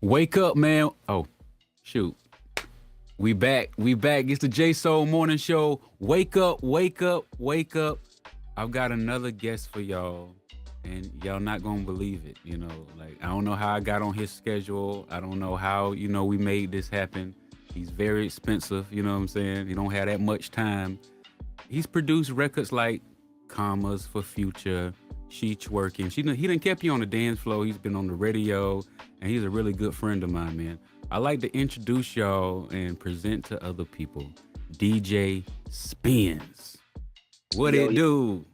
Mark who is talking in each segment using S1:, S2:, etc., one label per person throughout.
S1: Wake up, man. Oh, shoot. We back. We back. It's the J.Soul morning show. Wake up, wake up, wake up. I've got another guest for y'all, and y'all not gonna believe it. Like I don't know how I got on his schedule. I don't know how, we made this happen. He's very expensive, you know what I'm saying? He don't have that much time. He's produced records like Commas for Future, She Twerking. He done kept you on the dance floor. He's been on the radio, and he's a really good friend of mine, man. I like to introduce y'all and present to other people DJ Spins. What
S2: Yo,
S1: it do?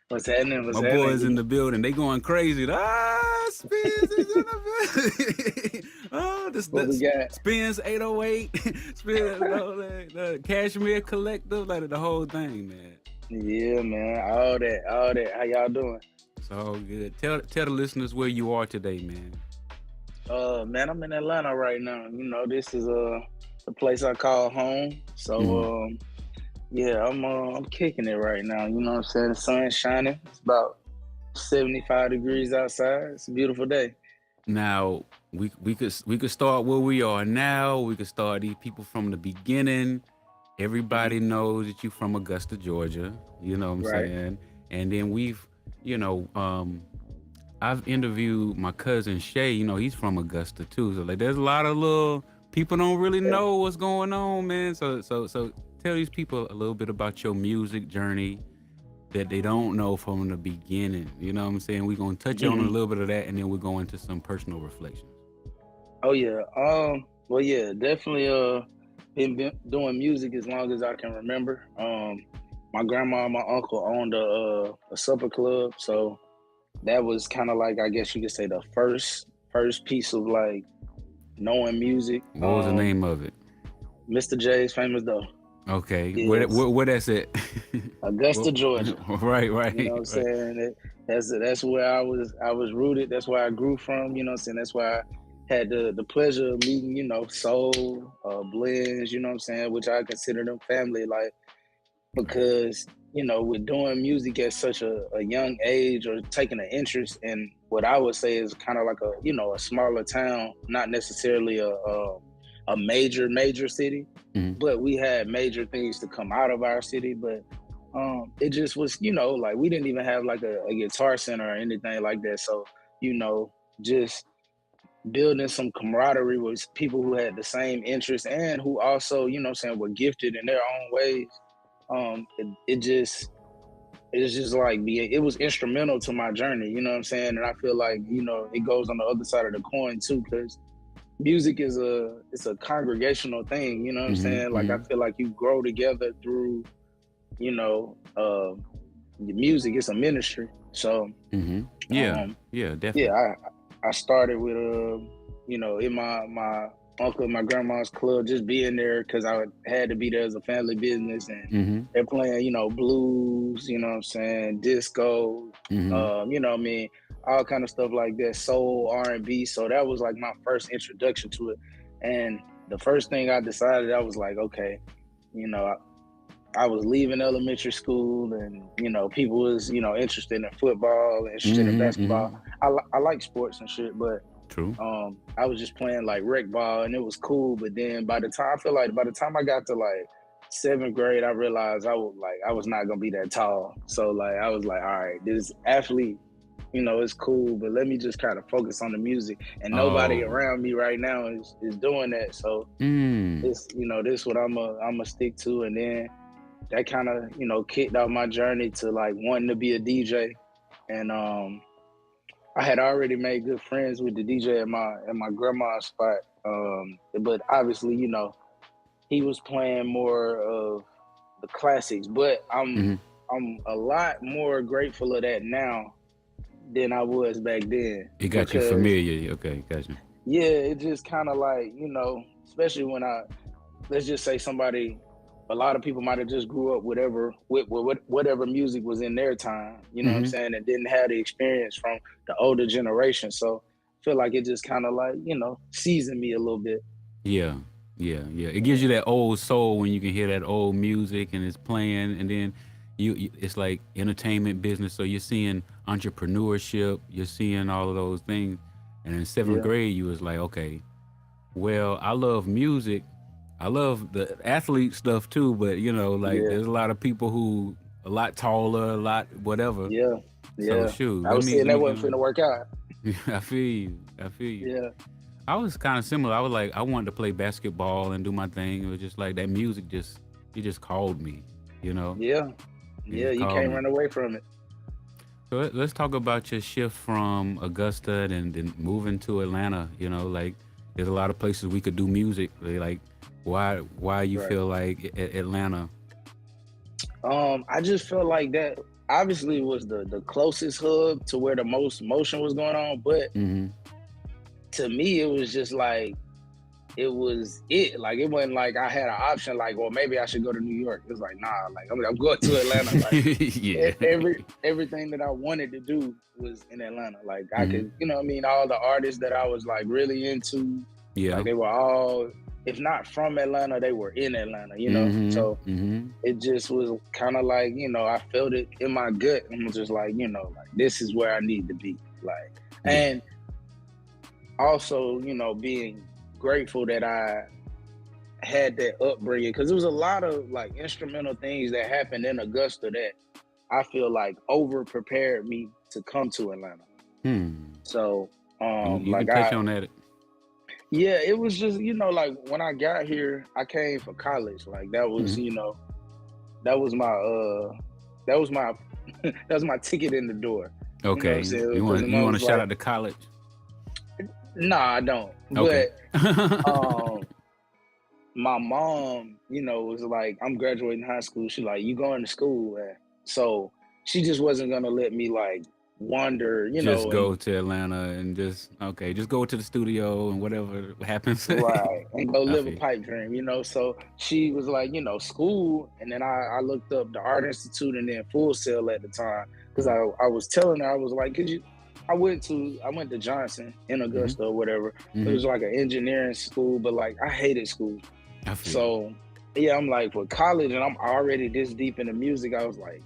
S2: what's happening? What's
S1: My boys in
S2: happening?
S1: the building. They going crazy. Spins is in the building.
S2: What we
S1: The
S2: got?
S1: Spins 808. Spins, the Cashmere Collective, like the whole thing, man.
S2: Yeah, man. All that. How y'all doing?
S1: It's all good. Tell the listeners where you are today, man.
S2: Man, I'm in Atlanta right now. This is the place I call home.
S1: Mhm.
S2: So, yeah, I'm kicking it right now. You know what I'm saying? The sun's shining. It's about 75 degrees outside. It's a beautiful day.
S1: Now we could start where we are now. We could start these people from the beginning.
S2: Hmm.
S1: Everybody knows that you from Augusta, Georgia. You know what I'm
S2: Right.
S1: saying? And then you know, um, I've interviewed my cousin Shay. He's from Augusta too. So like, there's a lot of little people don't really
S2: Yeah.
S1: know what's going on, man. So tell these people a little bit about your music journey that they don't know from the beginning. You know what I'm saying? We're gonna touch on a
S2: Hmm.
S1: little bit of that, and then we're going into some personal reflections.
S2: Oh yeah. Well, yeah, definitely. Been doing music as long as I can remember. My grandma and my uncle owned a supper club, so that was kind of like, I guess you could say, the first piece of like knowing music.
S1: What was the name of it?
S2: Mr. J's Famous Dough.
S1: Okay,
S2: Yes,
S1: where that's at?
S2: Augusta,
S1: Well,
S2: Georgia.
S1: right,
S2: You know
S1: right,
S2: what I'm
S1: right.
S2: saying? That's where I was rooted. That's where I grew from. You know what I'm saying? That's why I had the pleasure of meeting, Soul, Blends, you know what I'm saying, which I consider them family. Like,
S1: Right.
S2: because with doing music at such a young age, or taking an interest in what I would say is kind of like a smaller town, not necessarily a major city,
S1: Hmm.
S2: but we had major things to come out of our city. But it just was, like, we didn't even have like a guitar center or anything like that. So, you know just building some camaraderie with people who had the same interests, and who also, what I'm saying, were gifted in their own ways. It's just like, it was instrumental to my journey, you know what I'm saying? And I feel like, it goes on the other side of the coin too, because music is a congregational thing, you know what I'm
S1: Hmm.
S2: saying? Like, I
S1: Hmm.
S2: feel like you grow together through, you know, the music. It's a ministry. So,
S1: Hmm. Yeah,
S2: um,
S1: yeah,
S2: yeah,
S1: definitely.
S2: I started with in my uncle and my grandma's club, just being there because I had to be there as a family business, and
S1: Hmm.
S2: they're playing, blues, you know what I'm saying, disco,
S1: Hmm.
S2: what I mean, all kind of stuff like that, soul, R&B. So that was like my first introduction to it. And the first thing I decided, I was like, okay, you know, I was leaving elementary school, and people was interested in football, interested in
S1: Hmm.
S2: basketball.
S1: Hmm.
S2: I like sports and shit, but
S1: True.
S2: I was just playing like rec ball, and it was cool. But then by the time I got to like seventh grade, I realized I was not gonna be that tall. So like, I was like, all right, this athlete, it's cool, but let me just kind of focus on the music. And nobody
S1: Oh.
S2: around me right now is doing that. So
S1: Mm.
S2: this what I'm a stick to. And then that kind of kicked off my journey to like wanting to be a DJ. And I had already made good friends with the DJ at my grandma's spot. But obviously, he was playing more of the classics. But I'm
S1: Hmm.
S2: I'm a lot more grateful of that now than I was back then,
S1: It got you
S2: because
S1: familiar. Okay, got you.
S2: yeah, it just kind of like, especially when let's just say somebody a lot of people might have just grew up whatever music was in their time, you know what I'm
S1: Hmm.
S2: saying, and didn't have the experience from the older generation. So I feel like it just kind of like, seasoned me a little bit.
S1: Yeah, yeah, yeah. It gives
S2: Yeah,
S1: you that old soul when you can hear that old music and it's playing, and then it's like entertainment business. So you're seeing entrepreneurship, you're seeing all of those things. And in seventh
S2: yeah,
S1: grade, you was like, okay, well, I love music, I love the athlete stuff too, but like
S2: yeah,
S1: there's a lot of people who a lot taller, a lot whatever.
S2: yeah,
S1: So
S2: yeah.
S1: shoot,
S2: I
S1: let
S2: was
S1: me
S2: saying
S1: let
S2: that
S1: me get
S2: wasn't
S1: on.
S2: finna work out.
S1: I feel you. I feel you.
S2: Yeah,
S1: I was kind of similar. I was like, I wanted to play basketball and do my thing. It was just like that music it just called me, you know?
S2: yeah,
S1: It
S2: yeah.
S1: just
S2: You
S1: called
S2: can't
S1: me.
S2: run away from it.
S1: So let's talk about your shift from Augusta and then moving to Atlanta. Like there's a lot of places we could do music. Like, why you
S2: Right.
S1: feel like Atlanta?
S2: I just felt like that obviously was the closest hub to where the most motion was going on, but
S1: Mm-hmm.
S2: to me it was just like it. Like it wasn't like I had an option like, well, maybe I should go to New York. It was like, nah, like I'm going to Atlanta. Like
S1: Yeah.
S2: everything that I wanted to do was in Atlanta. Like I
S1: Mm-hmm.
S2: could, I mean, all the artists that I was like really into,
S1: Yeah.
S2: like they were all, if not from Atlanta, they were in Atlanta,
S1: Mm-hmm.
S2: So
S1: Mm-hmm.
S2: it just was kind of like, I felt it in my gut and was just like, like this is where I need to be. Like,
S1: Yeah.
S2: and also, being grateful that I had that upbringing, because there was a lot of like instrumental things that happened in Augusta that I feel like over prepared me to come to Atlanta.
S1: Hmm.
S2: So,
S1: You can
S2: like
S1: touch on that.
S2: yeah, it was just, like when I got here, I came for college. Like that was,
S1: Mm-hmm.
S2: that was my, that was my, that was my ticket in the door. You know what I'm
S1: Okay.
S2: saying?
S1: You
S2: Because
S1: want
S2: the
S1: you
S2: mom
S1: want to
S2: was
S1: shout
S2: like,
S1: out to college?
S2: nah, I don't.
S1: Okay.
S2: But, um, my mom, was like, I'm graduating high school. She like, you going to school? And so she just wasn't gonna let me like wander,
S1: Just
S2: and
S1: go to Atlanta and just go to the studio and whatever happens.
S2: right and go
S1: I
S2: live a
S1: feel.
S2: pipe dream, So she was like, school, and then I looked up the Art Institute and then Full Sail at the time because I was telling her I was like, could you? I went to Johnson in
S1: Mm-hmm.
S2: Augusta or whatever. It
S1: Mm-hmm.
S2: was like an engineering school, but like I hated school.
S1: I feel you.
S2: So yeah, I'm like, for college, and I'm already this deep into music. I was like,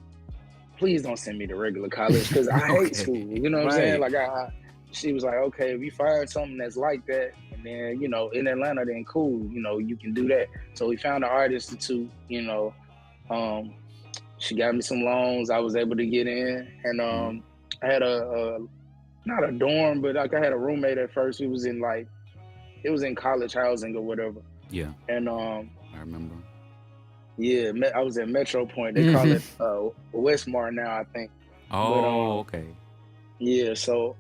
S2: please don't send me to regular college because I hate
S1: Okay.
S2: school. You know what I'm saying?
S1: Right.
S2: Like she was like, okay, if you find something that's like that, and then in Atlanta, then cool. You can do that. So we found the Art Institute. Um, she got me some loans. I was able to get in, and
S1: Mm-hmm.
S2: I had a not a dorm, but like I had a roommate at first. It was in college housing or whatever,
S1: Yeah,
S2: and
S1: I remember.
S2: yeah, I was at Metro Point. They call
S1: Mm-hmm.
S2: it Westmar now, I think. But
S1: Oh, okay.
S2: yeah, so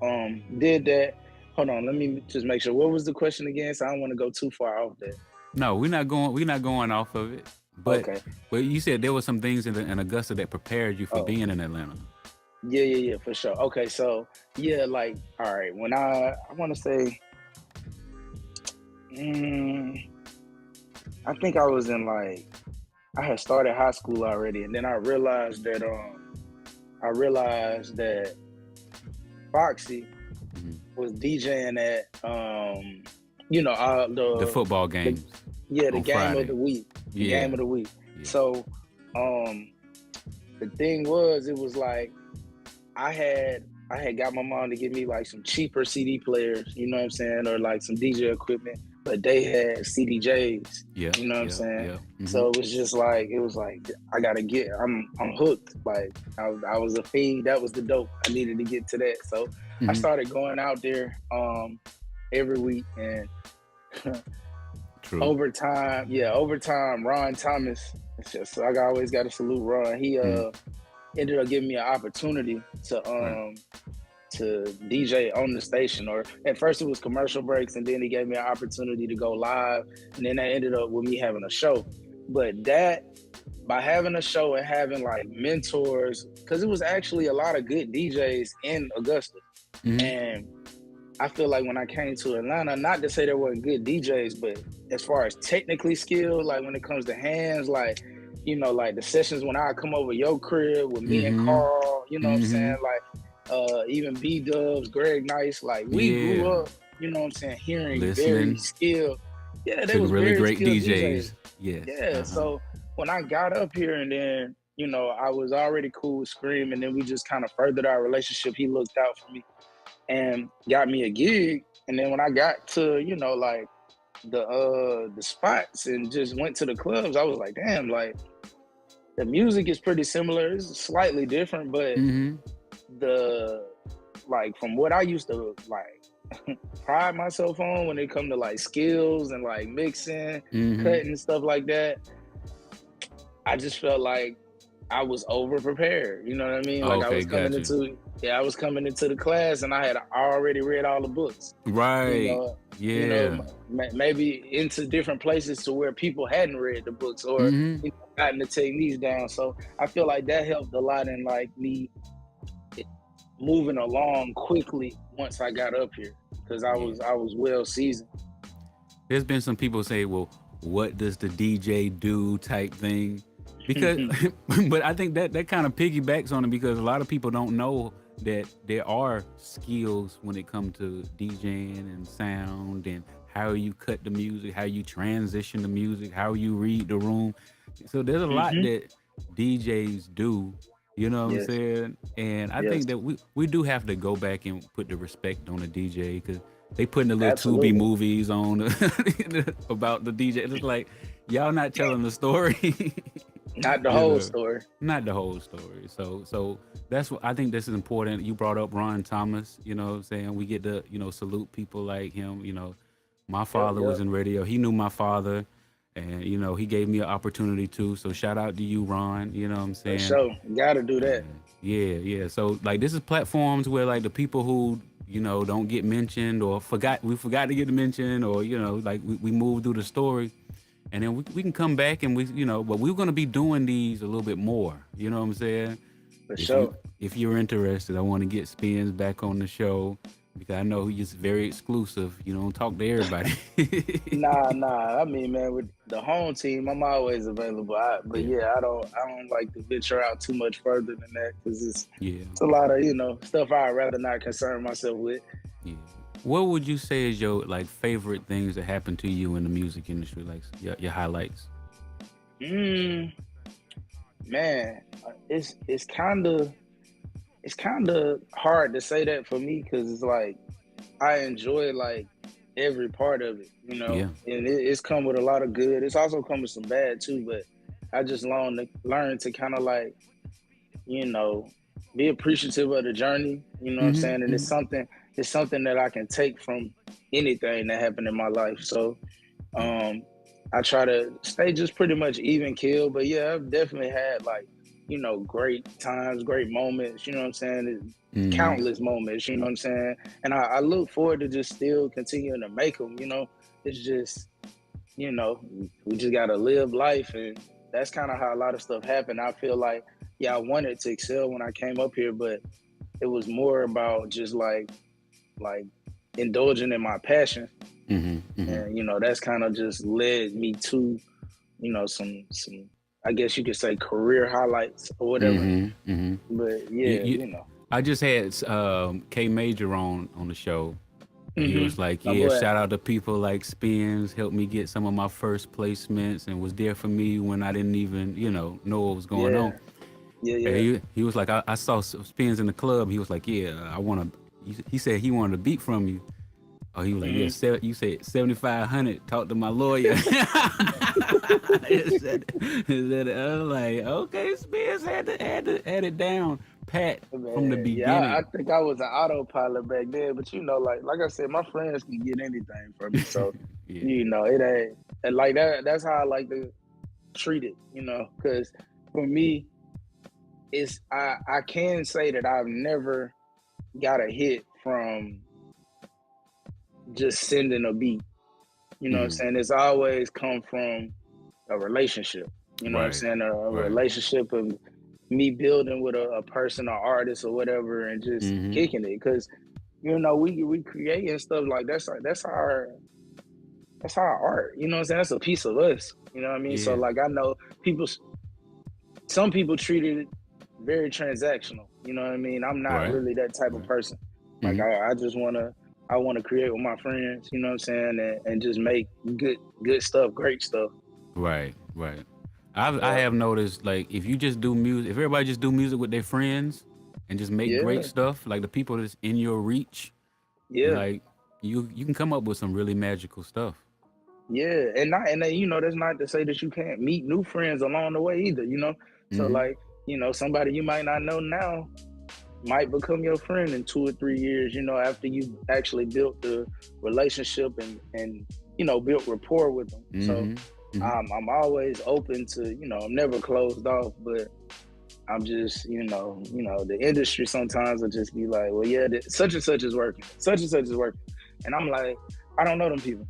S2: did that. Hold on, let me just make sure. What was the question again? So I don't want to go too far off that.
S1: No, we're not going off of it. But
S2: Okay.
S1: but you said there were some things in Augusta that prepared you for
S2: Oh,
S1: being in Atlanta.
S2: yeah, for sure. Okay, so yeah, like all right, when I want to say, mm, I think I was in like I had started high school already, and then I realized that Foxy
S1: Mhm.
S2: was DJing at
S1: The football
S2: the
S1: games
S2: yeah, the
S1: on
S2: game of
S1: Friday.
S2: the week. The
S1: Yeah,
S2: game of the week.
S1: yeah.
S2: So the thing was, it was like I had got my mom to give me like some cheaper CD players, you know what I'm saying, or like some DJ equipment, but they had CDJs,
S1: Yeah,
S2: you know what I'm
S1: yeah,
S2: saying.
S1: yeah.
S2: So it was just like I gotta get. I'm hooked. Like I was a fiend. That was the dope. I needed to get to that. So I
S1: Mm-hmm.
S2: started going out there every week, and
S1: True.
S2: over time, Ron Thomas. It's just I always got to salute Ron. He
S1: Mm.
S2: ended up giving me an opportunity
S1: Right.
S2: to DJ on the station. Or at first it was commercial breaks, and then he gave me an opportunity to go live, and then that ended up with me having a show. But that by having a show and having like mentors, because it was actually a lot of good DJs in Augusta,
S1: Mm-hmm.
S2: and I feel like when I came to Atlanta, not to say there weren't good DJs, but as far as technically skilled, like when it comes to hands, like you know, like the sessions when I come over your crib with me and
S1: Mm-hmm.
S2: Carl, you know what I'm
S1: Mm-hmm.
S2: saying? Like even B Dubs, Greg Nice, like we grew
S1: Yeah.
S2: up, you know what I'm saying, hearing very
S1: Listening
S2: skilled, yeah, they
S1: to
S2: was
S1: really
S2: very
S1: great
S2: skilled DJs.
S1: DJs. Yes.
S2: Yeah.
S1: Uh-huh.
S2: So when I got up here and then, you know, I was already cool with Scream and then we just kind of furthered our relationship. He looked out for me and got me a gig. And then when I got to, you know, like the spots and just went to the clubs, I was like, damn, like the music is pretty similar. It's slightly different, but
S1: Mm-hmm.
S2: the like from what I used to like pride myself on when it come to like skills and like mixing,
S1: Mm-hmm.
S2: cutting stuff like that, I just felt like I was over prepared. You know what I mean? Like I
S1: Okay,
S2: was
S1: got
S2: coming
S1: you.
S2: into I was coming into the class and I had already read all the books.
S1: Right.
S2: You know,
S1: Yeah.
S2: maybe into different places to where people hadn't read the books or
S1: Mm-hmm.
S2: you know, gotten the techniques down. So I feel like that helped a lot in like me moving along quickly once I got up here because
S1: Yeah.
S2: I was well seasoned.
S1: There's been some people say, well, what does the DJ do type thing? Because but I think that kind of piggybacks on it because a lot of people don't know that there are skills when it comes to DJing and sound and how you cut the music, how you transition the music, how you read the room. So there's a lot
S2: Hmm.
S1: that DJs do, you know what I'm
S2: Yes,
S1: saying? And I
S2: yes,
S1: think that we do have to go back and put the respect on the DJ because they putting the little Tubi
S2: absolutely.
S1: movies on about the DJ. It's like y'all not telling the story.
S2: Not the
S1: You
S2: whole
S1: know,
S2: story.
S1: not the whole story. So that's what I think this is important. You brought up Ron Thomas, you know what I'm saying? We get to, salute people like him, My
S2: Yep,
S1: father was
S2: yep.
S1: in radio. He knew my father and he gave me an opportunity too. So shout out to you, Ron, you know what I'm
S2: For
S1: saying?
S2: sure. Gotta do that.
S1: And yeah, yeah. So like this is platforms where like the people who don't get mentioned or we forgot to get mentioned or like we move through the story and then we can come back and but we're going to be doing these a little bit more, you know what I'm saying?
S2: For
S1: if you
S2: sure.
S1: if you're interested, I want to get Spins back on the show because I know he's very exclusive, don't talk to everybody.
S2: Nah. I mean, man, with the home team, I'm always available. But
S1: Yeah,
S2: yeah, I don't like to venture out too much further than that because
S1: yeah,
S2: it's a lot of stuff I'd rather not concern myself with.
S1: yeah. What would you say is your like favorite things that happened to you in the music industry, like your highlights?
S2: Mm, man, it's kind of hard to say that for me because it's like I enjoy like every part of it,
S1: Yeah.
S2: and it's come with a lot of good. It's also come with some bad too, but I just learn to kind of like you know be appreciative of the journey. You know what I'm
S1: Mm-hmm.
S2: saying? And
S1: Mm-hmm.
S2: it's something that I can take from anything that happened in my life. So
S1: Yeah.
S2: um, I try to stay just pretty much even kill. But yeah, I've definitely had like great times, great moments. You know what I'm saying?
S1: Mm-hmm.
S2: Countless moments. You know what I'm saying? And I look forward to just still continuing to make them. It's just we just gotta live life, and that's kind of how a lot of stuff happened. I feel like yeah, I wanted to excel when I came up here, but it was more about just like indulging in my passion,
S1: Mm-hmm. Mm-hmm.
S2: and that's kind of just led me to some I guess you could say career highlights or whatever.
S1: Mm-hmm. Mm-hmm.
S2: But
S1: You,
S2: yeah,
S1: you, I just had K Major on the show, and he was like,
S2: my
S1: "Yeah,
S2: boy.
S1: shout out to people like Spins, helped me get some of my first placements, and was there for me when I didn't even know what was going on."
S2: Yeah, yeah,
S1: And
S2: yeah.
S1: he was like, I saw Spins in the club. He was like, "Yeah, I want to." He said he wanted a beat from you. Oh, he was like, "Yeah,
S2: Hmm.
S1: you said 7,500. Talk to my lawyer." I was like, "Okay, Spins had it down, pat from the
S2: Man, yeah, I
S1: beginning."
S2: think I was an autopilot back then, but like I said, my friends can get anything from me, so
S1: Yeah.
S2: it ain't and like that. That's how I like to treat it, because for me, I can say that I've never got a hit from just sending a beat. You know what I'm
S1: Mm-hmm.
S2: saying? It's always come from a relationship. You know what I'm
S1: Right.
S2: saying? A
S1: Right.
S2: relationship of me building with a person or artist or whatever and just
S1: Mm-hmm.
S2: kicking it. Cause we create and stuff like that's our art. You know what I'm saying? That's a piece of us. You know what I mean? So
S1: Yeah.
S2: like I know people some people treat it very transactional. You know what I mean? I'm not
S1: Right.
S2: really that type of person. Like
S1: Mhm.
S2: I just I wanna create with my friends, you know what I'm saying, and just make good stuff, great stuff.
S1: Right. Right. I
S2: Yeah.
S1: have noticed, like, if you just do music, if everybody just do music with their friends and just make great
S2: Yeah.
S1: stuff, like the people that's in your reach,
S2: Yeah.
S1: like you can come up with some really magical stuff.
S2: Yeah. And then, that's not to say that you can't meet new friends along the way either, you know? So
S1: Hmm.
S2: like, somebody you might not know now might become your friend in 2 or 3 years, after you actually built the relationship and built rapport with them. So
S1: Hmm. Hmm.
S2: I'm always open to, I'm never closed off, but I'm just, the industry sometimes will just be like, well, yeah, such and such is working, such and such is working, and I'm like, I don't know them people.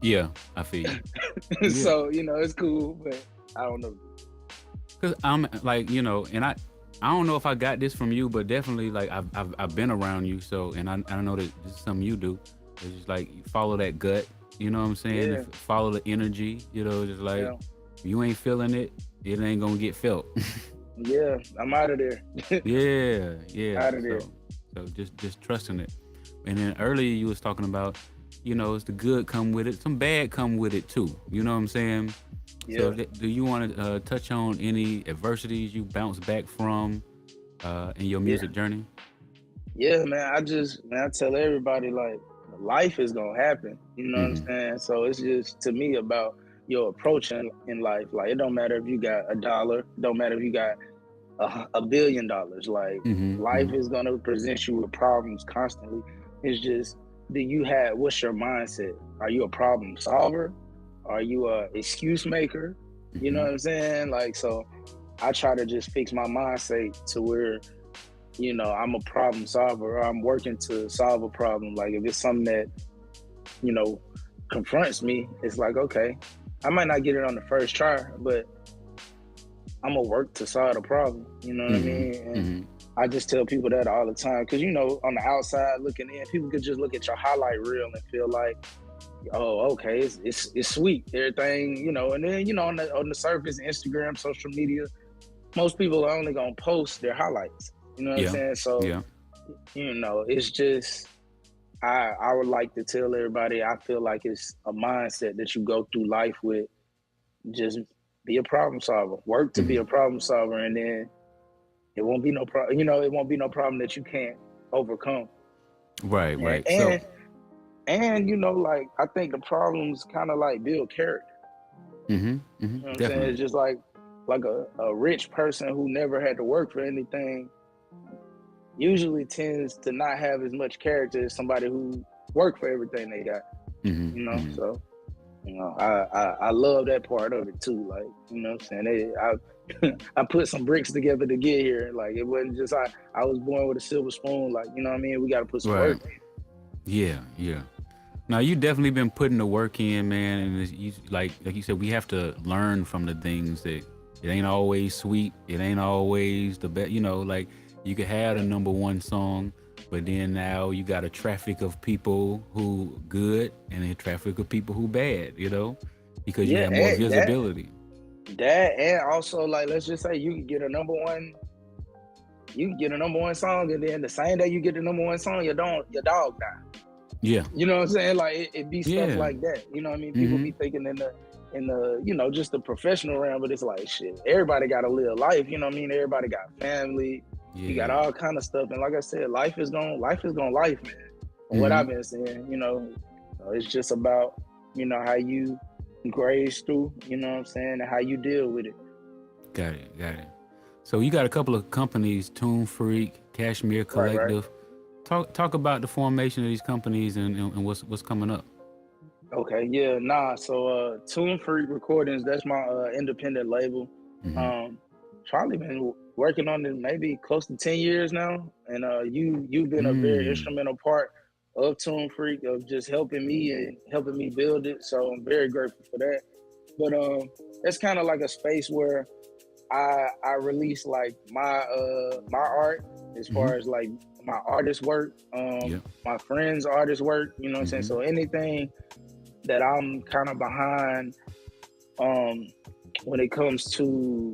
S1: Yeah, I feel you. Yeah,
S2: So it's cool, but I don't know.
S1: cause I'm like, and I don't know if I got this from you, but definitely like I've been around you, so and I know that this is something you do. It's just like you follow that gut, you know what I'm saying?
S2: Yeah,
S1: Follow the energy, just like
S2: yeah,
S1: if you ain't feeling it, it ain't gonna get felt.
S2: yeah. I'm out of there.
S1: Yeah, yeah.
S2: Out of there.
S1: So just trusting it. And then earlier you was talking about, it's the good come with it, some bad come with it too. You know what I'm saying? So
S2: Yeah.
S1: do you want to touch on any adversities you bounce back from in your
S2: Yeah.
S1: music journey?
S2: Yeah, man. I tell everybody like life is gonna happen. You know what I'm
S1: Mm-hmm.
S2: saying? So it's just to me about your approach in life. Like it don't matter if you got $1, it don't matter if you got $1 billion. Like
S1: Mm-hmm.
S2: life
S1: Mm-hmm.
S2: is gonna present you with problems constantly. It's just what's your mindset? Are you a problem solver? Are you a excuse maker? You know
S1: Mm-hmm.
S2: what I'm saying? Like so I try to just fix my mindset to where I'm a problem solver, or I'm working to solve a problem. Like if it's something that, you know, confronts me, it's like, okay, I might not get it on the first try, but I'm gonna work to solve the problem. You know what I
S1: Mm-hmm.
S2: mean? And
S1: Mm-hmm.
S2: I just tell people that all the time because on the outside looking in, people could just look at your highlight reel and feel like, oh, okay, it's sweet, everything, and then on the surface, Instagram, social media, most people are only gonna post their highlights. You know what I'm
S1: Yeah.
S2: saying? So
S1: Yeah.
S2: it's just I would like to tell everybody I feel like it's a mindset that you go through life with. Just be a problem solver. Work to be
S1: Mm-hmm.
S2: a problem solver, and then it won't be no problem. It won't be no problem that you can't overcome.
S1: Right.
S2: And
S1: Right. So.
S2: and like I think the problems kind of like build character.
S1: Mm-hmm. Mm-hmm.
S2: You know what I'm saying?
S1: Definitely.
S2: It's just like a rich person who never had to work for anything usually tends to not have as much character as somebody who worked for everything they got.
S1: Mm-hmm. Mm-hmm.
S2: So I love that part of it too. Like what I'm saying, I put some bricks together to get here. Like it wasn't just I was born with a silver spoon. Like what I mean, we got to put some
S1: Right.
S2: work.
S1: Yeah. Yeah. Now you definitely been putting the work in, man, and like you said, we have to learn from the things that it ain't always sweet, it ain't always the best. Like you could have the
S2: Yeah,
S1: number one song, but then now you got a traffic of people who good and a traffic of people who bad. Because you
S2: yeah,
S1: have more
S2: and
S1: visibility.
S2: and also like let's just say you can get a number one song, and then the same day you get the number one song, your dog died.
S1: Yeah,
S2: You know what I'm saying? Like it be stuff
S1: yeah,
S2: like that. You know what I mean? People
S1: mm-hmm,
S2: be thinking in the just the professional realm, but it's like shit. Everybody got to live life. You know what I mean? Everybody got family. You got
S1: yeah,
S2: all kind of stuff. And like I said, life is going life, man. From what
S1: mm-hmm.
S2: I've been saying, it's just about how you graze through. You know what I'm saying? And how you deal with it.
S1: Got it, got it. So you got a couple of companies, Tune Freak, Cashmere
S2: Right, right.
S1: Collective. Talk about the formation of these companies and what's coming up.
S2: Okay, yeah, nah. So Tune Freak Recordings, that's my independent label.
S1: Mm-hmm.
S2: Um Probably been working on it maybe close to 10 years now. And you've been a very
S1: Mm.
S2: instrumental part of Tune Freak, of just helping me and helping me build it. So I'm very grateful for that. But it's kind of like a space where I release like my art as
S1: Mm-hmm.
S2: far as like my artist work,
S1: Yeah.
S2: my friends' artist work, you know what I'm saying?
S1: Mm-hmm.
S2: So anything that I'm kind of behind when it comes to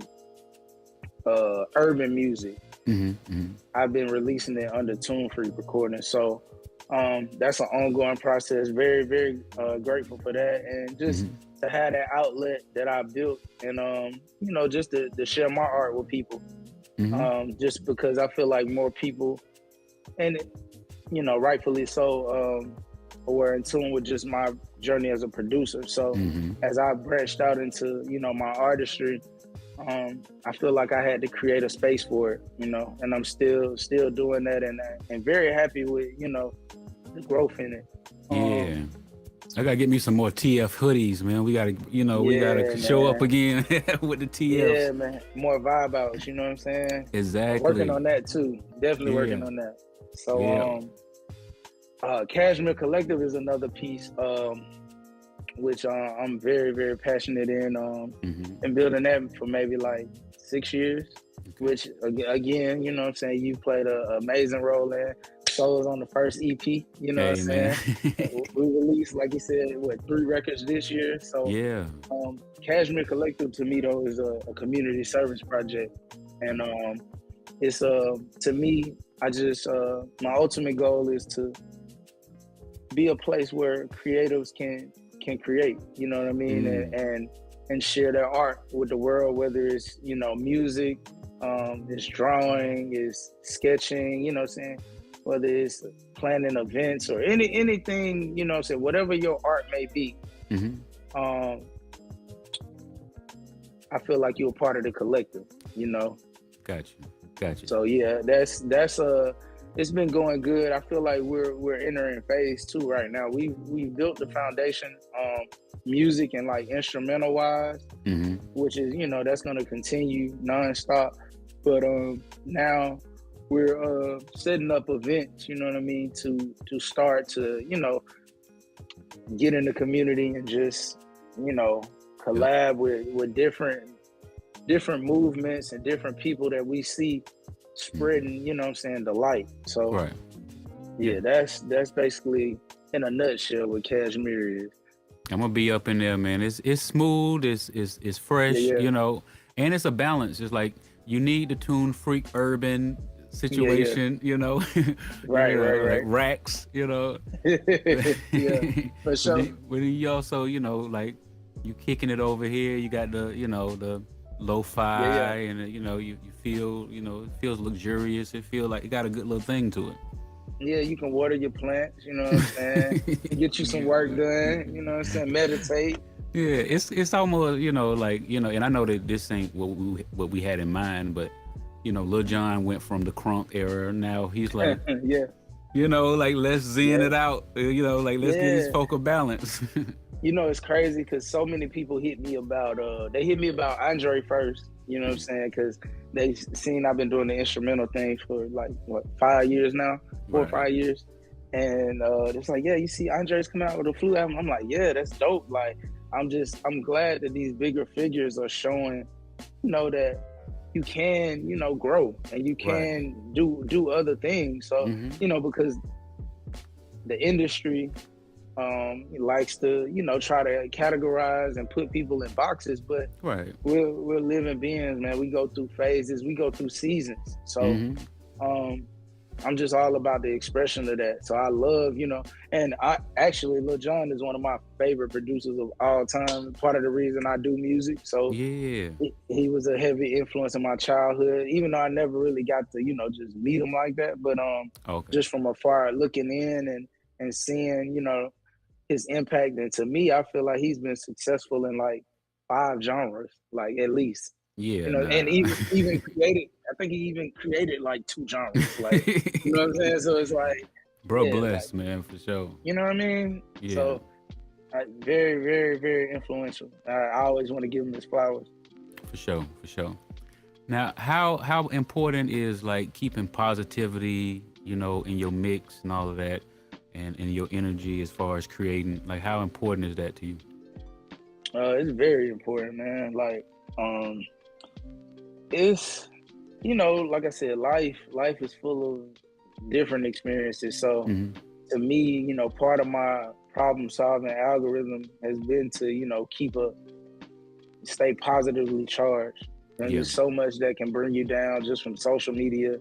S2: urban music.
S1: Mm-hmm.
S2: I've been releasing it under Tune Free Recording. So that's an ongoing process. Very, very grateful for that. And just
S1: Mm-hmm.
S2: to have that outlet that I built and, just to share my art with people.
S1: Mm-hmm.
S2: Just because I feel like more people, and, rightfully so, were in tune with just my journey as a producer. So
S1: Mm-hmm.
S2: as I branched out into, my artistry, I feel like I had to create a space for it, and I'm still doing that, and very happy with the growth in it.
S1: Yeah. I gotta get me some more TF hoodies, man. We gotta
S2: Yeah,
S1: show up
S2: man.
S1: again with the TFs.
S2: Yeah, man. More vibe outs, you know what I'm saying? Working
S1: Exactly.
S2: on that too. Definitely working
S1: Yeah.
S2: on that. So
S1: Yeah.
S2: Cashmere Collective is another piece, which I'm very, very passionate in.
S1: Mm-hmm.
S2: And building that for maybe like 6 years,
S1: Okay.
S2: which again, you know what I'm saying, you played an amazing role in. Soul's on the first EP, you know what I'm
S1: Hey, man.
S2: saying? We released, like you said, 3 records this year. So
S1: Yeah.
S2: Cashmere Collective to me though is a community service project. And it's to me, I just my ultimate goal is to be a place where creatives can create, you know what I mean, and share their art with the world, whether it's music, it's drawing, it's sketching, you know what I'm saying, whether it's planning events or anything, you know what I'm saying, whatever your art may be.
S1: Mm-hmm.
S2: I feel like you're a part of the collective, you know.
S1: Gotcha.
S2: So yeah, that's it's been going good. I feel like we're entering phase 2 right now. We built the foundation, music and like instrumental wise,
S1: Mm-hmm.
S2: which is that's gonna continue nonstop. But now we're setting up events, you know what I mean, to start to get in the community and just collab with different movements and different people that we see spreading, you know what I'm saying, the light. So
S1: Right.
S2: yeah, that's basically in a nutshell what Cashmere is.
S1: I'm gonna be up in there, man. It's smooth, it's fresh,
S2: Yeah,
S1: and it's a balance. It's like you need the tune freak urban
S2: yeah.
S1: situation, like
S2: Right.
S1: racks,
S2: Yeah, for
S1: But
S2: sure.
S1: then you also, like you kicking it over here. You got the lo-fi,
S2: Yeah.
S1: and you feel, it feels luxurious. It feel like it got a good little thing to
S2: Yeah, you can water your plants, you know what I'm saying?
S1: it.
S2: Get you some work done, you know what I'm saying? Meditate.
S1: Yeah, it's almost like and I know that this ain't what we had in mind, but Lil Jon went from the crunk era. Now he's like,
S2: Yeah,
S1: like let's zen
S2: yeah,
S1: it out. Like let's get his
S2: yeah.
S1: focal balance.
S2: It's crazy because so many people hit me about they hit me about Andre first, you know what I'm saying, because they seen I've been doing the instrumental thing for like 5 years now, 4 or 5 years, and it's like, yeah, you see Andre's coming out with a flute album. I'm like, yeah, that's dope. Like I'm glad that these bigger figures are showing that you can grow and you
S1: Right.
S2: can do other things. So
S1: Mm-hmm.
S2: because the industry likes to try to categorize and put people in boxes, but
S1: Right.
S2: we're living beings, man. We go through phases, we go through seasons. So
S1: Mm-hmm.
S2: I'm just all about the expression of that. So I love, and I actually, Lil Jon is one of my favorite producers of all time. Part of the reason I do music. So
S1: Yeah.
S2: he was a heavy influence in my childhood, even though I never really got to, just meet him like that. But
S1: Okay.
S2: just from afar looking in and seeing, his impact. And to me, I feel like he's been successful in like 5 genres, like at least.
S1: Yeah.
S2: And
S1: Nah.
S2: even created, I think he even created like 2 genres, like, you know what I'm saying? So it's like,
S1: Bro,
S2: yeah, like,
S1: bless, man, for sure.
S2: you know what I mean?
S1: Yeah.
S2: So very, very, very influential. I always want to give him his flowers.
S1: For sure. For sure. Now, how important is like keeping positivity, in your mix and all of that, and in your energy as far as creating? Like, how important is that to you?
S2: It's very important, man. Like, it's, like I said, life is full of different experiences. So
S1: Mm-hmm.
S2: to me, part of my problem solving algorithm has been to, stay positively charged. And
S1: Yeah.
S2: there's so much that can bring you down just from social media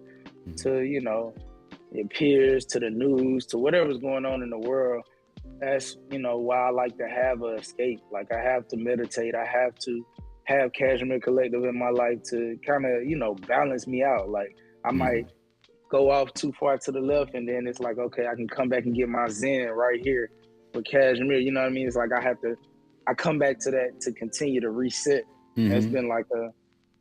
S1: Mhm.
S2: to, your peers, to the news, to whatever's going on in the world. That's, why I like to have a escape. Like I have to meditate. I have to have Cashmere Collective in my life to kind of, balance me out. Like I might
S1: Mhm.
S2: go off too far to the left and then it's like, okay, I can come back and get my zen right here with Cashmere. You know what I mean? It's like I come back to that to continue to reset. That's
S1: Mhm.
S2: been like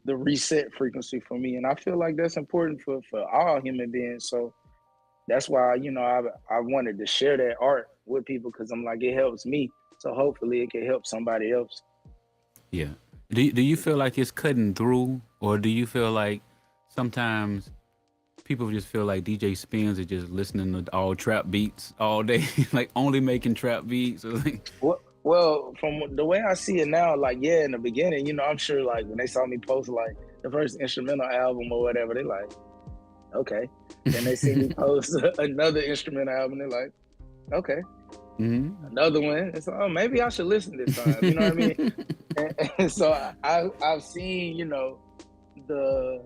S2: the reset frequency for me. And I feel like that's important for all human beings. So that's why, I wanted to share that art with people because I'm like, it helps me. So hopefully it can help somebody else.
S1: Yeah. Do you feel like it's cutting through, or do you feel like sometimes people just feel like DJ Spins are just listening to all trap beats all day, like only making trap beats? Or like,
S2: Well, from the way I see it now, like, yeah, in the beginning, I'm sure like when they saw me post like the first instrumental album or whatever, they like, okay. Then they see me post another instrumental album, they're like, okay,
S1: mm-hmm.
S2: another one. And so, oh, maybe I should listen this time. You know what I mean? And so I've seen, the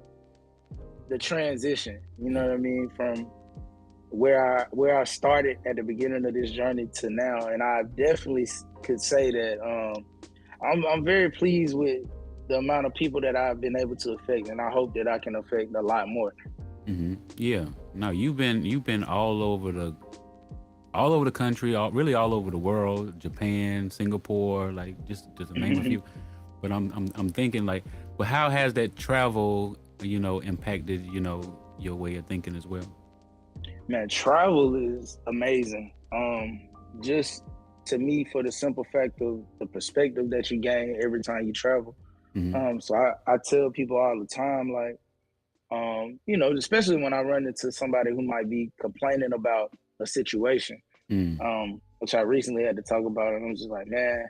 S2: the transition. You know what I mean, from where I started at the beginning of this journey to now, and I definitely could say that I'm very pleased with the amount of people that I've been able to affect, and I hope that I can affect a lot more.
S1: Mm-hmm. Yeah. No, you've been all over the country, really all over the world, Japan, Singapore, like just to name a few. But I'm thinking like, well, how has that travel, impacted, your way of thinking as well?
S2: Man, travel is amazing. Just to me, for the simple fact of the perspective that you gain every time you travel.
S1: Mm-hmm.
S2: So I tell people all the time, like, especially when I run into somebody who might be complaining about a situation,
S1: Mm.
S2: which I recently had to talk about, and I'm just like, man,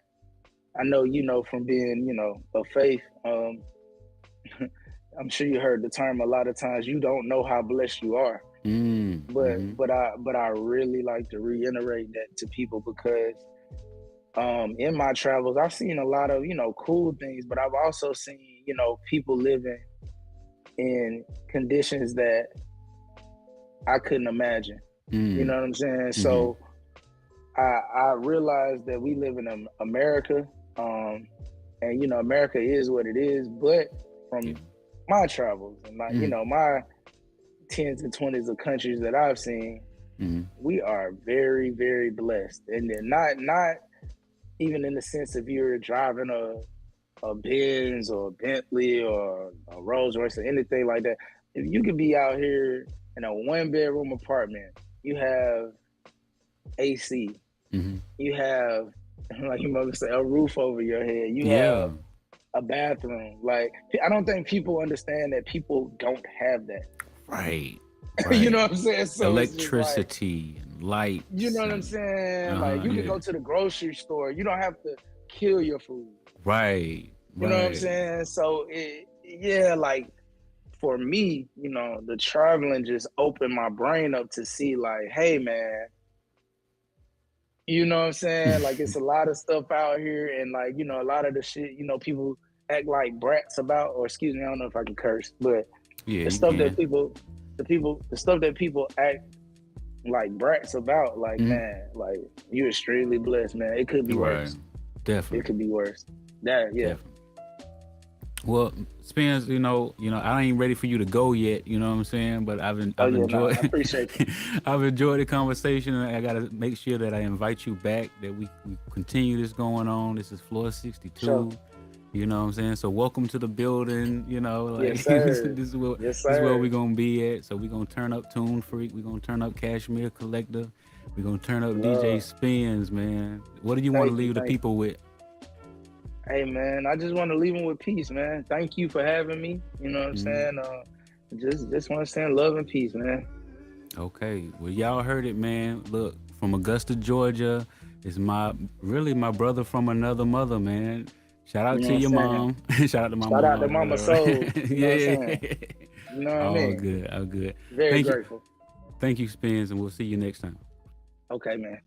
S2: I know from being of faith. I'm sure you heard the term a lot of times. You don't know how blessed you are,
S1: Mm.
S2: but
S1: Mm-hmm.
S2: I really like to reiterate that to people because in my travels I've seen a lot of cool things, but I've also seen people living in conditions that I couldn't imagine. You
S1: Mm.
S2: know what I'm saying?
S1: Mm-hmm.
S2: So I realized that we live in America, and America is what it is. But
S1: Yeah.
S2: from my travels and my
S1: Mm.
S2: my tens and twenties of countries that I've seen,
S1: Mm-hmm.
S2: we are very very blessed, and then not even in the sense of you're driving a Benz or a Bentley or a Rolls Royce or anything like that. If you could be out here in a one bedroom apartment, you have AC,
S1: Mm-hmm.
S2: you have like your mother said, a roof over your head, you
S1: Yeah.
S2: have a bathroom. Like I don't think people understand that people don't have that.
S1: Right.
S2: You know
S1: Right.
S2: what I'm saying? So it's just like,
S1: Electricity and
S2: you know
S1: lights
S2: what I'm
S1: and
S2: saying? Like you can
S1: yeah.
S2: go to the grocery store, you don't have to kill your food.
S1: Right.
S2: You know what I'm
S1: Right.
S2: saying? So yeah, like for me, the traveling just opened my brain up to see like, hey man, you know what I'm saying? Like it's a lot of stuff out here and like, a lot of the shit, people act like brats about, or excuse me, I don't know if I can curse, but
S1: Yeah,
S2: the
S1: you
S2: stuff that
S1: can.
S2: the stuff that people act like brats about, like
S1: Mm-hmm.
S2: man, like you're extremely blessed, man. It could be
S1: Right.
S2: worse. It
S1: Definitely.
S2: could be worse. That yeah.
S1: Definitely. Well, Spence, I ain't ready for you to go yet. You know what I'm saying? But
S2: Oh
S1: I've
S2: yeah, nah,
S1: enjoyed,
S2: I appreciate you.
S1: I've enjoyed the conversation, and I gotta make sure that I invite you back. That we continue this going on. This is floor
S2: Sure.
S1: 62. You know what I'm saying? So welcome to the building.
S2: Yes,
S1: Like this
S2: sir.
S1: is where
S2: Yes,
S1: this is where
S2: sir.
S1: we're gonna be at. So we're gonna turn up Tune Freak. We're gonna turn up Cashmere Collector. We're gonna turn up DJ
S2: Love.
S1: Spins, man. What do you want to
S2: Thank you.
S1: leave the
S2: Thank you.
S1: people with?
S2: Hey man, I just want to leave them with peace, man. Thank you for having me. You know what I'm
S1: Mm-hmm.
S2: saying? Just want to send love and peace, man.
S1: Okay, well y'all heard it, man. Look, from Augusta, Georgia, is my brother from another mother, man. Shout out
S2: You know
S1: to
S2: what I'm
S1: your
S2: saying?
S1: mom. Shout out to my
S2: Shout out to
S1: mom.
S2: Mama Soul. You know what I'm
S1: Yeah,
S2: saying? You know what I
S1: all
S2: mean?
S1: good, all good.
S2: Very
S1: Thank you,
S2: grateful.
S1: thank you, Spins, and we'll see you next time.
S2: Okay, man.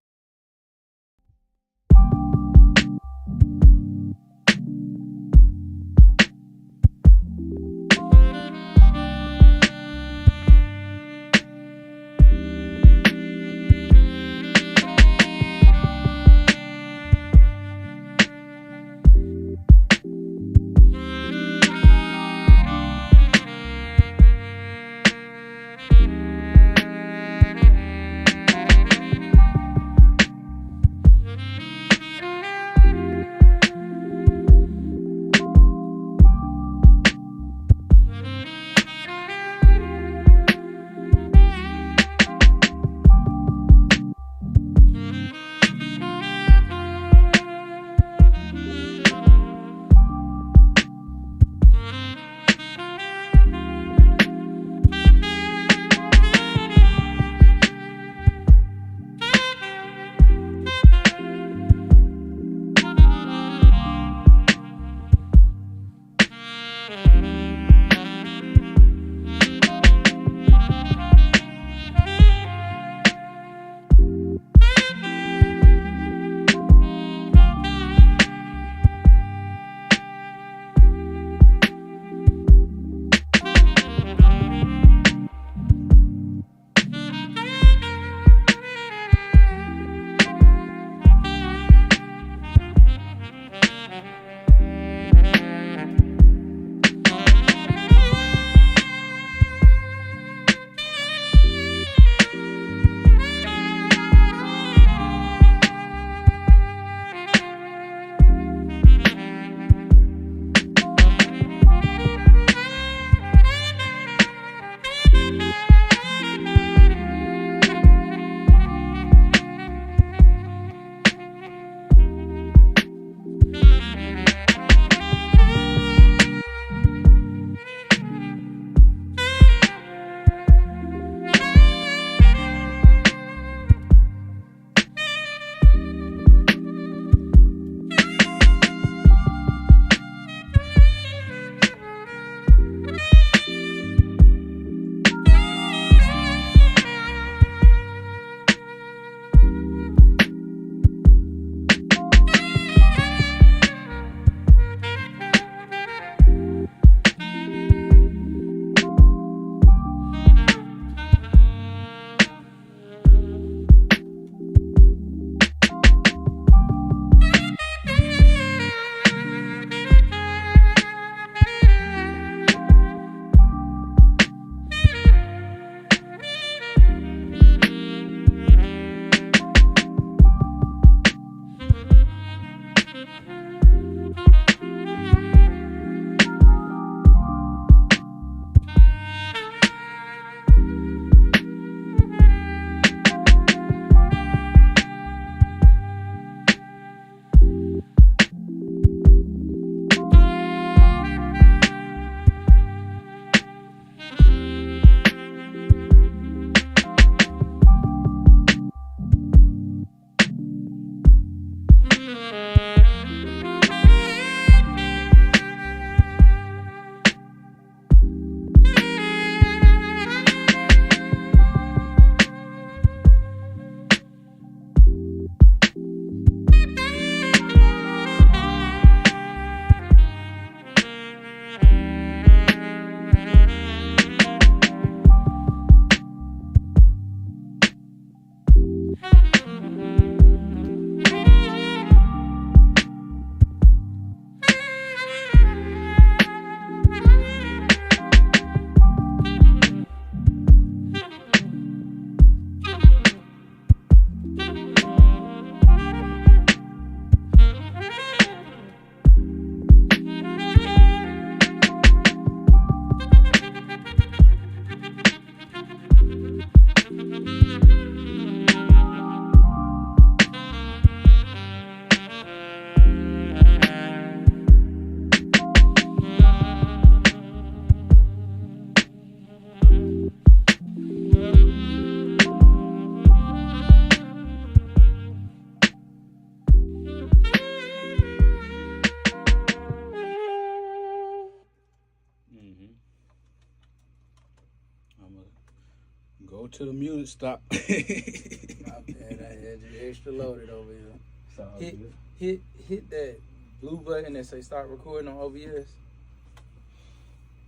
S3: till the music stop.
S4: My bad, I had you extra loaded over here. Hit that blue button that say start recording on OBS,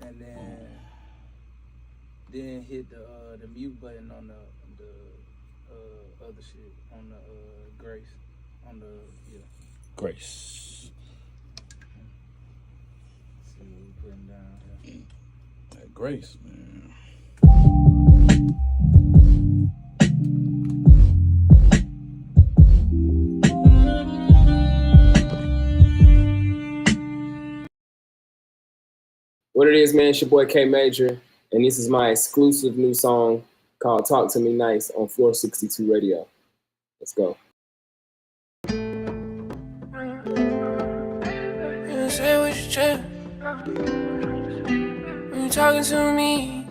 S4: and then hit the mute button on the other shit on the Grace on the
S3: Grace.
S4: See what we putting down here.
S3: That Grace, man.
S5: What it is, man, it's your boy K Major, and this is my exclusive new song called Talk to Me Nice on Floor 62 Radio. Let's go.
S6: Say what you try when you talking to me.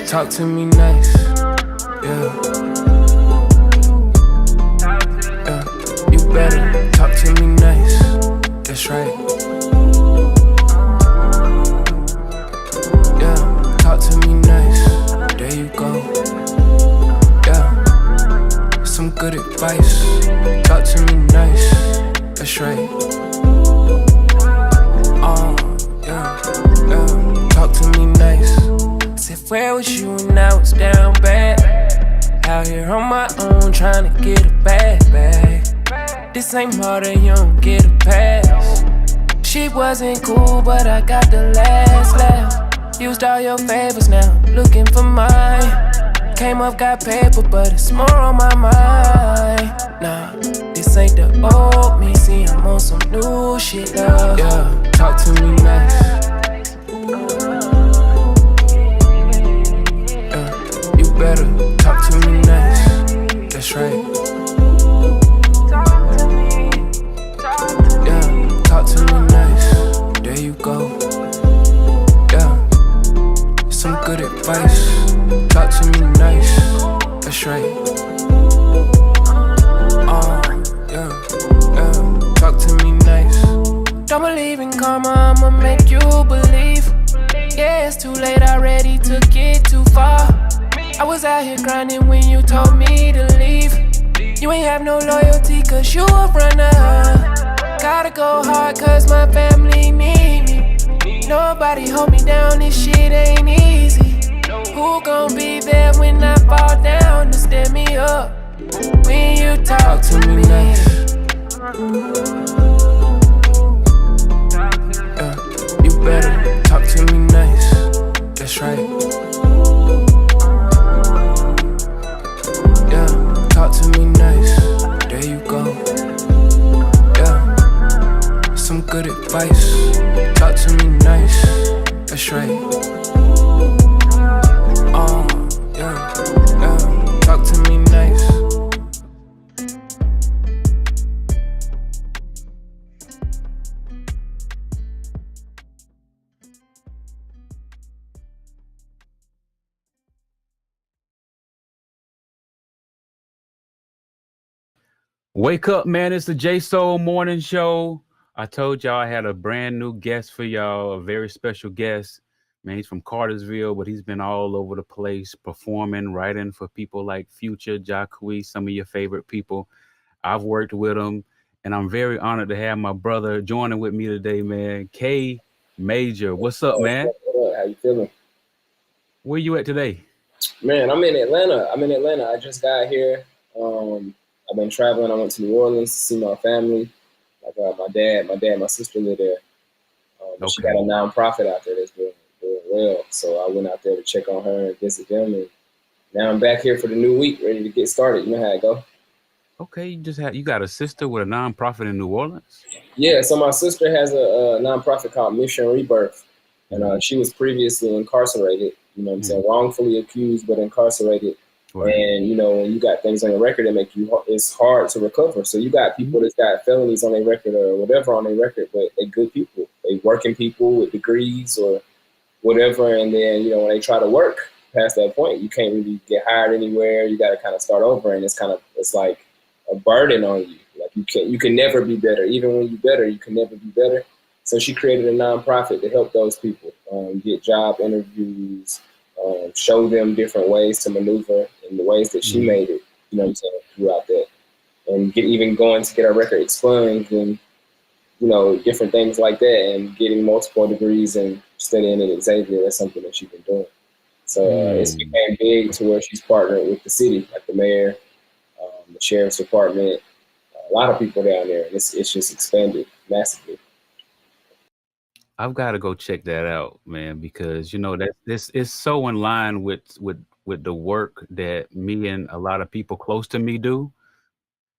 S6: Talk to me nice, yeah. You better talk to me nice, that's right. Yeah, talk to me nice, there you go. Yeah, some good advice. Talk to me nice, that's right. Yeah. Talk to me nice. Said where was you when I was down bad? Out here on my own trying to get a bag. This ain't more than you don't get a pass. She wasn't cool, but I got the last laugh. Used all your favors now, looking for mine. Came up, got paper, but it's more on my mind. Nah, this ain't the old me. See, I'm on some new shit, love. Yeah, talk to me nice. You better talk to me nice. That's right. Yeah, talk to me nice. There you go. Yeah, some good advice. Talk to me nice. That's right. Talk to me nice. Don't believe in karma, I'ma make you believe. Yeah, it's too late, I already took it too far. I was out here grinding when you told me to leave. You ain't have no loyalty cause you a runner. Gotta go hard cause my family need me. Nobody hold me down, this shit ain't easy. Who gon' be there when I fall down to stand me up? When you talk to me nice. You better talk to me nice. That's right. Yeah, talk to me nice. There you go. Yeah, some good advice. Talk to me nice. That's right. Talk to me nice.
S1: Wake up, man. It's the J.Soul morning show. I told y'all I had a brand new guest for y'all, a very special guest. Man, he's from Cartersville, but he's been all over the place performing, writing for people like Future, Jacquees, some of your favorite people. I've worked with him, and I'm very honored to have my brother joining with me today, man. K Major. What's up, man?
S5: How you feeling?
S1: Where you at today?
S5: Man, I'm in Atlanta. I just got here. I've been traveling. I went to New Orleans to see my family. Like my dad, my sister live there. She got a nonprofit out there that's doing well. So I went out there to check on her and visit them. And now I'm back here for the new week, ready to get started. You know how it go.
S1: Okay, you got a sister with a nonprofit in New Orleans?
S5: Yeah, so my sister has a nonprofit called Mission Rebirth. And she was previously incarcerated, you know what I'm saying, wrongfully accused but incarcerated. Right. And, you know, when you got things on your record that make you, it's hard to recover. So you got people that's got felonies on their record or whatever on their record, but they good people. They working people with degrees or whatever. And then, you know, when they try to work past that point, you can't really get hired anywhere. You got to kind of start over. And it's like a burden on you. Like you can never be better. Even when you're better, you can never be better. So she created a nonprofit to help those people get job interviews, show them different ways to maneuver and the ways that she made it, you know what I'm saying, throughout that. And even going to get our record expunged and, you know, different things like that, and getting multiple degrees and studying at Xavier. That's something that she's been doing. So it's became big to where she's partnered with the city, like the mayor, the sheriff's department, a lot of people down there. And it's just expanded massively.
S1: I've got to go check that out, man, because you know that this is so in line with the work that me and a lot of people close to me do.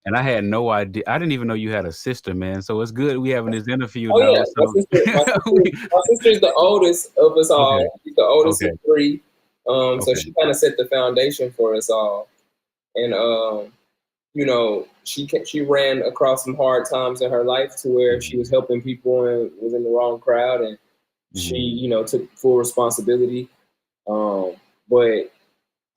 S1: And I had no idea. I didn't even know you had a sister, man. So it's good we having this interview
S5: Oh
S1: now.
S5: yeah,
S1: So
S5: my sister's the oldest of us all.
S1: Okay.
S5: She's the oldest
S1: Okay.
S5: of three. So
S1: Okay.
S5: she kind of set the foundation for us all. And you know, she ran across some hard times in her life to where she was helping people and was in the wrong crowd, and she, you know, took full responsibility. But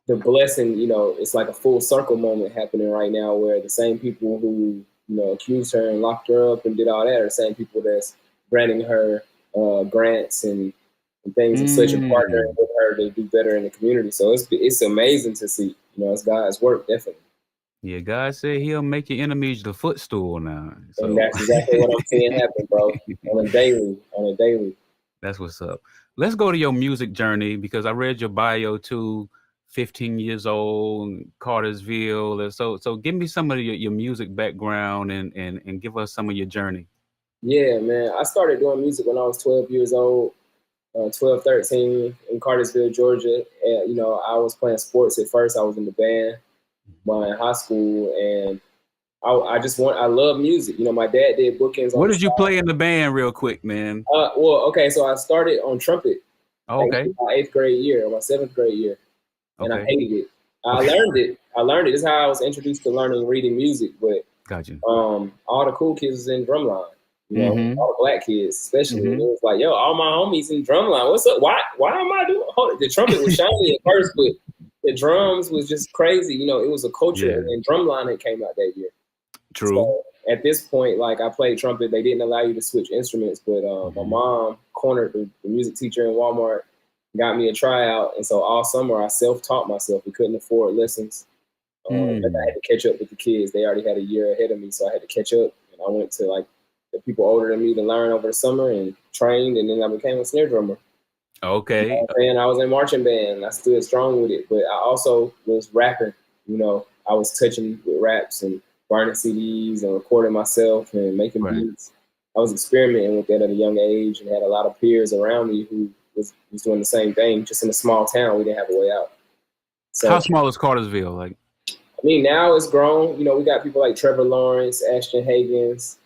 S5: the blessing, you know, it's like a full circle moment happening right now where the same people who, you know, accused her and locked her up and did all that are the same people that's granting her grants and things of such, and partnering with her to do better in the community. So it's amazing to see, you know, it's God's work, definitely.
S1: Yeah, God said He'll make your enemies the footstool now. So
S5: And that's exactly what I'm seeing happen, bro. On a daily.
S1: That's what's up. Let's go to your music journey, because I read your bio too. 15 years old, Cartersville. And so give me some of your music background and give us some of your journey.
S5: Yeah, man. I started doing music when I was 12 years old, 12, 13 in Cartersville, Georgia. And, you know, I was playing sports at first. I was in the band in high school, and I love music. You know, my dad did bookings.
S1: What did you play in the band, real quick, man?
S5: Well, okay, so I started on trumpet.
S1: Oh, okay.
S5: My 8th grade year, or my 7th grade year, and I
S1: Okay.
S5: hated it. I learned it. This is how I was introduced to learning reading music. But
S1: Gotcha.
S5: all the cool kids was in drumline. You know, all the black kids, especially. And it was like, yo, all my homies in drumline. What's up? Why am I doing? The trumpet was shiny at first, but the drums was just crazy. You know, it was a culture, and drumline that came out that year.
S1: True.
S5: So at this point, like, I played trumpet. They didn't allow you to switch instruments, but my mom cornered the music teacher in Walmart, got me a tryout, and so all summer I self-taught myself. We couldn't afford lessons. I had to catch up with the kids. They already had a year ahead of me, so I had to catch up. And I went to like the people older than me to learn over the summer and trained, and then I became a snare drummer.
S1: Okay.
S5: You know, and I was in marching band, and I stood strong with it. But I also was rapping. You know, I was touching with raps and burning CDs and recording myself and making beats. I was experimenting with that at a young age, and had a lot of peers around me who was doing the same thing. Just in a small town, we didn't have a way out. So,
S1: how small is Cartersville? Like,
S5: I mean, now it's grown. You know, we got people like Trevor Lawrence, Ashton Hagens.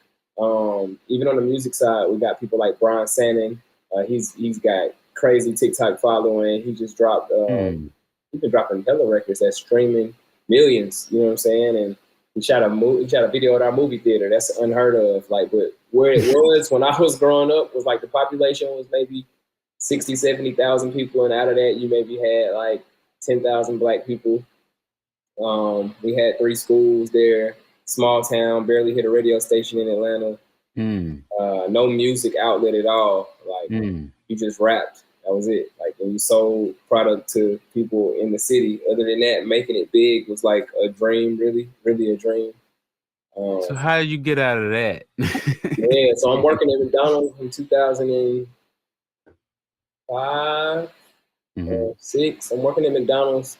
S5: Even on the music side, we got people like Brian Sannon. He's got crazy TikTok following. He just dropped. He's been dropping hella records that's streaming millions. You know what I'm saying? And he shot a video at our movie theater. That's unheard of. Like, but where it was when I was growing up was like the population was maybe 60, 70,000 people, and out of that, you maybe had like 10,000 black people. We had 3 schools there, small town, barely hit a radio station in Atlanta. No music outlet at all. Like, you just rapped. That was it. Like, when you sold product to people in the city. Other than that, making it big was like a dream, really a dream.
S1: So how did you get out of that?
S5: Yeah, so I'm working at McDonald's in 2005, 6. I'm working at McDonald's.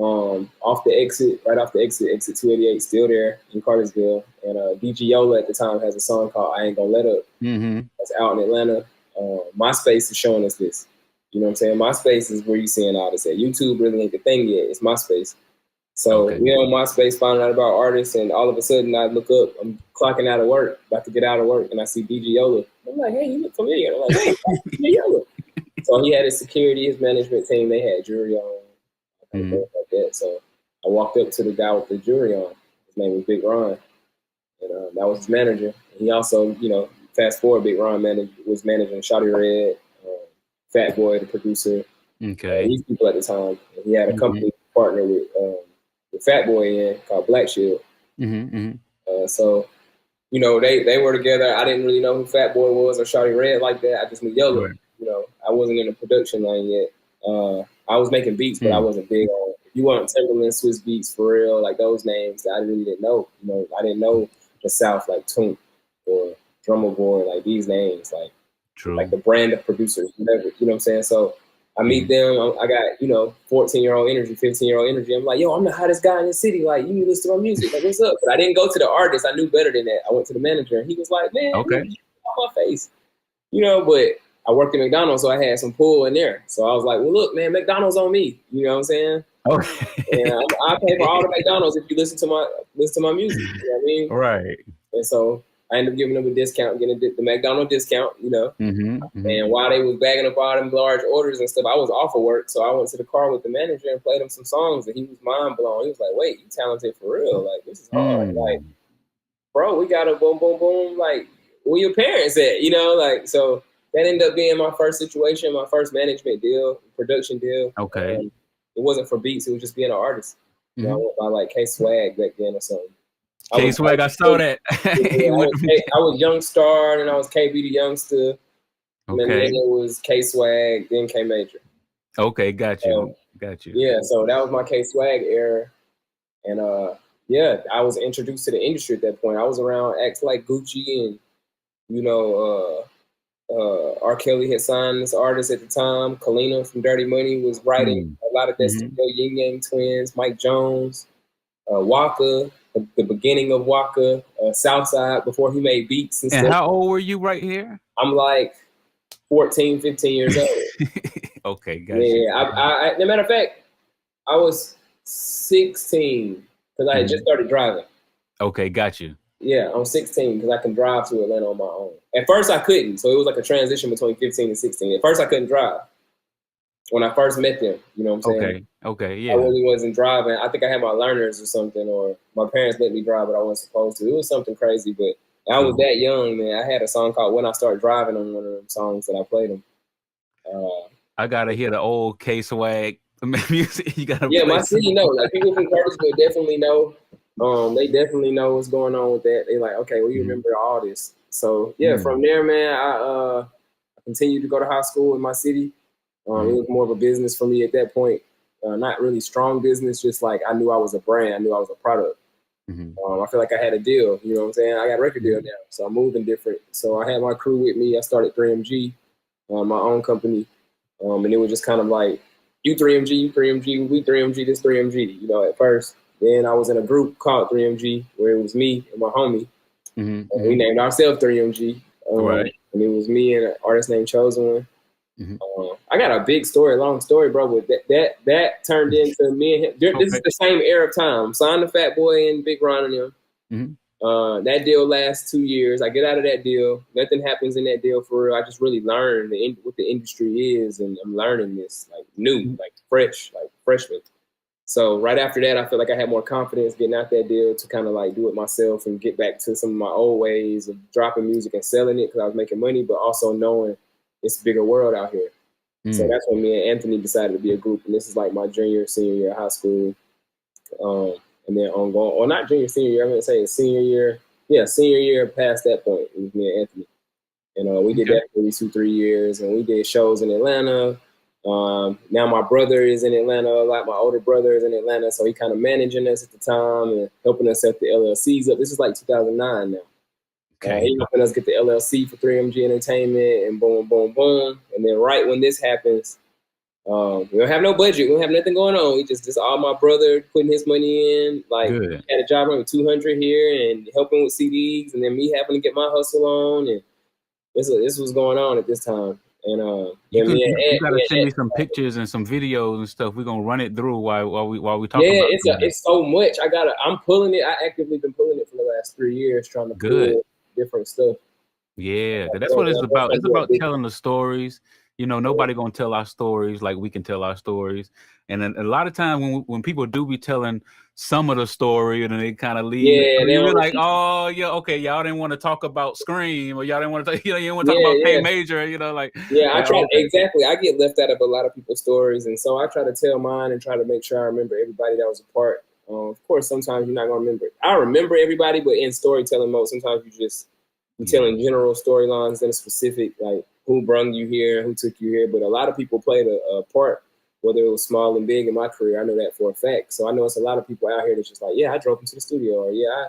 S5: Right off the exit, exit 288, still there in Cartersville. And DJ Yola at the time has a song called I Ain't Gonna Let Up. That's out in Atlanta. MySpace is showing us this. You know what I'm saying? MySpace is where you're seeing all this at. YouTube really ain't the thing yet. It's MySpace. So we're on MySpace finding out about artists, and all of a sudden I look up, I'm clocking out of work, about to get out of work, and I see DJ Yola. I'm like, hey, you look familiar. I'm like, hey, DJ Yola. So he had his security, his management team, they had jewelry on. Like that. So I walked up to the guy with the jewelry on. His name was Big Ron, and that was his manager. He also, you know, fast forward, Big Ron was managing Shawty Red, Fat Boy, the producer. These people at the time. And he had a company partner with Fat Boy in called Black Shield. So you know, they were together. I didn't really know who Fat Boy was or Shawty Red like that. I just knew Yellow.
S1: Right.
S5: You know, I wasn't in the production line yet. I was making beats, but I wasn't big on. If you want Timberland, Swiss Beats, For Real, like those names, I really didn't know. You know, I didn't know the South like Toon or Drummer Boy, like these names, like the brand of producers, whatever. You know what I'm saying? So I meet them. I got, you know, 14-year-old energy, 15-year-old energy. I'm like, yo, I'm the hottest guy in the city. Like, you need to listen to my music. Like, what's up? But I didn't go to the artist. I knew better than that. I went to the manager, and he was like, man,
S1: Okay.
S5: on my face. You know, but I worked at McDonald's, so I had some pull in there. So I was like, well, look, man, McDonald's on me. You know what I'm saying?
S1: Okay.
S5: And I pay for all the McDonald's if you listen to my music. You know what I mean?
S1: Right.
S5: And so I ended up giving them a discount, getting the McDonald's discount, you know. And while they was bagging up all them large orders and stuff, I was off of work. So I went to the car with the manager and played him some songs, and he was mind blown. He was like, wait, you talented for real. Like, this is hard. Like, bro, we got a boom, boom, boom. Like, where your parents at? You know, like, so that ended up being my first situation, my first management deal, production deal.
S1: Okay.
S5: It wasn't for beats. It was just being an artist. You know, I went by like K-Swag back then or something.
S1: K-Swag, I saw that.
S5: I was Young Star, and I was KB the Youngster. Okay. And then it was K-Swag, then K-Major.
S1: Okay, got you.
S5: Yeah, so that was my K-Swag era. And yeah, I was introduced to the industry at that point. I was around acts like Gucci and, you know, R. Kelly had signed this artist at the time. Kalina from Dirty Money was writing a lot of that stuff. Yin Yang Twins, Mike Jones, Waka, the beginning of Waka, Southside before he made beats and stuff.
S1: And how old were you right here?
S5: I'm like 14, 15 years old.
S1: Okay, got you.
S5: Yeah, as a matter of fact, I was 16 because I had just started driving.
S1: Okay, got you.
S5: Yeah, I'm 16 because I can drive to Atlanta on my own. At first, I couldn't, so it was like a transition between 15 and 16. At first, I couldn't drive when I first met them. You know what I'm saying?
S1: Okay, yeah.
S5: I really wasn't driving. I think I had my learners or something, or my parents let me drive, but I wasn't supposed to. It was something crazy, but I was that young, man. I had a song called When I Start Driving on one of them songs that I played them.
S1: I gotta hear the old K-Swag music. You gotta
S5: play my city know. Like, people from Curtisville definitely know. They definitely know what's going on with that. They like, okay, well, you remember all this. So yeah, from there, man, I continued to go to high school in my city. It was more of a business for me at that point. Not really strong business, just like I knew I was a brand. I knew I was a product. I feel like I had a deal. You know what I'm saying? I got a record deal now, so I'm moving different. So I had my crew with me. I started 3MG, my own company, and it was just kind of like, you 3MG, you 3MG, we 3MG, this 3MG. You know, at first. Then I was in a group called 3MG where it was me and my homie. And we named ourselves 3MG. And it was me and an artist named Chosen One. I got a big story, long story, bro. But that turned into me and him. This is the same era of time. Signed to Fat Boy and Big Ron and them. That deal lasts 2 years. I get out of that deal. Nothing happens in that deal for real. I just really learned what the industry is, and I'm learning this like new, like fresh, like freshman. So right after that, I feel like I had more confidence getting out that deal to kind of like do it myself and get back to some of my old ways of dropping music and selling it because I was making money, but also knowing it's a bigger world out here. So that's when me and Anthony decided to be a group. And this is like my junior, senior year of high school. And then ongoing, or not junior, senior year, I'm going to say senior year. Yeah, senior year past that point, it was me and Anthony. And we did that for 2-3 years. And we did shows in Atlanta. Now my brother is in Atlanta a lot. My older brother is in Atlanta, so he kind of managing us at the time and helping us set the LLCs up. This is like 2009 now. He helping us get the LLC for 3MG Entertainment, and boom, boom, boom. And then right when this happens, we don't have no budget. We don't have nothing going on. We just all my brother putting his money in. Like, had a job running 200 here and helping with CDs, and then me having to get my hustle on. And this was going on at this time. And
S1: you gotta send me some pictures and some videos and stuff. We're gonna run it through while we talk.
S5: Yeah, it's so much. I'm pulling it. I actively been pulling it for the last 3 years, trying to pull different stuff.
S1: Yeah, that's what it's about. It's about telling the stories. You know, nobody gonna tell our stories like we can tell our stories. And then a lot of times when people do be telling some of the story and then they kind of leave, you're like, oh yeah, okay, y'all didn't want to talk about Scream, or y'all didn't want to, you didn't want to talk about K Major, you know, like.
S5: Yeah, I try exactly. I get left out of a lot of people's stories, and so I try to tell mine and try to make sure I remember everybody that was a part Of course, sometimes you're not gonna remember. I remember everybody, but in storytelling mode, sometimes you're telling general storylines than a specific, like who brung you here, who took you here. But a lot of people played a part, whether it was small and big in my career. I know that for a fact. So I know it's a lot of people out here that's just like, yeah, I drove into the studio, or yeah, I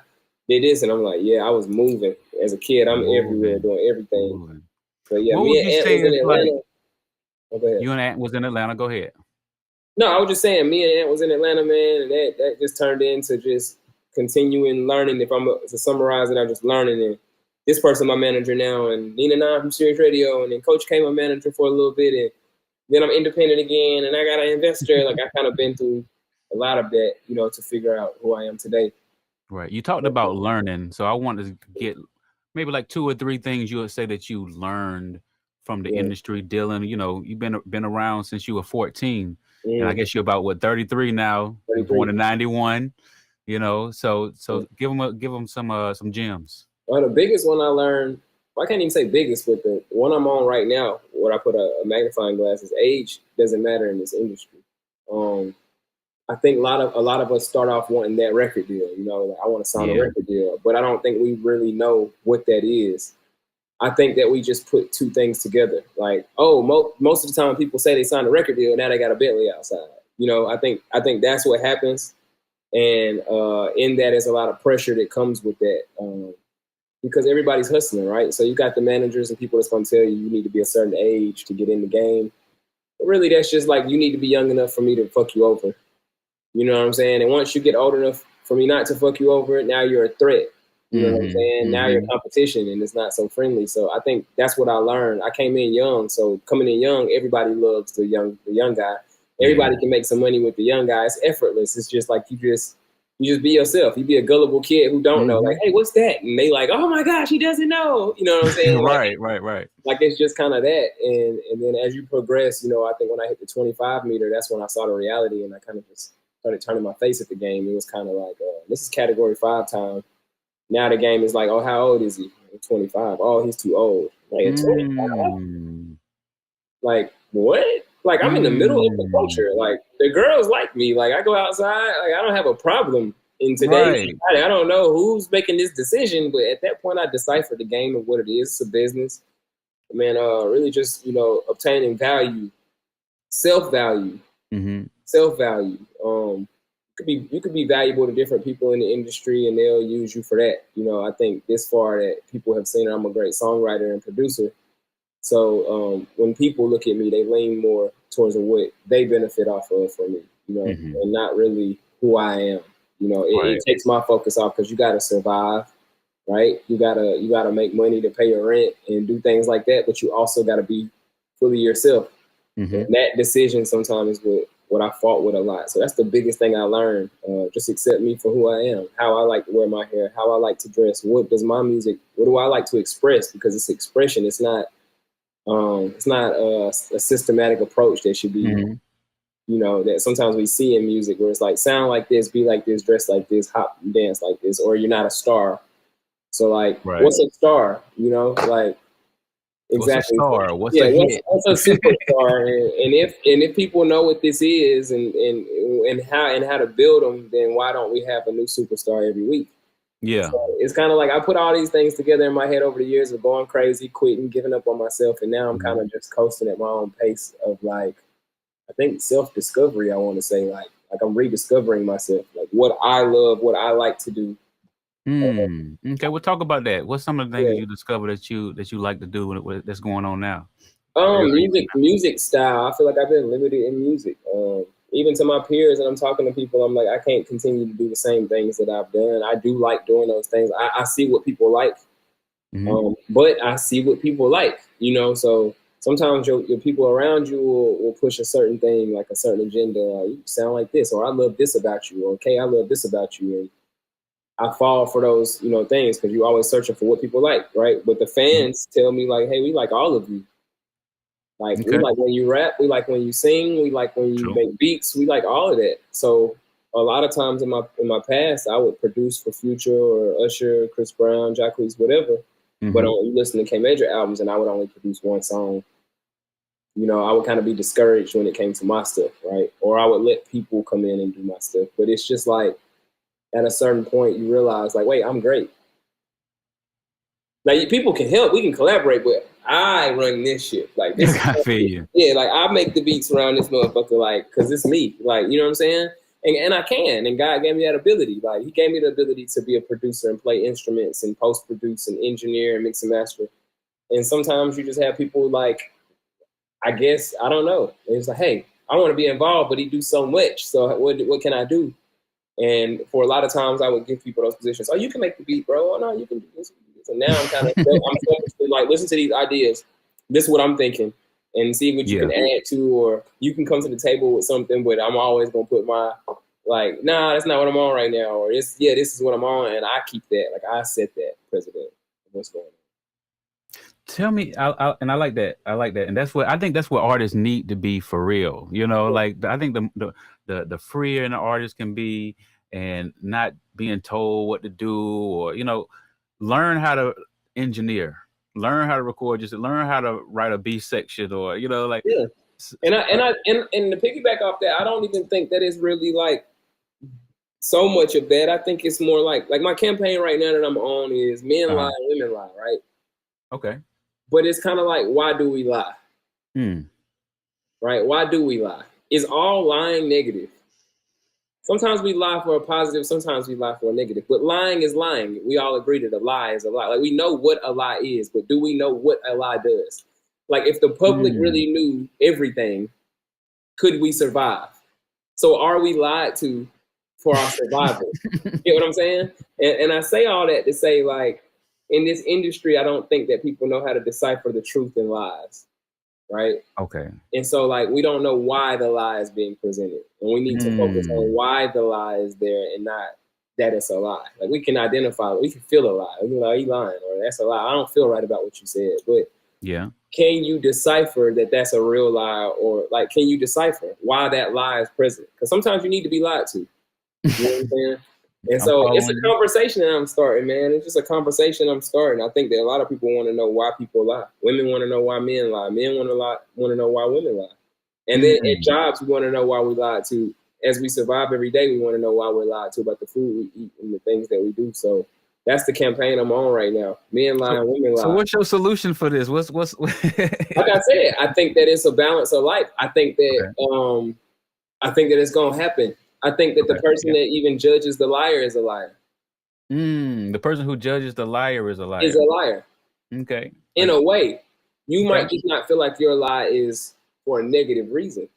S5: did this, and I'm like, yeah, I was moving as a kid. I'm everywhere doing everything. But yeah,
S1: What
S5: me
S1: would
S5: and
S1: you
S5: Ant
S1: say
S5: was in
S1: is
S5: Atlanta.
S1: like?
S5: Oh, go ahead.
S1: You and Ant was in Atlanta. Go ahead.
S5: No, I was just saying, me and Ant was in Atlanta, man, and that just turned into just continuing learning. If I'm to summarize it, I'm just learning. And this person, my manager now, and Nina Nine from Sirius Radio, and then Coach K, my manager for a little bit, and then I'm independent again, and I got an investor. Like, I kind of been through a lot of that, to figure out who I am today.
S1: Right. You talked about learning, so I wanted to get maybe like 2 or 3 things you would say that you learned from the industry dealing. You've been around since you were 14, and I guess you're about 33 now.
S5: 33.
S1: You're born in 91. So give them some gems.
S5: Well, the biggest one I learned, I can't even say biggest, but the one I'm on right now, where I put a magnifying glass, is age doesn't matter in this industry. I think a lot of us start off wanting that record deal. Like, I want to sign a record deal, but I don't think we really know what that is. I think that we just put two things together. Like, most of the time when people say they signed a record deal, now they got a Bentley outside. I think that's what happens, and in that is a lot of pressure that comes with that, because everybody's hustling, right? So you got the managers and people that's going to tell you need to be a certain age to get in the game. But really, that's just like, you need to be young enough for me to fuck you over. You know what I'm saying? And once you get old enough for me not to fuck you over, now you're a threat. You know what I'm saying? Now you're competition, and it's not so friendly. So I think that's what I learned. I came in young, so coming in young, everybody loves the young guy. Everybody can make some money with the young guy. It's effortless. It's just like you just be yourself. You be a gullible kid who don't know, like, hey, what's that? And they like, oh my gosh, he doesn't know. You know what I'm saying?
S1: Right.
S5: Like, it's just kind of that. And then as you progress, I think when I hit the 25 meter, that's when I saw the reality, and I kind of just started turning my face at the game. It was kind of like, this is category 5 time. Now the game is like, oh, how old is he? 25. Oh, he's too old. Like, at 25? Like, what? Like, I'm in the middle of the culture. Like, the girls like me. Like, I go outside. Like, I don't have a problem in today's society. I don't know who's making this decision, but at that point, I deciphered the game of what it is. It's a business. Man, really just, obtaining value, self-value. Self-value. You could be valuable to different people in the industry, and they'll use you for that. I think this far that people have seen I'm a great songwriter and producer. So when people look at me, they lean more towards what they benefit off of for me, and not really who I am. It takes my focus off, because you got to survive, right? You gotta make money to pay your rent and do things like that, but you also got to be fully yourself. And that decision sometimes is what I fought with a lot. So that's the biggest thing I learned. Just accept me for who I am, how I like to wear my hair, how I like to dress. What do I like to express? Because it's expression. It's not a systematic approach that should be, that sometimes we see in music, where it's like, sound like this, be like this, dress like this, hop and dance like this, or you're not a star. So like, what's a star? Like, exactly.
S1: What's a star? What's a hit?
S5: What's a superstar? and if people know what this is and how to build them, then why don't we have a new superstar every week?
S1: Yeah.
S5: So it's kind of like, I put all these things together in my head over the years of going crazy, quitting, giving up on myself, and now I'm kind of just coasting at my own pace of, like, I think self-discovery. I want to say like I'm rediscovering myself, like what I love, what I like to do.
S1: Okay, we'll talk about that. What's some of the things you discovered that you like to do that's going on now?
S5: Music style. I feel like I've been limited in music. Even to my peers, and I'm talking to people, I'm like, I can't continue to do the same things that I've done. I do like doing those things. I see what people like, but I see what people like, so sometimes your people around you will push a certain thing, like a certain agenda. You sound like this, or I love this about you, or okay, I love this about you. And I fall for those, things, because you're always searching for what people like, right? But the fans tell me, like, hey, we like all of you. Like, we like when you rap, we like when you sing, we like when you make beats, we like all of that. So a lot of times in my past, I would produce for Future or Usher, Chris Brown, Jacquees, whatever. But you listen to K Major albums, and I would only produce one song. I would kind of be discouraged when it came to my stuff, right? Or I would let people come in and do my stuff. But it's just like, at a certain point you realize like, wait, I'm great. Like people can help, we can collaborate, but I run this shit. Like this
S1: I feel you.
S5: Yeah, like I make the beats around this motherfucker, like, cause it's me. Like, you know what I'm saying? And I can, and God gave me that ability. Like he gave me the ability to be a producer and play instruments and post produce and engineer and mix and master. And sometimes you just have people like, I guess, I don't know. And it's like, hey, I want to be involved, but he do so much. So what can I do? And for a lot of times I would give people those positions. Oh, you can make the beat, bro. Oh no, you can do this. And now I'm kind of, I'm selfishly like, listen to these ideas. This is what I'm thinking, and see what you can add to, or you can come to the table with something, but I'm always going to put my, like, nah, that's not what I'm on right now. Or this is what I'm on. And I keep that. Like I set that precedent of what's going on.
S1: Tell me, and I like that. I like that, and I think that's what artists need to be for real. You know, like I think the freer an artist can be, and not being told what to do, or learn how to engineer, learn how to record, just learn how to write a B section, or like.
S5: Yeah, and to piggyback off that, I don't even think that is really like so much of that. I think it's more like my campaign right now that I'm on is men lie, women lie, right?
S1: Okay.
S5: But it's kind of like, why do we lie? Right? Why do we lie? Is all lying negative? Sometimes we lie for a positive, sometimes we lie for a negative. But lying is lying. We all agree that a lie is a lie. Like we know what a lie is, but do we know what a lie does? Like if the public really knew everything, could we survive? So are we lied to for our survival? You know what I'm saying? And I say all that to say, like, in this industry, I don't think that people know how to decipher the truth and lies, right?
S1: Okay.
S5: And so, like, we don't know why the lie is being presented. And we need to focus on why the lie is there and not that it's a lie. Like, we can identify, we can feel a lie. We can be like, you lying, or that's a lie. I don't feel right about what you said. But can you decipher that that's a real lie? Or, like, can you decipher why that lie is present? Because sometimes you need to be lied to. You know what I'm saying? And so it's a conversation that I'm starting, man. It's just a conversation I'm starting. I think that a lot of people want to know why people lie. Women want to know why men lie. Men want to know why women lie. And then at jobs, we want to know why we lie to. As we survive every day, we want to know why we're lied to about the food we eat and the things that we do. So that's the campaign I'm on right now. Men lie, women lie.
S1: So what's your solution for this? What's
S5: like I said, I think that it's a balance of life. I think that it's gonna happen. I think that the person that even judges the liar is a liar.
S1: The person who judges the liar is a liar.
S5: Is a liar.
S1: Okay.
S5: In a way, you might just not feel like your lie is for a negative reason.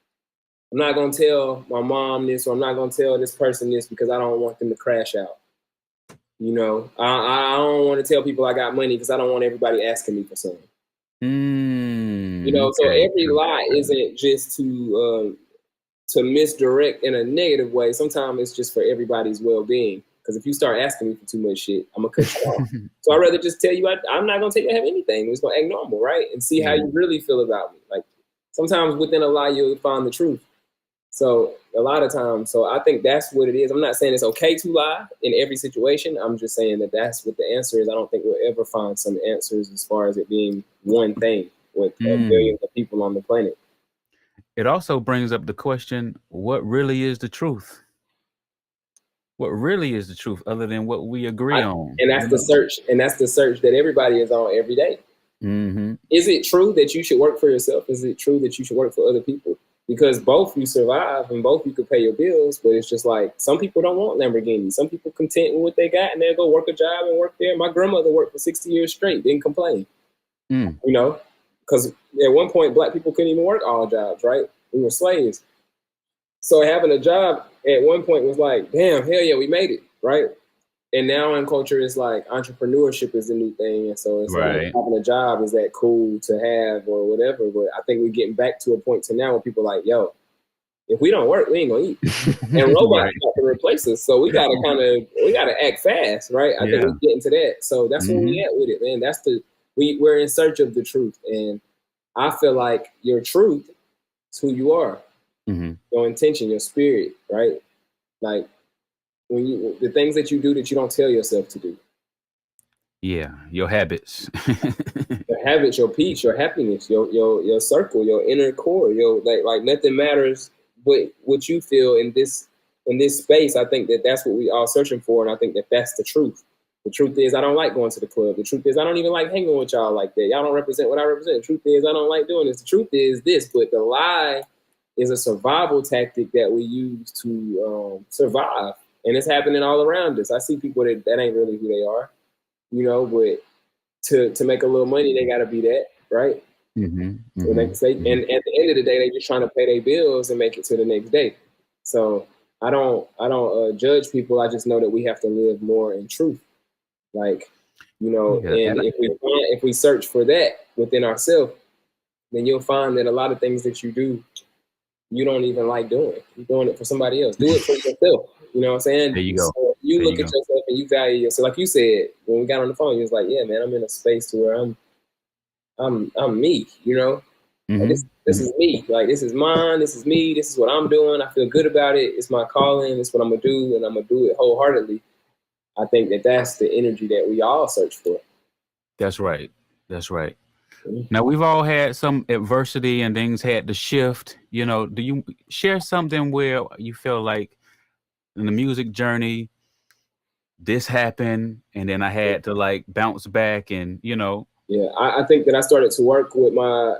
S5: I'm not gonna tell my mom this, or I'm not gonna tell this person this because I don't want them to crash out. You know, I don't want to tell people I got money because I don't want everybody asking me for something. You know, so every lie isn't just to misdirect in a negative way. Sometimes it's just for everybody's well-being. Because if you start asking me for too much shit, I'm gonna cut you off. So I'd rather just tell you I'm not gonna take you to have anything. We're just gonna act normal, right? And see how you really feel about me. Like sometimes within a lie you'll find the truth. So a lot of times, so I think that's what it is. I'm not saying it's okay to lie in every situation. I'm just saying that that's what the answer is. I don't think we'll ever find some answers as far as it being one thing with billions of people on the planet.
S1: It also brings up the question, what really is the truth? What really is the truth other than what we agree on?
S5: And that's the search. And that's the search that everybody is on every day. Is it true that you should work for yourself? Is it true that you should work for other people? Because both you survive and both you could pay your bills, but it's just like some people don't want Lamborghinis. Some people content with what they got and they'll go work a job and work there. My grandmother worked for 60 years straight, didn't complain. You know, because at one point black people couldn't even work all jobs, right? We were slaves. So having a job at one point was like, damn, hell yeah, we made it, right? And now in culture, it's like entrepreneurship is the new thing. And so it's like having a job, is that cool to have or whatever? But I think we're getting back to a point to now where people are like, yo, if we don't work, we ain't gonna eat. And robots got to replace us. So we gotta act fast, right? I think we're getting to that. So that's where we at with it, man. We're in search of the truth. And I feel like your truth is who you are. Your intention, your spirit, right? Like when the things that you do that you don't tell yourself to do. Yeah,
S1: your habits.
S5: Your habits, your peace, your happiness, your circle, your inner core, like nothing matters but what you feel in this in this space, I think that that's what we all searching for, and I think that that's the truth. The truth is, I don't like going to the club. The truth is, I don't even like hanging with y'all like that. Y'all don't represent what I represent. The truth is, I don't like doing this. The truth is this, but the lie is a survival tactic that we use to survive, and it's happening all around us. I see people that ain't really who they are, you know, but to make a little money, they got to be that, right? And at the end of the day, they just trying to pay their bills and make it to the next day. So I don't judge people. I just know that we have to live more in truth. Like, you know, and if we search for that within ourselves, then you'll find that a lot of things that you do, you don't even like doing. You're doing it for somebody else. Do it for yourself. You know what I'm saying?
S1: There you go.
S5: So you look at yourself and you value yourself. Like you said, when we got on the phone, you was like, yeah, man, I'm in a space to where I'm me, you know? Like this is me. Like, this is mine. This is me. This is what I'm doing. I feel good about it. It's my calling. It's what I'm going to do, and I'm going to do it wholeheartedly. I think that that's the energy that we all search for.
S1: That's right. That's right. Now, we've all had some adversity and things had to shift. You know, do you share something where you feel like in the music journey, this happened and then I had to like bounce back and, you know?
S5: Yeah, I think that I started to work with my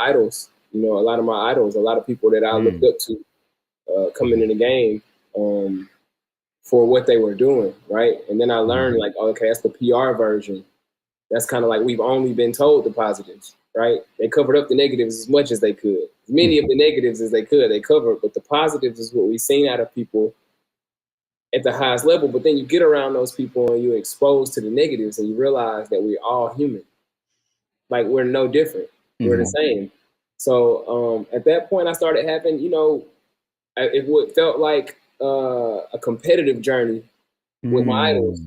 S5: idols. You know, a lot of my idols, a lot of people that I looked up to coming in the game for what they were doing, right? And then I learned like, okay, that's the PR version. That's kind of like we've only been told the positives, right? They covered up the negatives as much as they could. As many of the negatives as they could, they covered, but the positives is what we've seen out of people at the highest level. But then you get around those people and you're exposed to the negatives and you realize that we're all human. Like, we're no different. We're the same. So at that point, I started having, you know, it felt like a competitive journey with my idols.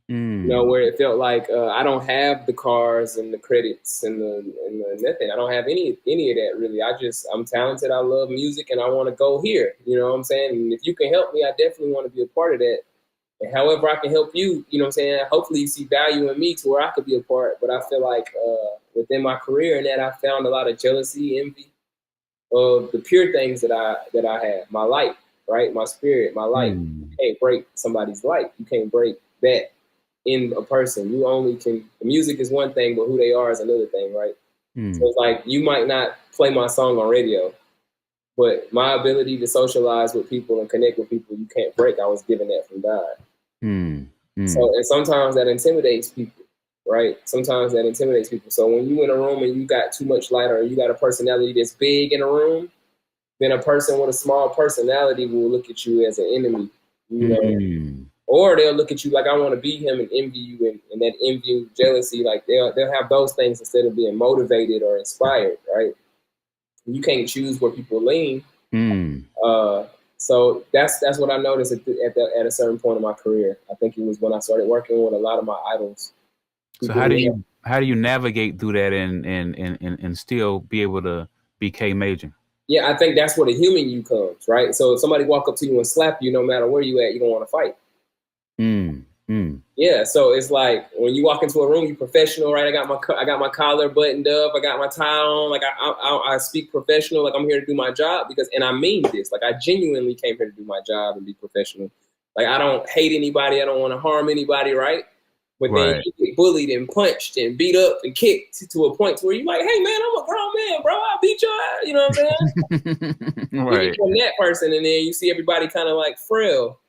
S5: You know, where it felt like I don't have the cars and the credits and the nothing. I don't have any of that really. I'm talented. I love music, and I want to go here. You know what I'm saying? And if you can help me, I definitely want to be a part of that. And however I can help you, you know what I'm saying? Hopefully you see value in me to where I could be a part. But I feel like within my career and that I found a lot of jealousy, envy of the pure things that I have. My light, right? My spirit, my light. You can't break somebody's light. You can't break that in a person. You only can, the music is one thing, but who they are is another thing, right? So it's like, you might not play my song on radio, but my ability to socialize with people and connect with people, you can't break. I was given that from God. So, and sometimes that intimidates people, right? Sometimes that intimidates people. So when you in a room and you got too much light, or you got a personality that's big in a room, then a person with a small personality will look at you as an enemy, you know? Or they'll look at you like, I want to be him, and envy you, and that envy, jealousy, like they'll have those things instead of being motivated or inspired, right? You can't choose where people lean. So that's what I noticed at a certain point in my career. I think it was when I started working with a lot of my idols.
S1: So how do you navigate through that and still be able to be K Major?
S5: Yeah, I think that's where the human you comes, right? So if somebody walk up to you and slap you, no matter where you at, you don't want to fight. Yeah, so it's like when you walk into a room, you professional, right? I got my collar buttoned up, I got my tie on, like I speak professional, like I'm here to do my job, and I mean this, like I genuinely came here to do my job and be professional. Like, I don't hate anybody, I don't want to harm anybody, right? But then you get bullied and punched and beat up and kicked to a point where you're like, hey man, I'm a grown man, bro, I'll beat your ass, you know what I'm saying? You become that person, and then you see everybody kind of like frail.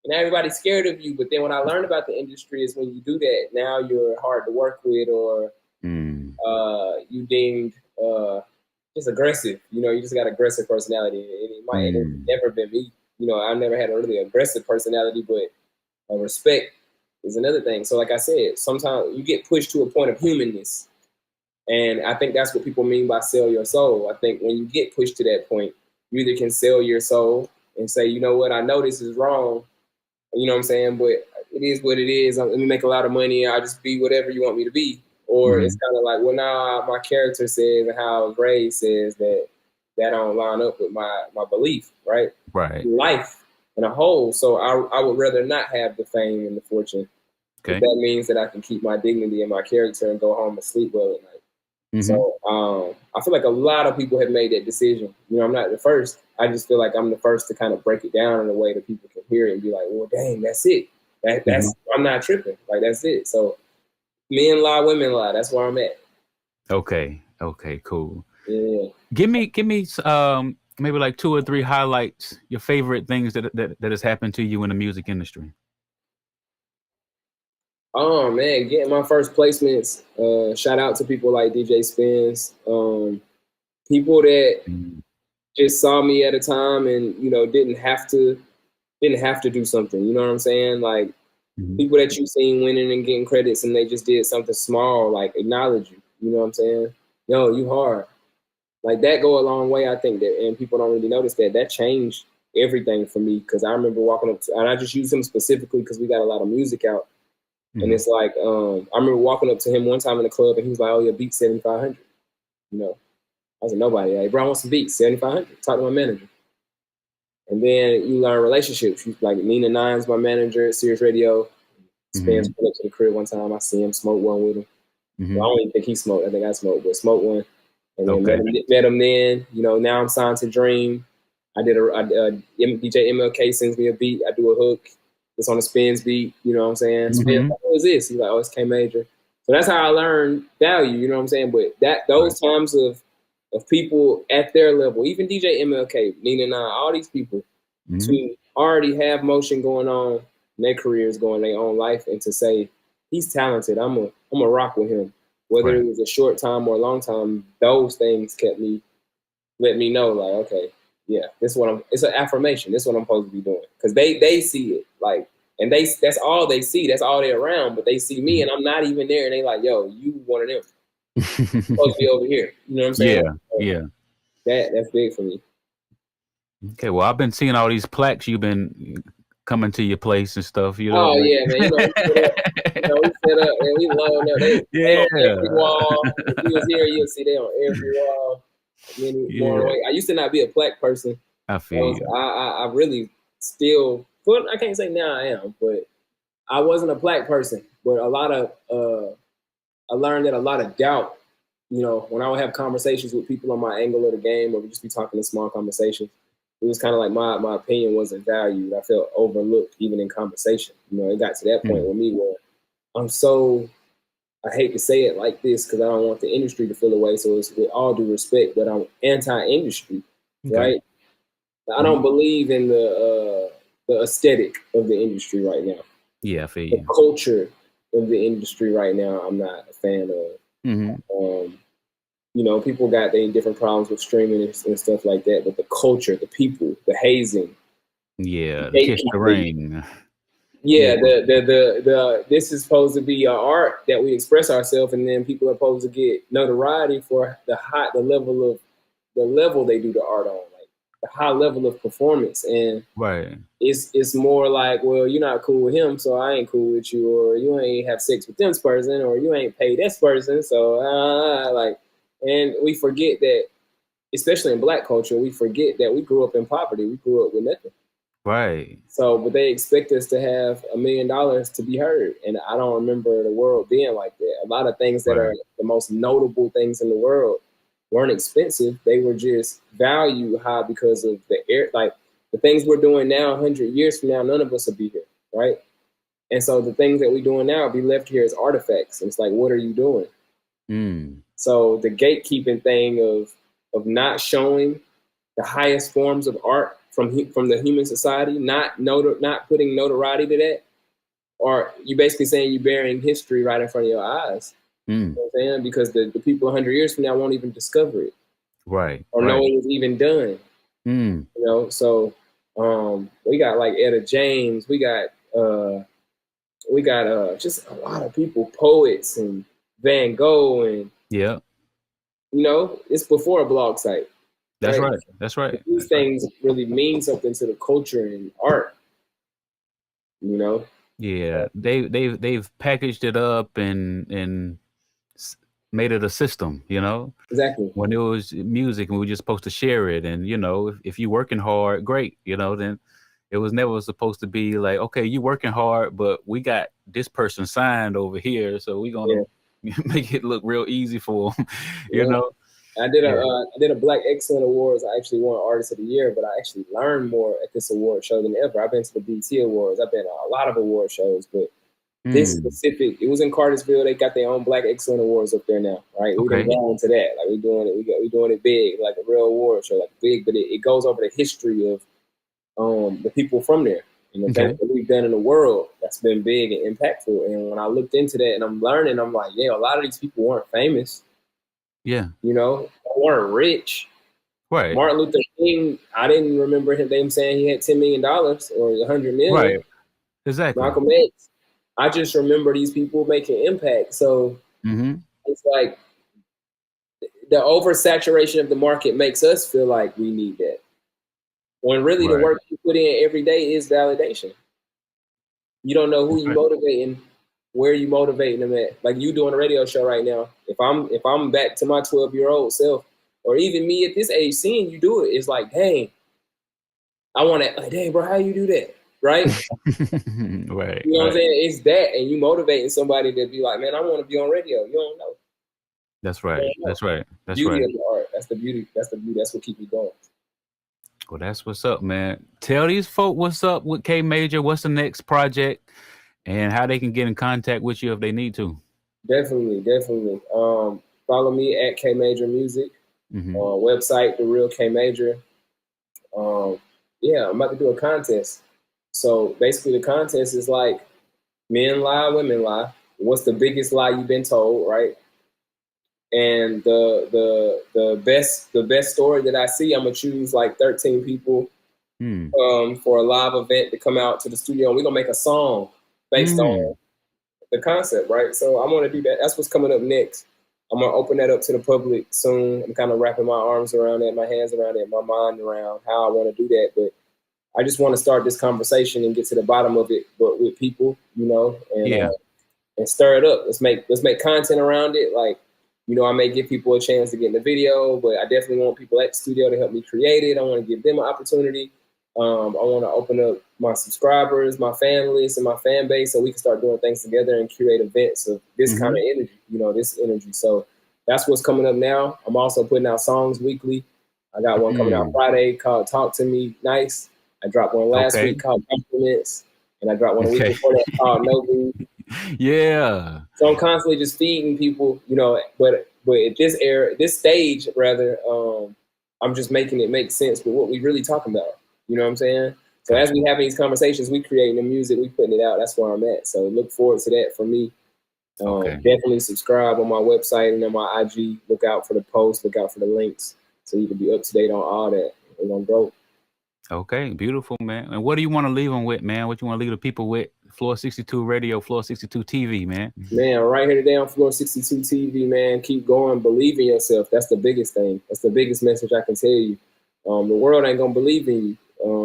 S5: And everybody's scared of you. But then what I learned about the industry is when you do that, now you're hard to work with, or you deemed just aggressive. You know, you just got aggressive personality. It might have never been me. You know, I never had a really aggressive personality, but respect is another thing. So like I said, sometimes you get pushed to a point of humanness. And I think that's what people mean by sell your soul. I think when you get pushed to that point, you either can sell your soul and say, you know what, I know this is wrong. You know what I'm saying? But it is what it is. Let me make a lot of money. I'll just be whatever you want me to be. Or it's kind of like, well, now my character says and how I was raised says that don't line up with my belief, right?
S1: Right.
S5: Life in a whole. So I would rather not have the fame and the fortune. Okay. That means that I can keep my dignity and my character and go home and sleep well at night. So I feel like a lot of people have made that decision. You know, I'm not the first. I just feel like I'm the first to kind of break it down in a way that people can hear it and be like, well, dang, that's it. That's I'm not tripping. Like, that's it. So men lie, women lie. That's where I'm at.
S1: Okay, cool.
S5: Yeah.
S1: Give me maybe like 2 or 3 highlights, your favorite things that has happened to you in the music industry.
S5: Oh man, getting my first placements. Shout out to people like DJ Spins. People that just saw me at a time and, you know, didn't have to do something. You know what I'm saying? Like, people that you've seen winning and getting credits and they just did something small, like acknowledge you. You know what I'm saying? Yo, you hard. Like, that go a long way, I think, that, and people don't really notice that. That changed everything for me, because I remember walking up to, and I just use him specifically because we got a lot of music out. And it's like, I remember walking up to him one time in the club and he was like, oh, yeah, beat 7,500. You know, I was like, nobody. Like, bro, I want some beats, 7,500. Talk to my manager. And then you learn relationships. Like, Nina Nine's my manager at Sirius Radio. Spence went up to the crib one time. I see him, smoke one with him. Well, I don't even think he smoked. I think I smoked, but smoked one. And then met him then. You know, now I'm signed to Dream. DJ MLK sends me a beat. I do a hook. It's on a Spins beat. You know what I'm saying? Spins, what is this? He's like, oh, it's K Major. So that's how I learned value. You know what I'm saying? But those times of people at their level, even DJ MLK, Nina Nine, all these people, to already have motion going on, their careers going their own life, and to say he's talented, I'm a rock with him. Whether it was a short time or a long time, those things let me know, like, okay, yeah, it's an affirmation. This is what I'm supposed to be doing. Because they see it, like, and that's all they see. That's all they're around. But they see me and I'm not even there, and they like, yo, you one of them. You're supposed to be over here. You know what I'm saying?
S1: Yeah.
S5: That's big for me.
S1: Okay, well, I've been seeing all these plaques you've been coming to your place and stuff. You know?
S5: Oh yeah, man. We set up and we load up. They on every wall. If you was here, you'll see they on every wall. I used to not be a plaque person.
S1: I feel you.
S5: I really still, well, I can't say now I am, but I wasn't a plaque person. But a lot of I learned that a lot of doubt, you know, when I would have conversations with people on my angle of the game, or we just be talking in small conversations, it was kind of like my opinion wasn't valued. I felt overlooked even in conversation. You know, it got to that point with me where I hate to say it like this because I don't want the industry to feel away. So it's with all due respect, but I'm anti-industry, right? I don't believe in the aesthetic of the industry right now.
S1: Yeah, I feel you.
S5: The culture of the industry right now, I'm not a fan of. You know, people got their different problems with streaming and stuff like that, but the culture, the people, the hazing.
S1: Yeah, the kiss the ring.
S5: Yeah, the this is supposed to be an art that we express ourselves, and then people are supposed to get notoriety for the level they do the art on, like the high level of performance. And it's more like, well, you're not cool with him, so I ain't cool with you, or you ain't have sex with this person, or you ain't pay this person, so like. And we forget that, especially in Black culture, we forget that we grew up in poverty. We grew up with nothing.
S1: Right.
S5: So, but they expect us to have $1 million to be heard. And I don't remember the world being like that. A lot of things that are the most notable things in the world weren't expensive. They were just value high because of like the things we're doing now, 100 years from now, none of us will be here, right? And so the things that we're doing now will be left here as artifacts. And it's like, what are you doing? So the gatekeeping thing of not showing the highest forms of art from the human society, not putting notoriety to that, or you basically saying you're burying history right in front of your eyes. You know what I'm saying? Because the people 100 years from now won't even discover it, or know it was even done. You know, so we got like Etta James, we got just a lot of people, poets and Van Gogh, and you know, it's before a blog site.
S1: That's right. That's right.
S5: These things really mean something to the culture and art. You know.
S1: Yeah, they've packaged it up and made it a system. You know.
S5: Exactly.
S1: When it was music and we were just supposed to share it, and you know, if you're working hard, great. You know, then it was never supposed to be like, okay, you working hard, but we got this person signed over here, so we're gonna make it look real easy for them, you know?
S5: I did a Black Excellent Awards. I actually won Artist of the Year, but I actually learned more at this award show than ever. I've been to the BT Awards. I've been to a lot of award shows, but this specific, it was in Cartersville. They got their own Black Excellent Awards up there now, right? We done gone to that. Like we doing it big, like a real award show, like big. But it goes over the history of the people from there. And the things that we've done in the world that's been big and impactful. And when I looked into that and I'm learning, I'm like, yeah, a lot of these people weren't famous.
S1: Yeah.
S5: You know, they weren't rich.
S1: Right.
S5: Martin Luther King, I didn't remember them saying he had $10 million or $100 million.
S1: Right. Exactly.
S5: Malcolm X. I just remember these people making impact. So it's like the oversaturation of the market makes us feel like we need that. When really the work you put in every day is validation. You don't know who you motivating, where you motivating them at. Like you doing a radio show right now. If I'm back to my 12-year-old self, or even me at this age, seeing you do it, it's like, dang, I want to, like, dang, bro, how you do that? Right?
S1: Right.
S5: You know what I'm saying? It's that, and you motivating somebody to be like, man, I want to be on radio. You don't know.
S1: That's right. That's right. That's
S5: beauty
S1: right.
S5: of the art. That's the beauty. That's the beauty. That's what keeps me going.
S1: Well, that's what's up, man. Tell these folk what's up with K Major. What's the next project, and how they can get in contact with you if they need to.
S5: Definitely. Follow me at K Major Music. Website The Real K Major. Yeah, I'm about to do a contest. So basically, the contest is like men lie, women lie. What's the biggest lie you've been told, right? And the best story that I see, I'm gonna choose like 13 people for a live event to come out to the studio, and we're gonna make a song based on the concept, right? So I'm gonna do that. That's what's coming up next. I'm gonna open that up to the public soon. I'm kind of wrapping my arms around it, my hands around it, my mind around how I want to do that. But I just want to start this conversation and get to the bottom of it, but with people, you know, and stir it up. Let's make content around it. Like, you know, I may give people a chance to get in the video, but I definitely want people at the studio to help me create it. I want to give them an opportunity. I want to open up my subscribers, my fan list, and my fan base, so we can start doing things together and curate events of this kind of energy, you know, this energy. So that's what's coming up now. I'm also putting out songs weekly. I got one coming out Friday called Talk to Me Nice. I dropped one last week called Compliments, and I dropped one a week before that called Nobu.
S1: Yeah.
S5: So I'm constantly just feeding people, you know, but at this stage, rather, I'm just making it make sense with what we really talking about. You know what I'm saying? So as we have these conversations, we creating the music, we putting it out. That's where I'm at. So look forward to that from me. Definitely subscribe on my website and on my IG. Look out for the posts, look out for the links, so you can be up to date on all that. We're gonna go.
S1: Okay, beautiful, man. And what do you want to leave them with, man? What you want to leave the people with? Floor 62 Radio, Floor 62 TV, man.
S5: Man, right here today on Floor 62 TV, man. Keep going. Believe in yourself. That's the biggest thing. That's the biggest message I can tell you. The world ain't gonna believe in you.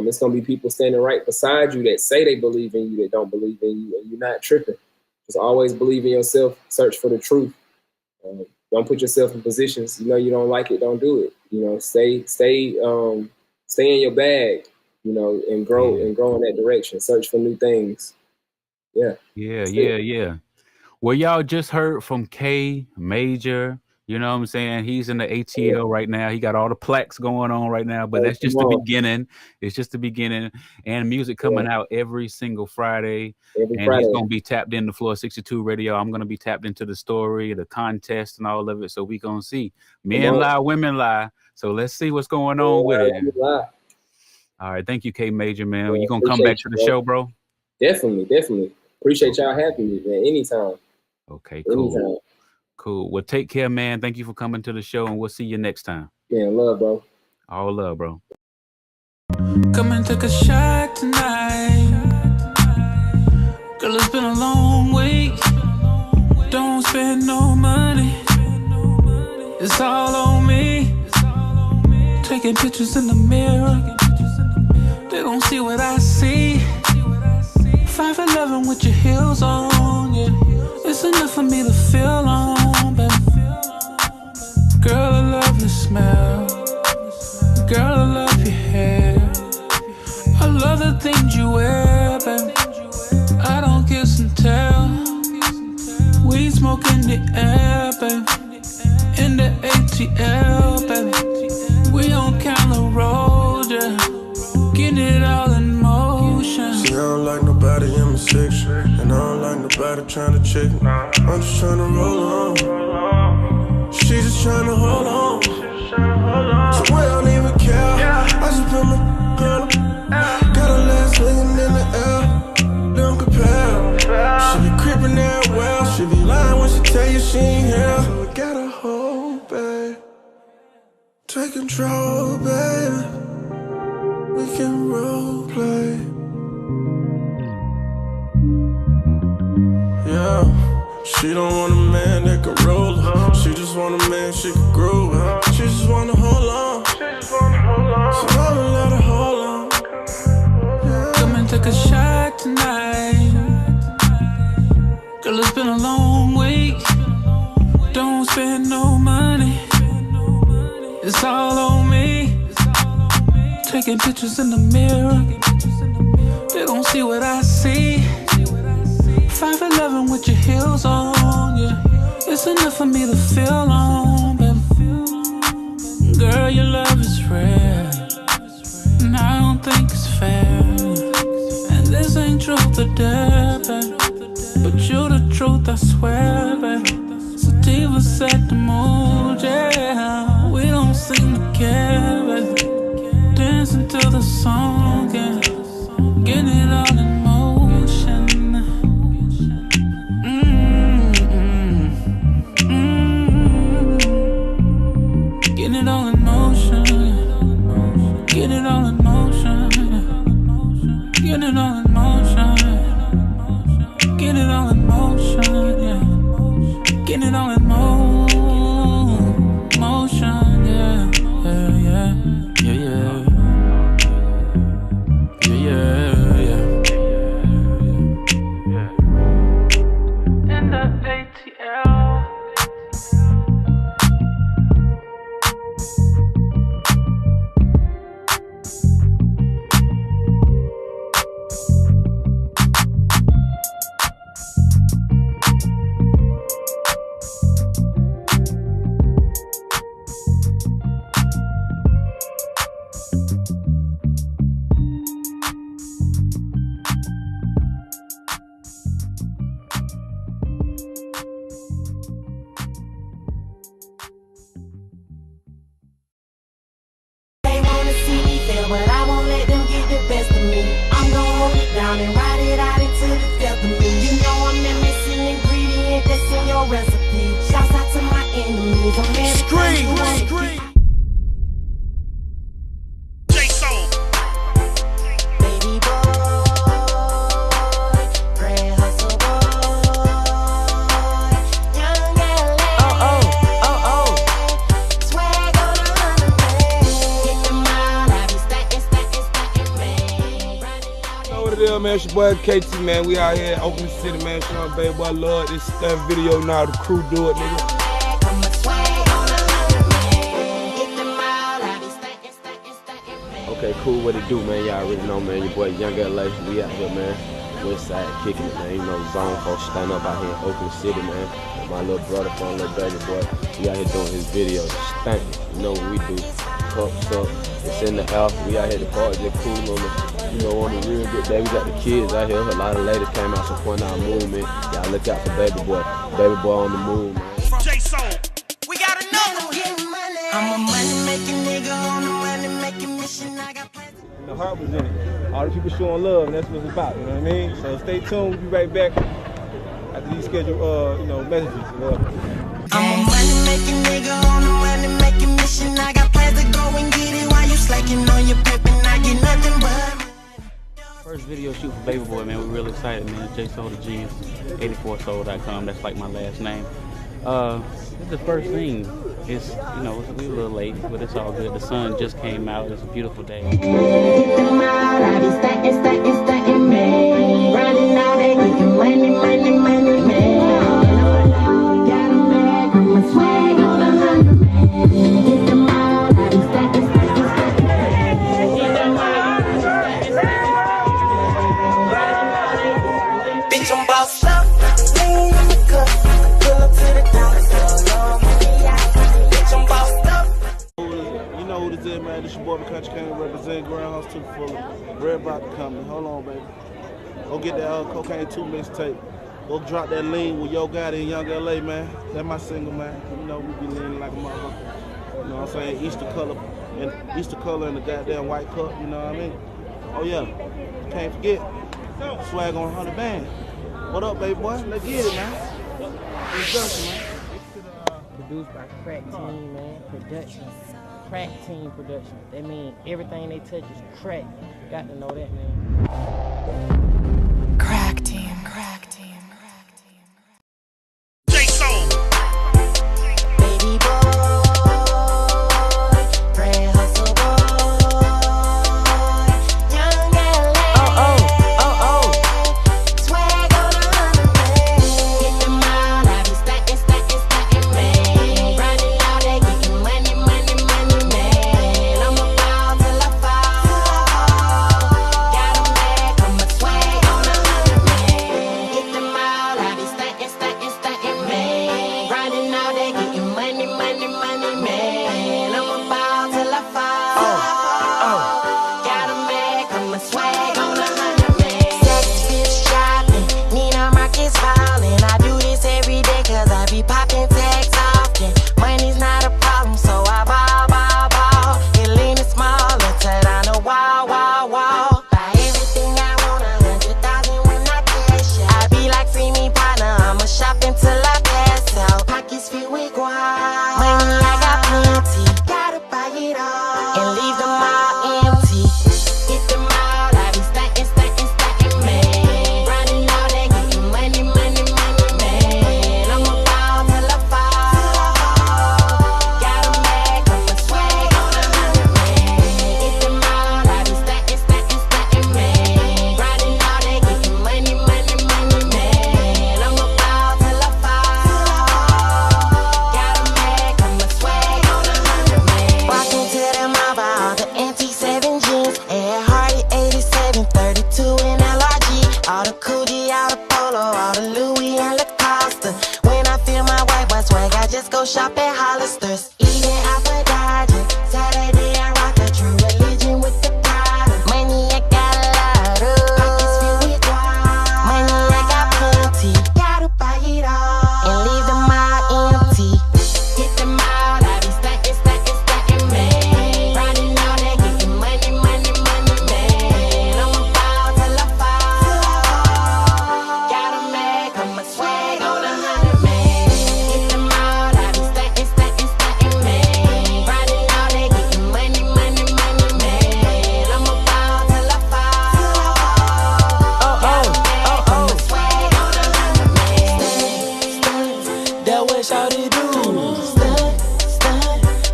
S5: It's gonna be people standing right beside you that say they believe in you, that don't believe in you, and you're not tripping. Just always believe in yourself. Search for the truth. Don't put yourself in positions you know you don't like it. Don't do it. You know, stay in your bag. You know, and grow in that direction. Search for new things. Yeah.
S1: Well, y'all just heard from K Major. You know what I'm saying? He's in the ATL right now. He got all the plaques going on right now, but that's just the beginning. It's just the beginning. And music coming out every single Friday. He's going to be tapped into Floor 62 Radio. I'm going to be tapped into the story, the contest, and all of it. So we going to see. Men lie, women lie. So let's see what's going on with it. All right. Thank you, K Major, man. You going to come back to the show, bro?
S5: Definitely. Appreciate y'all having me, man. Anytime.
S1: Okay, cool.
S5: Anytime.
S1: Cool. Well, take care, man. Thank you for coming to the show, and we'll see you next time.
S5: Man, love, bro.
S1: All love, bro.
S6: Come and take a shot tonight. Girl, it's been a long week. Don't spend no money. It's all on me. Taking pictures in the mirror. They gon' see what I see. 5'11" with your heels on, yeah. It's enough for me to feel on, baby. Girl, I love your smell. Girl, I love your hair. I love the things you wear, baby. I don't kiss and tell. We smoke in the air, baby. In the ATL, baby. We on Counter Road, yeah. Getting it all in motion.
S7: See, I don't like nobody in my section, and I don't like nobody trying to check me. I'm just trying to roll on. She just trying to hold on. So I don't even care. I just put my girl. Got her legs swinging in the air. Don't compare. She be creeping that well. She be lying when she tell you she ain't here. So we gotta hold, babe. Take control, baby. We can role play. Yeah, she don't want a man that can roll her. She just want a man she can grow with. She just wanna hold on. So I'ma let her hold on. Yeah.
S6: Come and take a shot tonight. Girl, it's been a long week. Don't spend no money. It's all on me. Taking pictures in the mirror. They gon' see what I see. 5'11" with your heels on, yeah. It's enough for me to feel on, baby. Girl, your love is rare, and I don't think it's fair. And this ain't truth or dare, baby, but you the truth, I swear, baby. Sativa set the mood, yeah. We don't seem to care, baby. Dancing to the song, yeah. Getting it all in motion. Getting it all in motion. Get it all in motion. Get it all in motion. Get it all in motion, yeah. Get it all in motion, yeah. Yeah, yeah, yeah, yeah. Yeah, yeah. In the ATL.
S8: But I won't let them get the best of me. I'm gon' hold it down and ride it out into the death of me. You know I'm the missing ingredient that's in your recipe. Shouts out to my enemies. I'm Street.
S9: J.Soul.
S8: Baby boy, grand hustle boy, young LA. Swag on the running. Get them out, I be stacking, man.
S10: You know what it is, man? It's your boy KT, man. We out here in Oakland City, man. Showing baby boy love this stunt video now. The crew do it, nigga. Okay, cool. What it do, man? Y'all already know, man. Your boy Young LA. We out here, man. West side kicking it, man. You know, zone folks stand up out here in Oakland City, man. And my little brother from little baby boy. We out here doing his video. Stunting. You know what we do. Cups up. It's in the house. We out here to party, just cool on the, you know, on the real good day. We got the kids out here. A lot of ladies came out supporting our movement. Y'all look out for baby boy. Baby boy on the move, man.
S9: J.Soul. We got another one.
S8: I'm a money-making nigga on a money-making mission. I got plans.
S10: The heart was in it. All the people showing love, and that's what it's about, you know what I mean? So stay tuned, we'll be right back after these scheduled, you know, messages.
S8: I'm a money-making nigga on a money-making mission. I got plans to go and get it while you slacking on your pep and I get nothing but.
S1: First video shoot for Baby Boy, man. We're really excited, man. J.Soul the Genius, 84soul.com. That's like my last name. This is the first thing. It's, you know, we were a little late, but it's all good. The sun just came out. It's a beautiful day.
S8: Bitch, I'm bossed up, lean in the cup, pull up to the dollar store. Bitch, I'm bossed
S11: Country King representing Groundhouse to the full. Red Rock Company. Hold on, baby. Go get that Cocaine 2 mixtape. Go drop that lean with Yo Gotti in Young LA, man. That's my single, man. You know, we be leaning like a motherfucker. You know what I'm saying? Easter color and the goddamn white cup, you know what I mean? Oh yeah, can't forget. Swag on 100 band. What up, baby boy? Let's get it, man. Introduction, man.
S12: Produced by Crack Team, man. Production. Crack Team production. That means everything they touch is crack. Got to know that, man.
S13: Crack Team. Crack Team.
S9: J.Soul.
S8: Baby boy, grand hustle boy, young LA. Swag on 100 man. Get them out, I be stacking, man. Grinding all day, getting money, man. I'm about till I fall. Got 'em mad, 'cause my swag on 100 man. Get them out, I be stacking, man. Grinding all day, getting money, man. I'm about till I fall. Got 'em mad, 'cause my swag on 100 man. Sex bitch shopping, Nina Marcus falling. I do this every day 'cause I be popping tags often. Money's not a problem, so I ball. It lean is smaller, turn on the wall. Buy everything I want, 100,000 when I cash out. I be like free me partner, I'ma shop until I pass out. Pockets filled with guap, money I got plenty. Gotta buy it all and leave them all empty. Get them out, I be stacking, man. Grinding all day, getting money, man. I'm about till I fall. Got 'em mad, 'cause my swag on 100 man. Get them out, I be stacking, man. Grinding all day, getting money, man. I'm about till I fall. Got 'em mad, 'cause my swag on 100 man. Walking to the mob, all the anti-7 jeans, Air Hardy 87, 32 in LRG, all the Coogee, all the Polo, all the Louis and Lacoste. When I feel my white boy swag, I just go shop at Hollister's. Eating apple Dodger, Saturday I rock a True Religion with the Prada. Money I got a lot of, pockets filled with guap. Money I got plenty, gotta buy it all and leave them all empty. Get them out, I be stacking, man. Grinding all day, getting money, man. I'm about till I fall. Got 'em mad, 'cause my swag on 100 man. Get them out, I be stacking, man. Grinding all day, getting money, man. I'm about till I fall. Got 'em mad, 'cause my swag on 100 man.
S6: That what shawty do.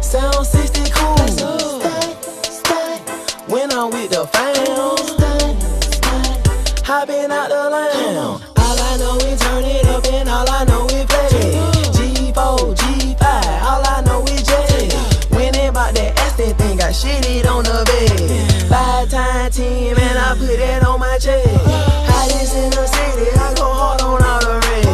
S6: Sound 60 cool. When I'm with the fam, hopping out the lamb. All I know is turn it up and all I know is play. G4, G5, all I know is J. When it bought that ass, that thing got shitted on the bed. 5-time team and I put that on my chest. Hottest in the city, I go hard on all the red.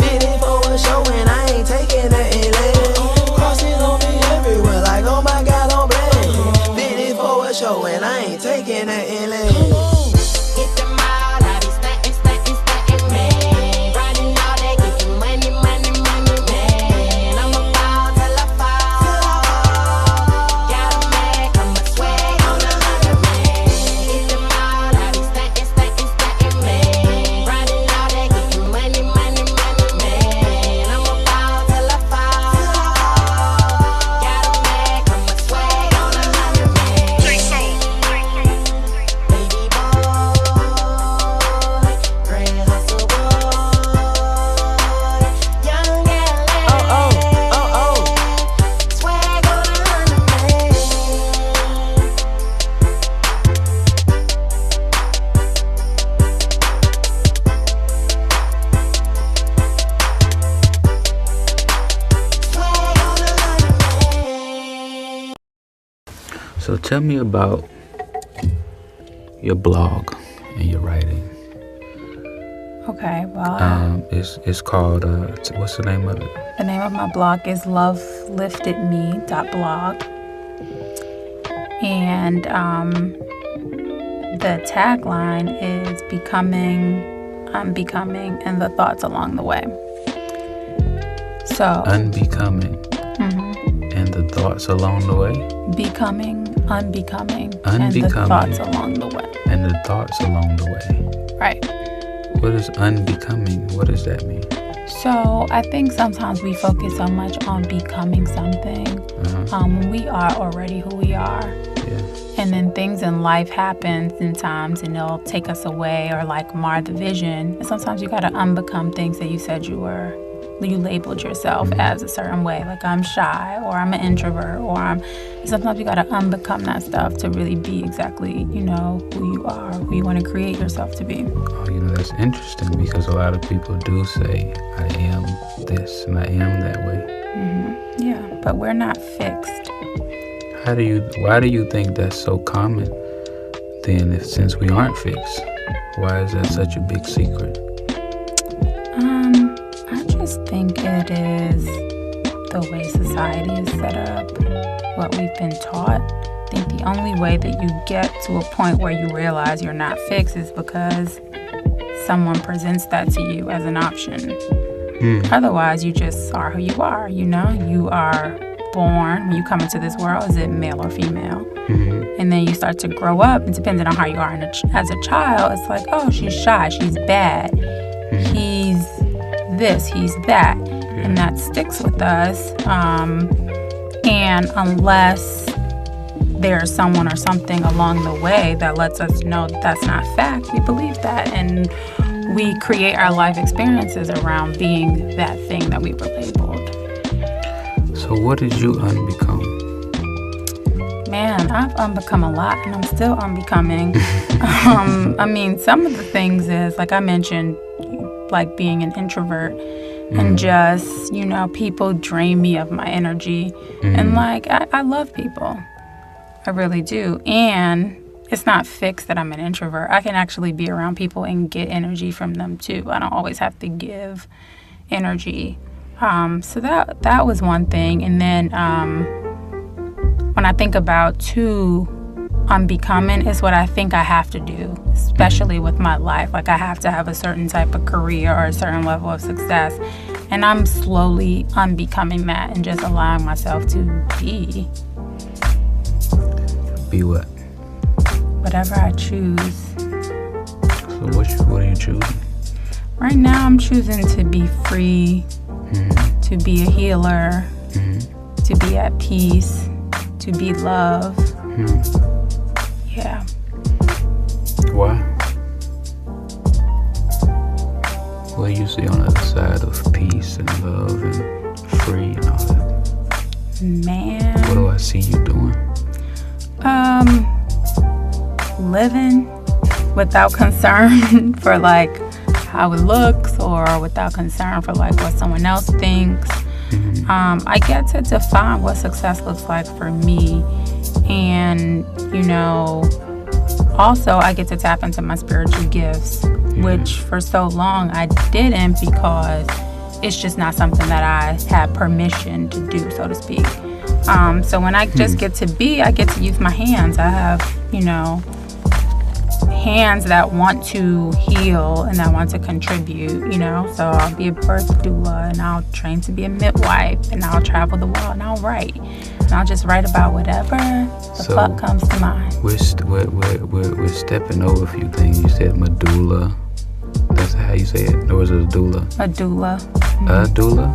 S6: Fitting for a show and I ain't taking nothing less. Crosses on me everywhere like oh my God, I'm blessed. Fitting for a show and I ain't taking nothing less.
S8: Get them out, I be stacking, man. Grinding all day, getting money, man. I'm about till I fall. Got 'em mad, 'cause my swag on 100 man. Get them out, I be stacking, man. Grinding all day, getting money, man. I'm about till I fall. Got 'em mad, 'cause my swag on 100 man.
S9: J.Soul.
S8: Baby boy, grand hustle boy, young LA. Swag on 100 man. Swag on 100 man.
S1: So tell me about your blog and your writing.
S13: Okay, well,
S1: It's called what's the name of it?
S13: the name of my blog is loveliftedme.blog.
S14: And the tagline is becoming, unbecoming, and the thoughts along the way. So
S1: Unbecoming. And the thoughts along the way.
S14: Becoming, unbecoming,
S1: Unbecoming.
S14: and the thoughts along the way.
S1: And the thoughts along the way.
S14: Right.
S1: What is unbecoming? What does that mean?
S14: So I think sometimes we focus so much on becoming something when we are already who we are. And then things in life happen sometimes and they'll take us away or like mar the vision. And sometimes you gotta unbecome things that you said you were. You labeled yourself as a certain way, like I'm shy or I'm an introvert or sometimes you gotta unbecome that stuff to really be exactly, you know, who you are, who you wanna create yourself to be.
S1: Oh, you know, that's interesting because a lot of people do say, I am this and I am that way.
S14: Yeah, but we're not fixed.
S1: Why do you think that's so common then since we aren't fixed? Why is that such a big secret?
S14: I just think it is the way society is set up, what we've been taught. I think the only way that you get to a point where you realize you're not fixed is because someone presents that to you as an option. Otherwise, you just are who you are, you know? You are born, when you come into this world, is it male or female? And then you start to grow up, and depending on how you are as a child, it's like, oh, she's shy, she's bad, he's this, he's that. And that sticks with us. And unless there's someone or something along the way that lets us know that's not fact, we believe that. And we create our life experiences around being that thing that we were labeled.
S1: So what did you unbecome?
S14: Man, I've unbecome a lot and I'm still unbecoming. I mean, some of the things is, like I mentioned, like being an introvert and just, you know, people drain me of my energy. And like, I love people. I really do. And it's not fixed that I'm an introvert. I can actually be around people and get energy from them too. I don't always have to give energy. So that was one thing. And then when I think about too, unbecoming is what I think I have to do, especially with my life. Like I have to have a certain type of career or a certain level of success. And I'm slowly unbecoming that and just allowing myself to be.
S1: Be what?
S14: Whatever I choose.
S1: So what are you choosing?
S14: Right now I'm choosing to be free, to be a healer, to be at peace, to be love. Yeah.
S1: Why? What do you see on the other side of peace and love and free and all that?
S14: Man.
S1: What do I see you doing?
S14: Living without concern for like how it looks or without concern for like what someone else thinks. I get to define what success looks like for me. And, you know, also I get to tap into my spiritual gifts, which for so long I didn't because it's just not something that I had permission to do, so to speak. So when I just get to be, I get to use my hands. I have, you know, hands that want to heal and that want to contribute, you know. So I'll be a birth doula and I'll train to be a midwife and I'll travel the world and I'll write. And I'll just write about whatever the fuck comes to mind.
S1: We're stepping over a few things. You said medulla. That's how you say it. Or is it a doula?
S14: A doula.
S1: A doula?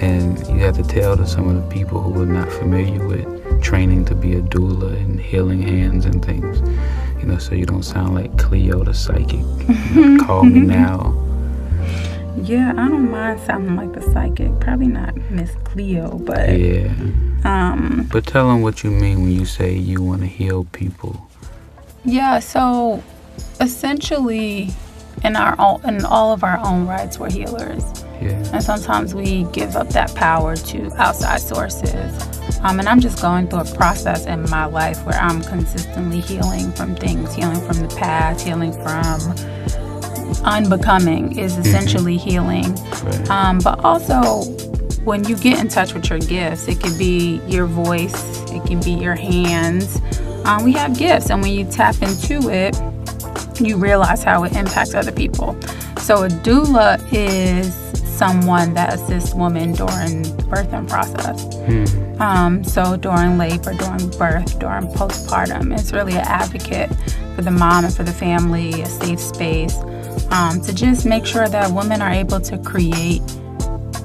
S1: And you have to tell to some of the people who are not familiar with training to be a doula and healing hands and things, you know, so you don't sound like Cleo the psychic. You know, call me now.
S14: Yeah, I don't mind sounding like the psychic. Probably not Miss Cleo, but
S1: yeah. But tell them what you mean when you say you want to heal people.
S14: Yeah, so essentially, in all of our own rights, we're healers.
S1: Yeah.
S14: And sometimes we give up that power to outside sources. And I'm just going through a process in my life where I'm consistently healing from things, healing from the past, healing from unbecoming is essentially healing.
S1: Right.
S14: But also when you get in touch with your gifts, it could be your voice, it can be your hands. We have gifts, and when you tap into it, you realize how it impacts other people. So a doula is someone that assists women during the birthing process. So during labor, during birth, during postpartum, it's really an advocate for the mom and for the family, a safe space, to just make sure that women are able to create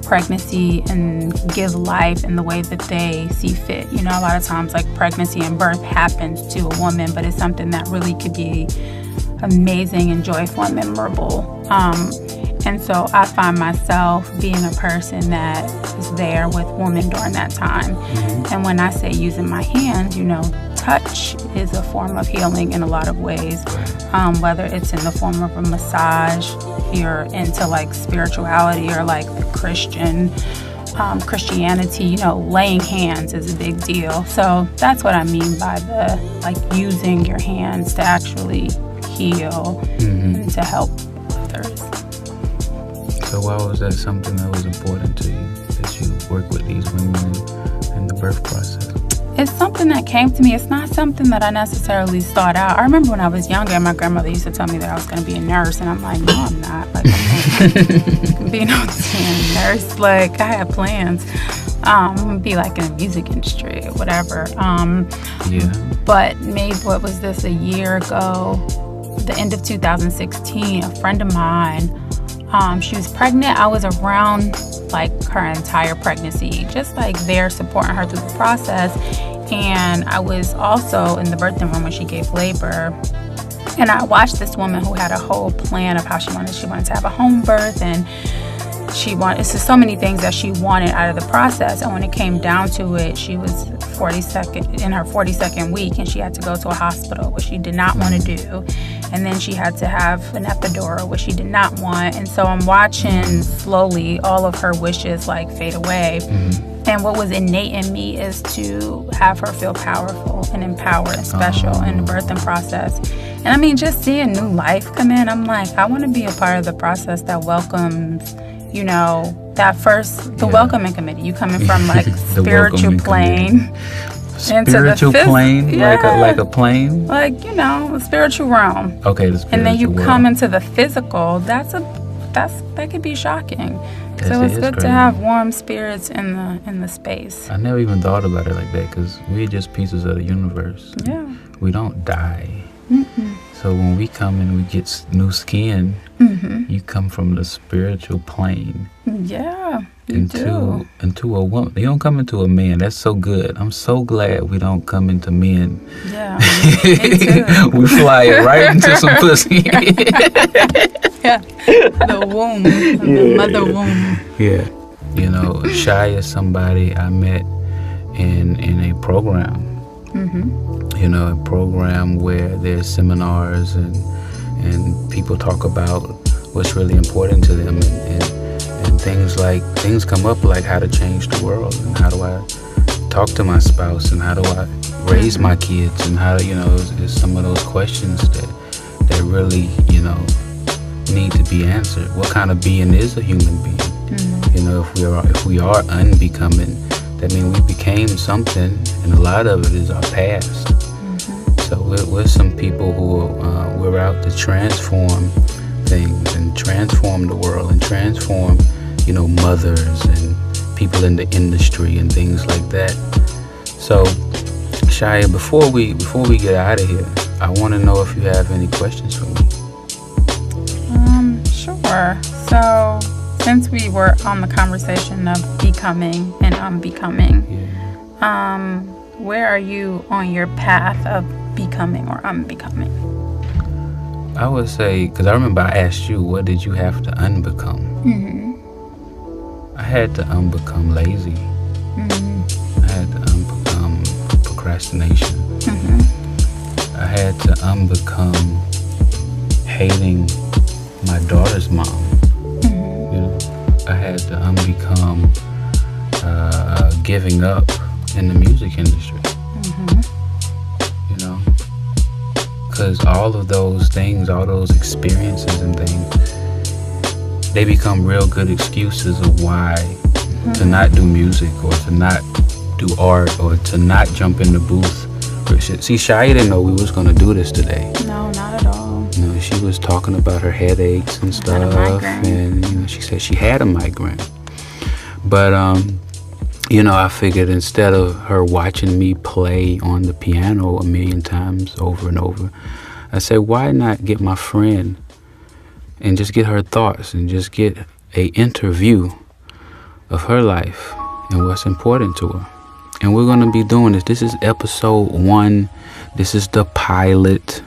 S14: pregnancy and give life in the way that they see fit. You know, a lot of times like pregnancy and birth happens to a woman, but it's something that really could be amazing and joyful and memorable. And so I find myself being a person that is there with women during that time. And when I say using my hands, you know, touch is a form of healing in a lot of ways, whether it's in the form of a massage, if you're into like spirituality or like the Christianity, you know, laying hands is a big deal. So that's what I mean by the like using your hands to actually heal and to help others.
S1: So why was that something that was important to you, that you work with these women in the birth process?
S14: It's something that came to me. It's not something that I necessarily sought out. I remember when I was younger, my grandmother used to tell me that I was going to be a nurse, and I'm like, no, I'm not. Like, I'm not being a nurse. Like, I had plans. I'm going to be like in the music industry or whatever. But maybe, what was this, a year ago, the end of 2016, a friend of mine, she was pregnant. I was around like her entire pregnancy, just like there supporting her through the process. And I was also in the birthing room when she gave labor. And I watched this woman who had a whole plan of how she wanted to have a home birth, and it's just so many things that she wanted out of the process. And when it came down to it, she was in her 42nd week, and she had to go to a hospital, which she did not want to do. And then she had to have an epidural, which she did not want. And so I'm watching slowly all of her wishes like fade away. And what was innate in me is to have her feel powerful and empowered and special in the birthing process. And I mean, just seeing new life come in, I'm like, I want to be a part of the process that welcomes, you know, the welcoming committee. You coming from like spiritual plane into the plane,
S1: like a plane,
S14: like, you know, the spiritual realm.
S1: Okay, the spiritual
S14: and then you
S1: world.
S14: come into the physical. That could be shocking. So it's good to have warm spirits in the space.
S1: I never even thought about it like that, because we're just pieces of the universe.
S14: Yeah.
S1: We don't die. So when we come and we get new skin, you come from the spiritual plane.
S14: Yeah,
S1: into a woman. You don't come into a man. That's so good. I'm so glad we don't come into men.
S14: Yeah, me too.
S1: We fly right into some pussy.
S14: The womb, the mother womb.
S1: Yeah, you know, Shy is somebody I met in a program. You know, a program where there's seminars and people talk about what's really important to them, and things come up like how to change the world, and how do I talk to my spouse, and how do I raise my kids, and how, you know, is some of those questions that really, you know, need to be answered. What kind of being is a human being? You know, if we are unbecoming, that means we became something, and a lot of it is our past. So we're some people who we're out to transform things and transform the world and transform, you know, mothers and people in the industry and things like that. So, Shia, before we get out of here, I want to know if you have any questions for me.
S14: Sure. So, since we were on the conversation of becoming and unbecoming, where are you on your path of becoming or unbecoming?
S1: I would say, because I remember I asked you, what did you have to unbecome? I had to unbecome lazy. I had to unbecome procrastination. I had to unbecome hating my daughter's mom. You know, I had to unbecome giving up in the music industry. You know, because all of those things, all those experiences and things, they become real good excuses of why to not do music or to not do art or to not jump in the booth. See, Shia didn't know we was gonna do this today.
S14: No, not at all.
S1: You know, she was talking about her headaches and stuff, and you know, she said she had a migraine. But you know, I figured instead of her watching me play on the piano a million times over and over, I said, why not get my friend and just get her thoughts and just get a interview of her life and what's important to her. And we're gonna be doing this. This is episode 1. This is the pilot.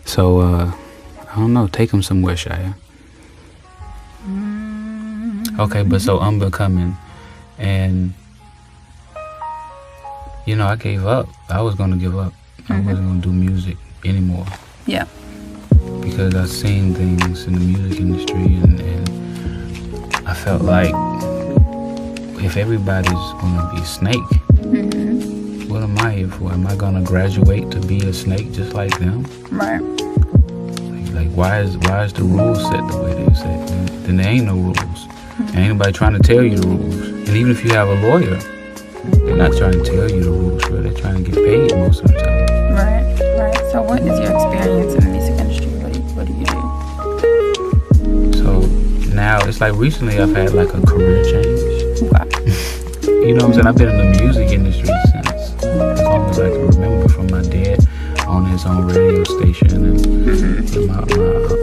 S1: So I don't know, take them somewhere, Shia. Okay, but so Unbecoming, and you know, I gave up. I was gonna give up. I wasn't gonna do music anymore.
S14: Yeah.
S1: Because I've seen things in the music industry, and I felt like if everybody's gonna be a snake, what am I here for? Am I gonna graduate to be a snake just like them?
S14: Right.
S1: Like why is the rules set the way they're set? Then there ain't no rules. And ain't nobody trying to tell you the rules. And even if you have a lawyer, they're not trying to tell you the rules, but they're trying to get paid most of the time.
S14: Right. So what is your experience in the music industry? What do you do?
S1: So now it's like recently I've had like a career change.
S14: Wow.
S1: You know what I'm saying? I've been in the music industry since as long as I can remember, from my dad on his own radio station and my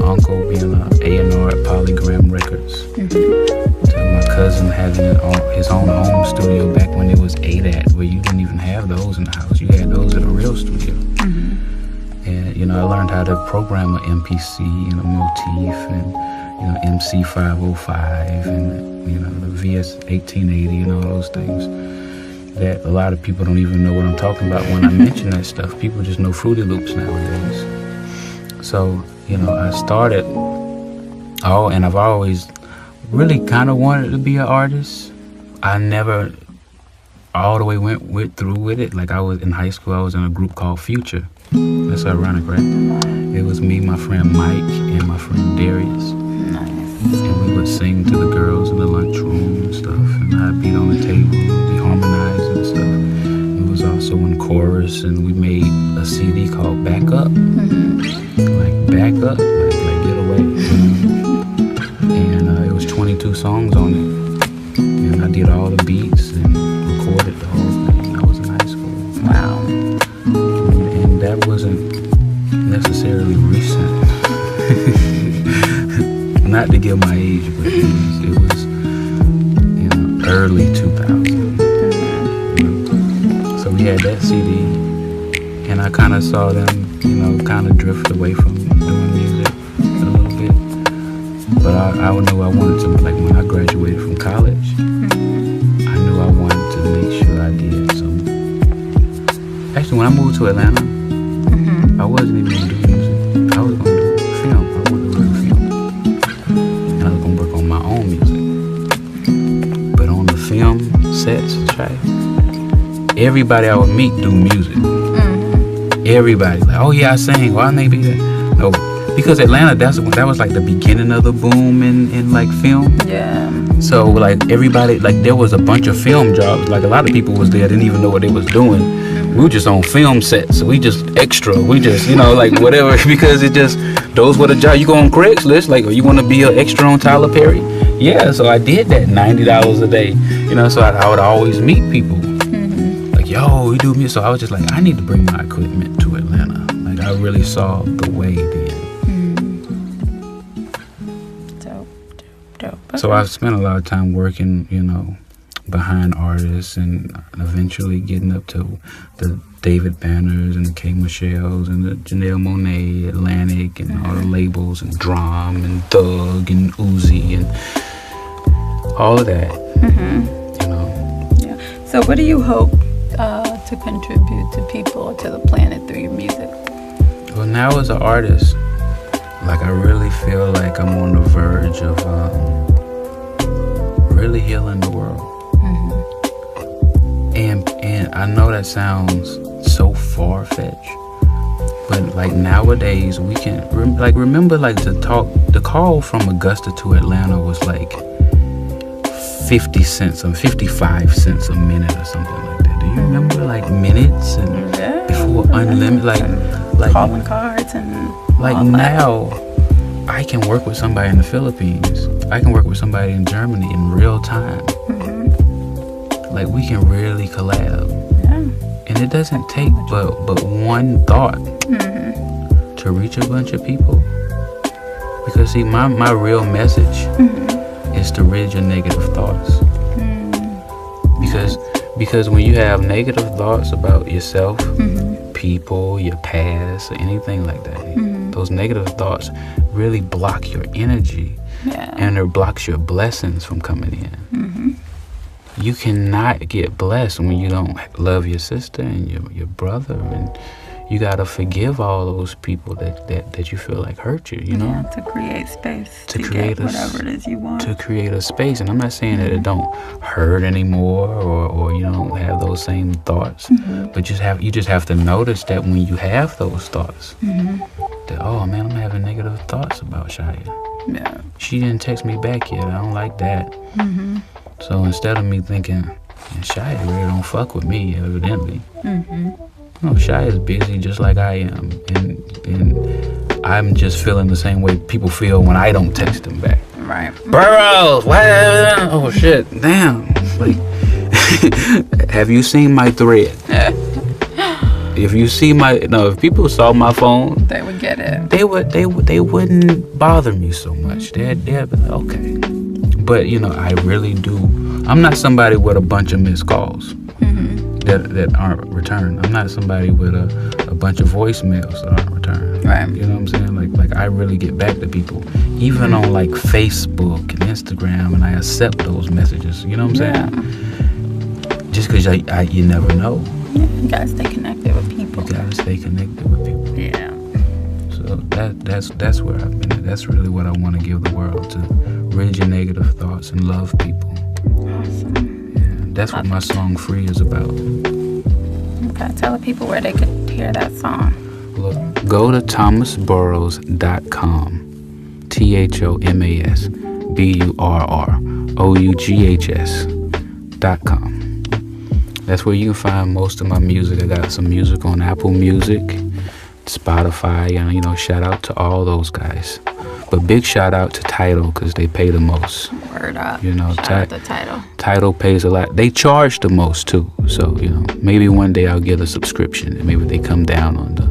S1: uncle being an A&R at Polygram Records, to my cousin having his own home studio back when it was ADAT, where you didn't even have those in the house. You had those at a real studio. And you know, I learned how to program an MPC and a motif and you know, MC505 and you know, the VS1880 and all those things that a lot of people don't even know what I'm talking about when I mention that stuff. People just know Fruity Loops nowadays. So, you know, I started and I've always really kind of wanted to be an artist. I never all the way went through with it. Like I was in high school, I was in a group called Future. That's ironic, right? It was me, my friend Mike, and my friend Darius. And we would sing to the girls in the lunchroom and stuff, and I'd beat on the table and we harmonized and stuff. It was also in chorus, and we made a CD called Back Up. Like Back Up, like Get Away. And it was 22 songs on it. And I did all the beats and recorded the whole thing. I was in high school.
S14: Wow.
S1: And that wasn't necessarily recent. Not to give my age, but it was you know, early 2000. So we had that CD, and I kind of saw them, you know, kind of drift away from doing music a little bit. But I knew I wanted to, like when I graduated from college, I knew I wanted to make sure I did something. Actually, when I moved to Atlanta, I wasn't even going to do music. I was going to do film. I wanted to learn film. And I was going to work on my own music. But on the film sets, everybody I would meet do music. Everybody. Like, oh yeah, I sing. Why maybe that? No, because Atlanta, that was like the beginning of the boom in like film.
S14: Yeah.
S1: So like everybody, like there was a bunch of film jobs. Like a lot of people was there, didn't even know what they was doing. We were just on film sets. We just extra. We just, you know, like whatever, because it just, those were the jobs. You go on Craigslist, like, oh, you want to be an extra on Tyler Perry? Yeah, so I did that, $90 a day. You know, so I would always meet people. Like, yo, we do music. So I was just like, I need to bring my equipment to Atlanta. Like, I really saw the way then.
S14: Dope.
S1: So I've spent a lot of time working, you know, behind artists and eventually getting up to the David Banners and the K. Michelle's and the Janelle Monáe, Atlantic, and all the labels, and Drum and Thug and Uzi and all of that. You know.
S14: Yeah. So what do you hope to contribute to people or to the planet through your music?
S1: Well, now as an artist, like I really feel like I'm on the verge of really healing the world. And I know that sounds so far-fetched, but like nowadays we can remember like the call from Augusta to Atlanta was like 50 cents or 55 cents a minute or something like that. Do you remember like minutes and before unlimited, like
S14: calling cards and
S1: like now I can work with somebody in the Philippines. I can work with somebody in Germany in real time. Like we can really collab. And it doesn't take but one thought to reach a bunch of people. Because see, my real message is to rid your negative thoughts. Because when you have negative thoughts about yourself, people, your past, or anything like that, those negative thoughts really block your energy. And it blocks your blessings from coming in. You cannot get blessed when you don't love your sister and your brother, and you gotta forgive all those people that you feel like hurt you, you know?
S14: Yeah, to create space to
S1: create
S14: get whatever it is you want.
S1: To create a space. And I'm not saying that it don't hurt anymore or you don't have those same thoughts. But you just have to notice that when you have those thoughts, that, oh man, I'm having negative thoughts about Shia.
S14: Yeah.
S1: She didn't text me back yet. I don't like that. So instead of me thinking, Shia really don't fuck with me, evidently. No, Shia is busy just like I am. And I'm just feeling the same way people feel when I don't text them back.
S14: Right.
S1: Burrows! Oh shit, damn. Like, have you seen my thread? If you see if people saw my phone,
S14: they would get it.
S1: They wouldn't bother me so much. They'd be like, okay. But I really do. I'm not somebody with a bunch of missed calls that aren't returned. I'm not somebody with a bunch of voicemails that aren't returned.
S14: Right.
S1: You know what I'm saying? Like I really get back to people, even on like Facebook and Instagram, and I accept those messages. You know what I'm saying? Just because you never know.
S14: Yeah, you gotta stay connected with people.
S1: You gotta stay connected with people.
S14: Yeah.
S1: So that's where I've been at. That's really what I want to give the world, to rid your negative thoughts and love people.
S14: Awesome.
S1: Yeah, that's what my song "Free" is about.
S14: Okay, tell the people where they could hear that song.
S1: Look, go to thomasburrows.com. ThomasBurroughs.com. That's where you can find most of my music. I got some music on Apple Music, Spotify, and shout out to all those guys. But big shout out to Tidal, because they pay the most.
S14: Word up.
S1: Shout
S14: out to Tidal.
S1: Tidal pays a lot. They charge the most too. So, maybe one day I'll get a subscription and maybe they come down on the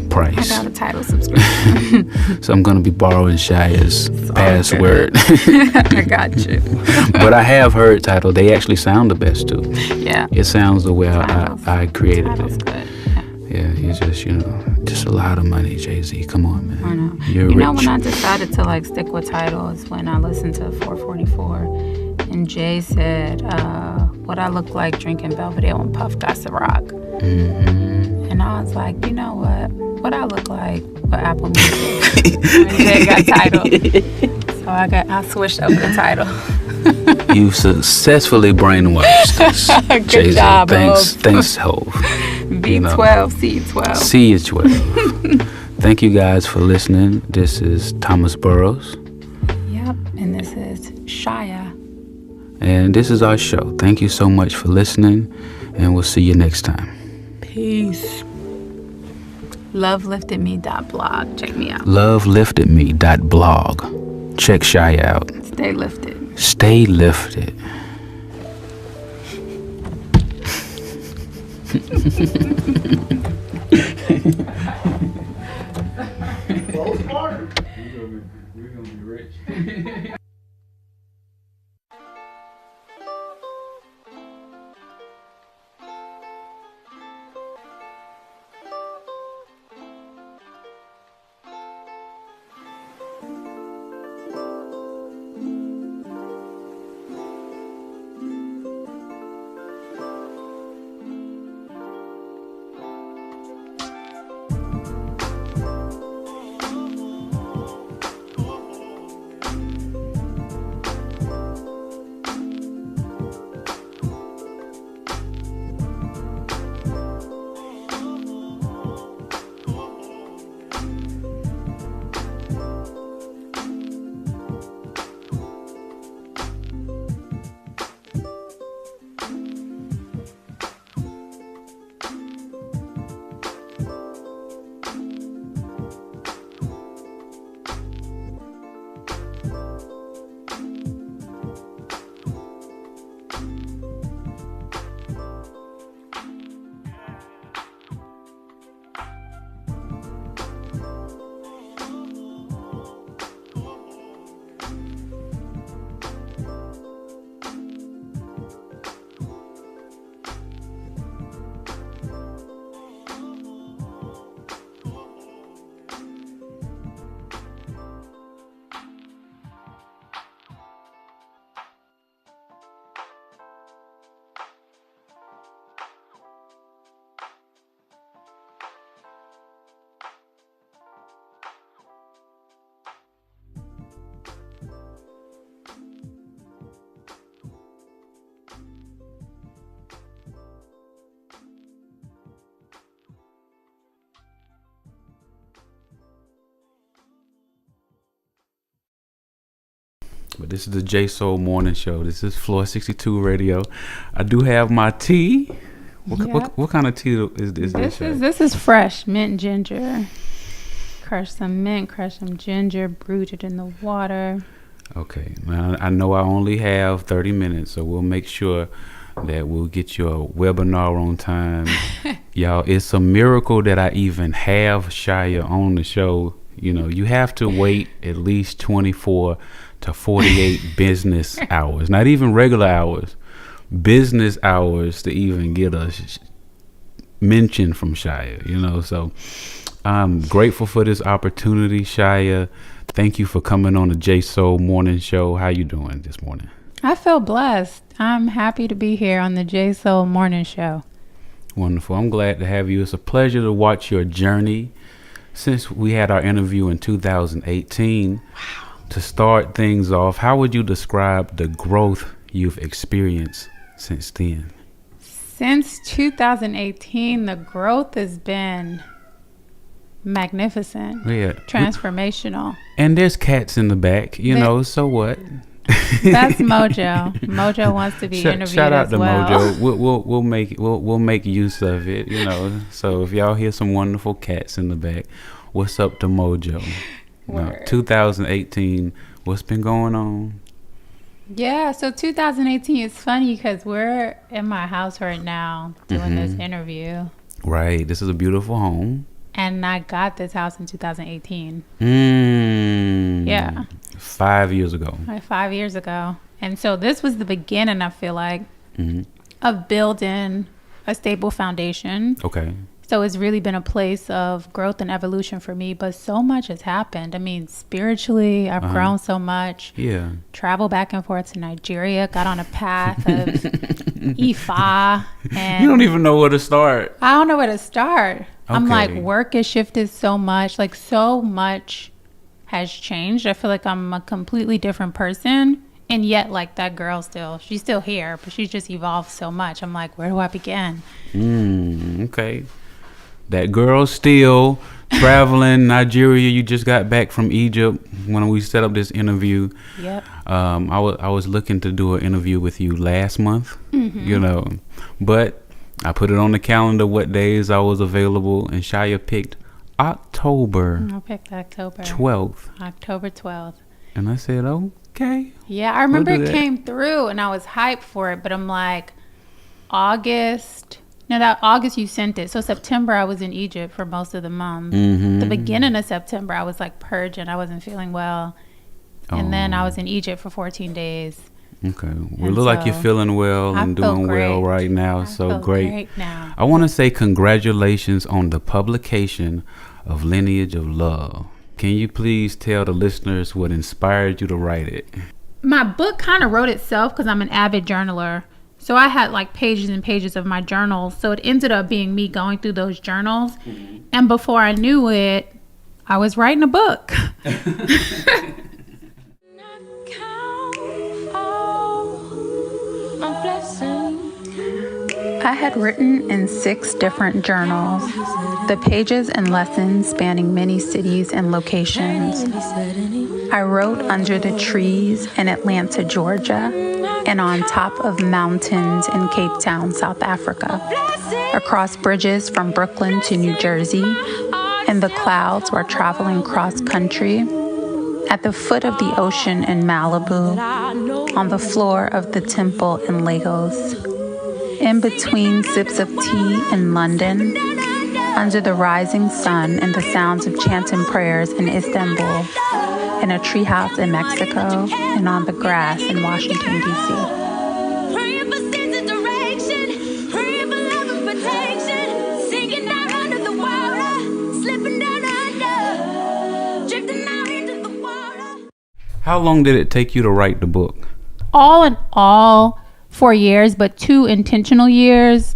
S1: price.
S14: I got a Tidal subscription.
S1: So I'm going to be borrowing Shia's password.
S14: I got you.
S1: But I have heard Tidal. They actually sound the best too.
S14: Yeah.
S1: It sounds the way I created
S14: Tidal's
S1: it.
S14: Good.
S1: Yeah, it's just, just a lot of money, Jay-Z. Come on, man.
S14: I know.
S1: You're
S14: when
S1: rich.
S14: I decided to stick with Tidal is when I listened to 444 and Jay said, what I look like drinking Belvedere when Puff got Ciroc. And I was like, you know what I look like with Apple Music when Jay got Tidal. So I switched over to Tidal.
S1: You successfully brainwashed us.
S14: Good
S1: Jay-Z.
S14: job,
S1: Thanks, Hov.
S14: B12, C12.
S1: C12. Thank you guys for listening. This is Thomas Burrows.
S14: Yep, and this is Shia.
S1: And this is our show. Thank you so much for listening, and we'll see you next time.
S14: Peace. Loveliftedme.blog. Check me out.
S1: Loveliftedme.blog. Check Shia out.
S14: Stay lifted.
S1: Stay lifted. We're gonna be rich. But this is the J.Soul Morning Show. This is Floor 62 Radio. I do have my tea. What kind of tea is this?
S14: This is fresh mint ginger. Crush some mint, crush some ginger, brewed it in the water.
S1: Okay. Now, I know I only have 30 minutes, so we'll make sure that we'll get your webinar on time. Y'all, it's a miracle that I even have Shia on the show. You know, you have to wait at least 24 to 48 business hours, not even regular hours, business hours to even get a mention from Shia, you know. So I'm grateful for this opportunity, Shia. Thank you for coming on the J.Soul Morning Show. How you doing this morning?
S14: I feel blessed. I'm happy to be here on the J.Soul Morning Show.
S1: Wonderful. I'm glad to have you. It's a pleasure to watch your journey since we had our interview in 2018. Wow. To start things off, how would you describe the growth you've experienced since then?
S14: Since 2018, the growth has been magnificent.
S1: Yeah.
S14: Transformational.
S1: And there's cats in the back, you know, so what?
S14: That's Mojo. Mojo wants to be interviewed
S1: shout out
S14: as
S1: to
S14: well.
S1: Mojo. We'll make use of it, you know. So if y'all hear some wonderful cats in the back, what's up to Mojo? 2018, what's been going on?
S14: Yeah, so 2018 is funny because we're in my house right now doing this interview.
S1: Right, this is a beautiful home.
S14: And I got this house in 2018. Yeah.
S1: 5 years ago.
S14: Like 5 years ago. And so this was the beginning, I feel like, of building a stable foundation.
S1: Okay.
S14: So it's really been a place of growth and evolution for me, but so much has happened. I mean, spiritually, I've grown so much.
S1: Yeah.
S14: Travel back and forth to Nigeria, got on a path of Ifa. And
S1: you don't even know where to start.
S14: I don't know where to start.
S1: Okay.
S14: I'm like, work has shifted so much. Like, so much has changed. I feel like I'm a completely different person. And yet, like, that girl she's still here, but she's just evolved so much. I'm like, where do I begin?
S1: Okay. That girl still traveling Nigeria. You just got back from Egypt when we set up this interview.
S14: Yep.
S1: I was looking to do an interview with you last month, you know, but I put it on the calendar what days I was available, and Shia picked October.
S14: I picked October
S1: 12th.
S14: October 12th.
S1: And I said, okay.
S14: Yeah, I remember it came through and I was hyped for it, but I'm like, August. No, that August you sent it. So September I was in Egypt for most of the month. The beginning of September I was like purging. I wasn't feeling well. And then I was in Egypt for 14 days.
S1: Okay. Well, look like you're feeling well and doing well right now. So great.
S14: Now.
S1: I want to say congratulations on the publication of Lineage of Love. Can you please tell the listeners what inspired you to write it?
S14: My book kind of wrote itself because I'm an avid journaler. So I had like pages and pages of my journals. So it ended up being me going through those journals. And before I knew it, I was writing a book. I had written in 6 different journals, the pages and lessons spanning many cities and locations. I wrote under the trees in Atlanta, Georgia, and on top of mountains in Cape Town, South Africa, across bridges from Brooklyn to New Jersey, in the clouds while traveling cross country, at the foot of the ocean in Malibu, on the floor of the temple in Lagos, in between sips of tea in London, under the rising sun and the sounds of chanting prayers in Istanbul, in a treehouse in Mexico, and on the grass in Washington, D.C.
S1: How long did it take you to write the book?
S14: All in all, 4 years, but 2 intentional years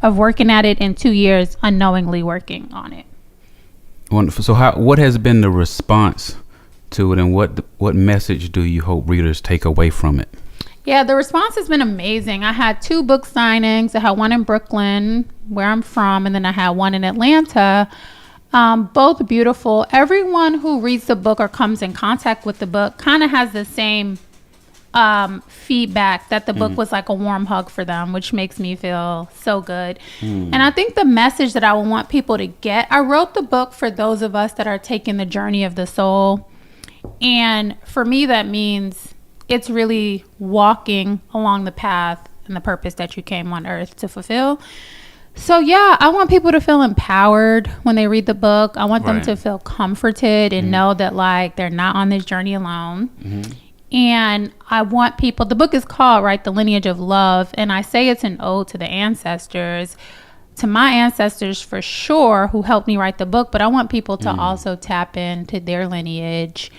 S14: of working at it and 2 years unknowingly working on it.
S1: Wonderful. So what has been the response to it, and what message do you hope readers take away from it?
S14: Yeah, the response has been amazing. I had 2 book signings. I had one in Brooklyn, where I'm from, and then I had one in Atlanta. Both beautiful. Everyone who reads the book or comes in contact with the book kind of has the same feedback that the book was like a warm hug for them, which makes me feel so good. And I think the message that I would want people to get, I wrote the book for those of us that are taking the journey of the soul. And for me, that means it's really walking along the path and the purpose that you came on earth to fulfill. So yeah, I want people to feel empowered when they read the book. I want them to feel comforted and know that like they're not on this journey alone. And I want people, the book is called, right, The Lineage of Love. And I say it's an ode to the ancestors, to my ancestors for sure, who helped me write the book. But I want people to also tap into their lineage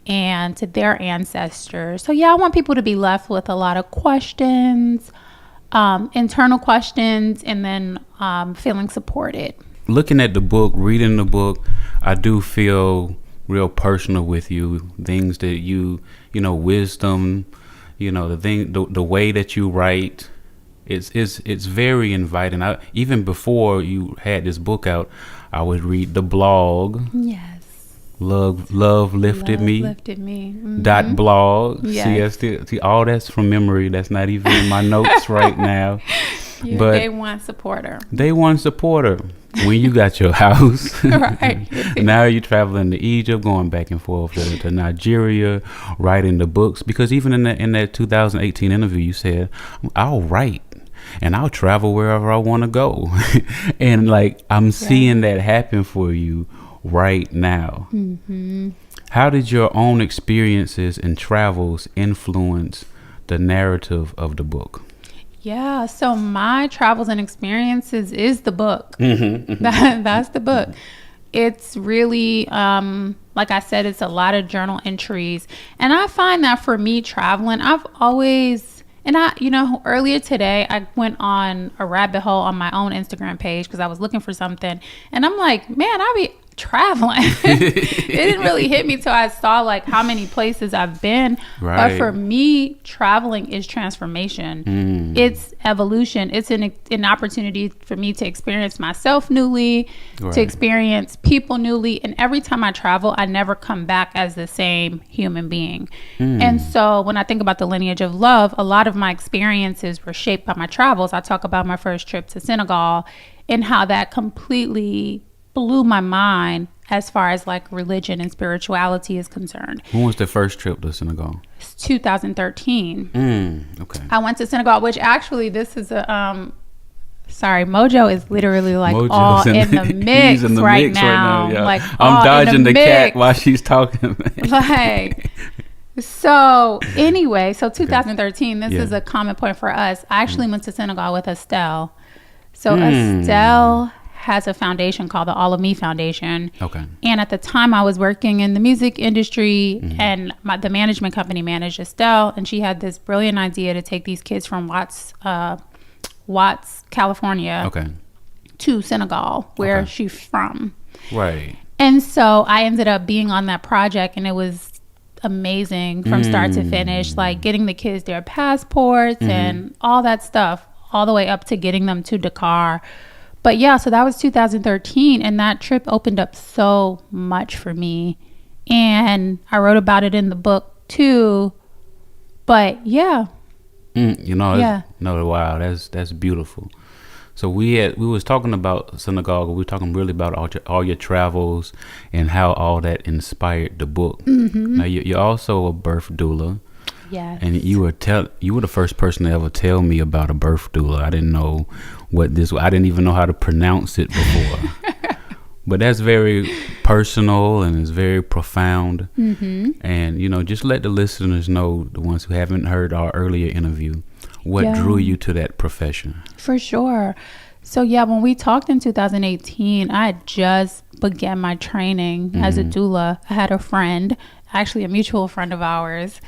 S14: and to their ancestors. So yeah, I want people to be left with a lot of questions, internal questions, and then feeling supported.
S1: Looking at the book, reading the book, I do feel real personal with you. Things that you know, wisdom, you know, the way that you write, it's very inviting. Even before you had this book out, I would read the blog.
S14: Yes.
S1: Love lifted me.
S14: Mm-hmm.
S1: .blog.
S14: Yes.
S1: See, all that's from memory. That's not even in my notes right now.
S14: You're
S1: but
S14: day one supporter.
S1: Day one supporter. When you got your house.
S14: Right.
S1: Now you're traveling to Egypt, going back and forth to Nigeria, writing the books. Because even in that 2018 interview, you said, I'll write and I'll travel wherever I want to go. And like, I'm seeing that happen for you right now. How did your own experiences and travels influence the narrative of the book?
S14: Yeah, so my travels and experiences is the book. That's the book. It's really, like I said, it's a lot of journal entries. And I find that for me traveling, I've always, and earlier today, I went on a rabbit hole on my own Instagram page because I was looking for something. And I'm like, man, I be traveling. It didn't really hit me till I saw like how many places I've been.
S1: Right.
S14: But for me, traveling is transformation. It's evolution. It's an opportunity for me to experience myself newly, to experience people newly. And every time I travel, I never come back as the same human being. And so when I think about the lineage of love, a lot of my experiences were shaped by my travels. I talk about my first trip to Senegal and how that completely blew my mind as far as like religion and spirituality is concerned.
S1: When was the first trip to Senegal?
S14: It's 2013.
S1: Okay.
S14: I went to Senegal, which actually this is a sorry, Mojo is literally like
S1: Mojo's
S14: all in the mix
S1: he's in the
S14: right
S1: mix
S14: now.
S1: yeah.
S14: Like
S1: I'm dodging the
S14: mix.
S1: cat while she's talking.
S14: Like, so anyway, so 2013, this is a common point for us. I actually went to Senegal with Estelle. So Estelle has a foundation called the All of Me Foundation.
S1: Okay. And
S14: at the time I was working in the music industry and the management company managed Estelle, and she had this brilliant idea to take these kids from Watts, California to Senegal, where she's from.
S1: Right.
S14: And so I ended up being on that project, and it was amazing from start to finish, like getting the kids their passports and all that stuff, all the way up to getting them to Dakar. But yeah, so that was 2013, and that trip opened up so much for me. And I wrote about it in the book too. But yeah.
S1: Wow, that's beautiful. So we was talking about Senegal. We were talking really about all your travels and how all that inspired the book. Now you're also a birth doula.
S14: Yes.
S1: And you were the first person to ever tell me about a birth doula. I didn't know what this was. I didn't even know how to pronounce it before. But that's very personal and it's very profound. And just let the listeners know, the ones who haven't heard our earlier interview, what drew you to that profession.
S14: For sure. So yeah, when we talked in 2018, I had just began my training as a doula. I had a friend, actually a mutual friend of ours,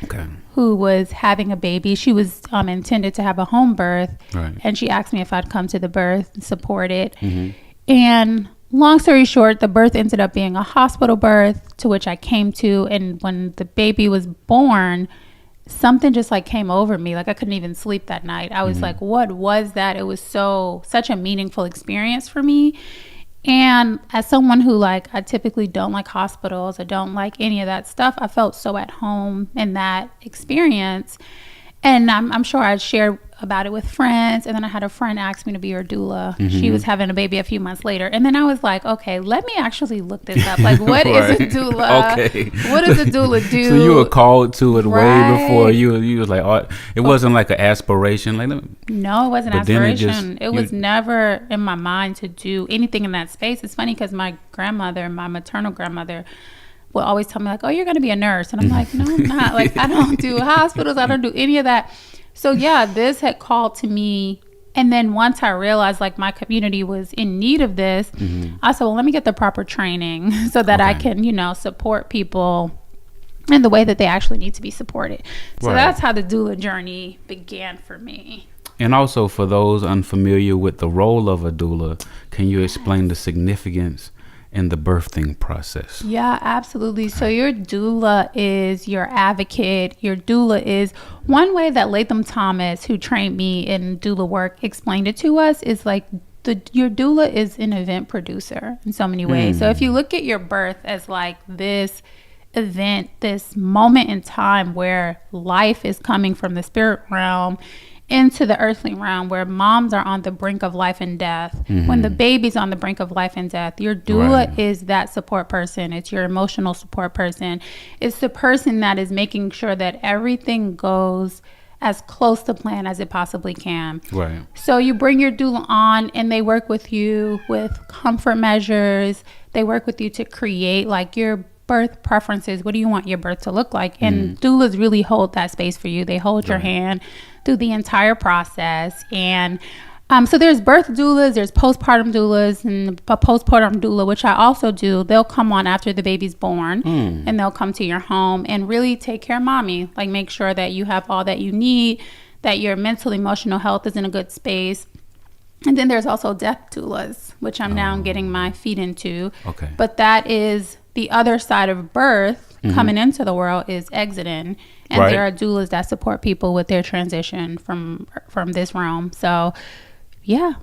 S14: who was having a baby. She was intended to have a home birth, and she asked me if I'd come to the birth and support it. And long story short, the birth ended up being a hospital birth, to which I came to. And when the baby was born, something just like came over me. Like I couldn't even sleep that night. I was like, what was that? It was such a meaningful experience for me. And as someone who like, I typically don't like hospitals, I don't like any of that stuff, I felt so at home in that experience. And I'm sure I shared about it with friends. And then I had a friend ask me to be her doula.
S1: Mm-hmm.
S14: She was having a baby a few months later. And then I was like, okay, let me actually look this up. Like, what is a doula?
S1: Okay.
S14: What does a doula do?
S1: So you were called to it
S14: Right.
S1: way before you was like, oh, it wasn't like an aspiration. Like,
S14: No, it wasn't
S1: But then it
S14: aspiration.
S1: just-
S14: It was never in my mind to do anything in that space. It's funny because my grandmother, my maternal grandmother, would always tell me like, oh, you're going to be a nurse. And I'm like, no, I'm not. Like, I don't do hospitals. I don't do any of that. So yeah, this had called to me. And then once I realized like my community was in need of this, I said, well, let me get the proper training so that I can, support people in the way that they actually need to be supported. So
S1: Right.
S14: that's how the doula journey began for me.
S1: And also for those unfamiliar with the role of a doula, can you explain the significance in the birthing process?
S14: Yeah, absolutely. So your doula is your advocate. Your doula is one way that Latham Thomas, who trained me in doula work, explained it to us is like your doula is an event producer in so many ways. So if you look at your birth as like this event, this moment in time where life is coming from the spirit realm into the earthly realm, where moms are on the brink of life and death, when the baby's on the brink of life and death, your doula is that support person. It's your emotional support person. It's the person that is making sure that everything goes as close to plan as it possibly can.
S1: Right.
S14: So you bring your doula on and they work with you with comfort measures. They work with you to create like your birth preferences. What do you want your birth to look like? And doulas really hold that space for you. They hold your hand through the entire process. And so there's birth doulas, there's postpartum doulas, and a postpartum doula, which I also do. They'll come on after the baby's born and they'll come to your home and really take care of mommy, like make sure that you have all that you need, that your mental, emotional health is in a good space. And then there's also death doulas, which I'm now getting my feet into.
S1: Okay.
S14: But that is the other side of birth coming into the world is exiting. And there are doulas that support people with their transition from this realm. So, yeah,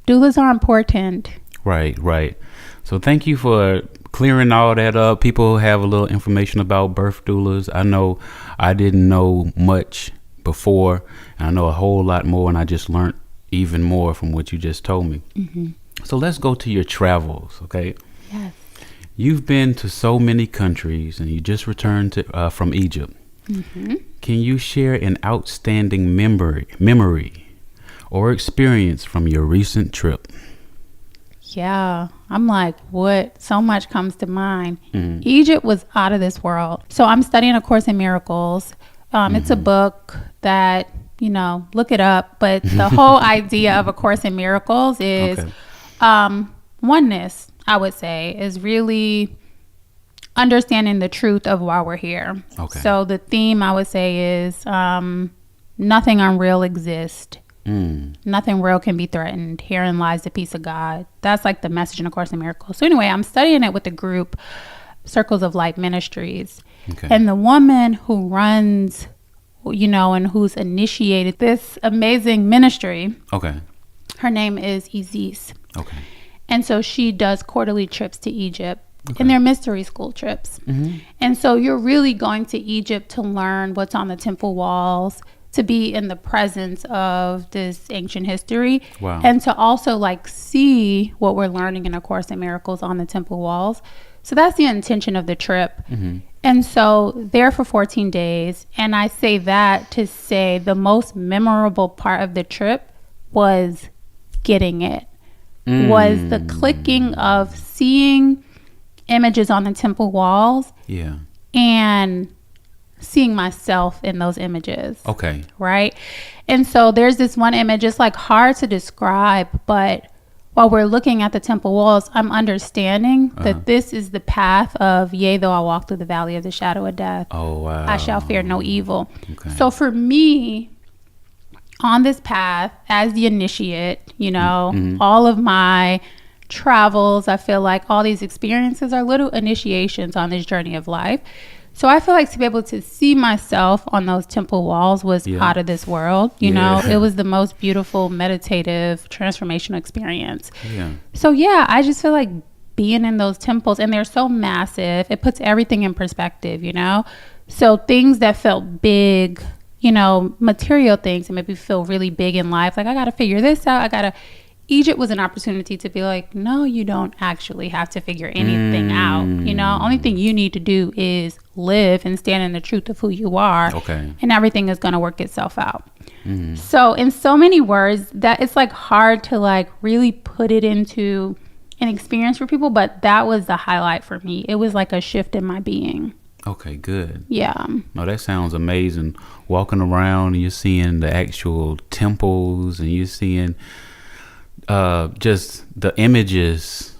S14: doulas are important.
S1: Right. So thank you for clearing all that up. People have a little information about birth doulas. I know I didn't know much before, and I know a whole lot more, and I just learned even more from what you just told me. So let's go to your travels, okay?
S14: Yes.
S1: You've been to so many countries, and you just returned from Egypt. Can you share an outstanding memory or experience from your recent trip?
S14: Yeah, I'm like, what? So much comes to mind. Egypt was out of this world. So I'm studying A Course in Miracles. It's a book that, look it up. But the whole idea of A Course in Miracles is oneness, I would say, is really understanding the truth of why we're here.
S1: Okay.
S14: So the theme, I would say, is nothing unreal exists. Nothing real can be threatened. Herein lies the peace of God. That's like the message in A Course in Miracles. So anyway, I'm studying it with the group Circles of Light Ministries.
S1: Okay.
S14: And the woman who runs, and who's initiated this amazing ministry, her name is Isis.
S1: Okay.
S14: And so she does quarterly trips to Egypt. And they're mystery school trips. And so you're really going to Egypt to learn what's on the temple walls, to be in the presence of this ancient history.
S1: Wow.
S14: And to also like see what we're learning in A Course in Miracles on the temple walls. So that's the intention of the trip. And so there for 14 days. And I say that to say the most memorable part of the trip was getting it. Was the clicking of seeing images on the temple walls and seeing myself in those images.
S1: Okay.
S14: Right. And so there's this one image, it's like hard to describe, but while we're looking at the temple walls, I'm understanding that this is the path of, yea, though I walk through the valley of the shadow of death, I shall fear no evil. So for me, on this path as the initiate, all of my travels, I feel like all these experiences are little initiations on this journey of life. So I feel like to be able to see myself on those temple walls was out of this world. You know, it was the most beautiful, meditative, transformational experience. Yeah. So yeah, I just feel like being in those temples, and they're so massive, it puts everything in perspective, you know? So things that felt big, you know, material things that maybe feel really big in life, like I got to figure this out. Egypt was an opportunity to be like, no, you don't actually have to figure anything out. You know, only thing you need to do is live and stand in the truth of who you are. Okay. And everything is going to work itself out. So in so many words, that it's like hard to like really put it into an experience for people, but that was the highlight for me. It was like a shift in my being.
S1: Okay, good.
S14: Yeah.
S1: No, that sounds amazing. Walking around and you're seeing the actual temples and you're seeing just the images.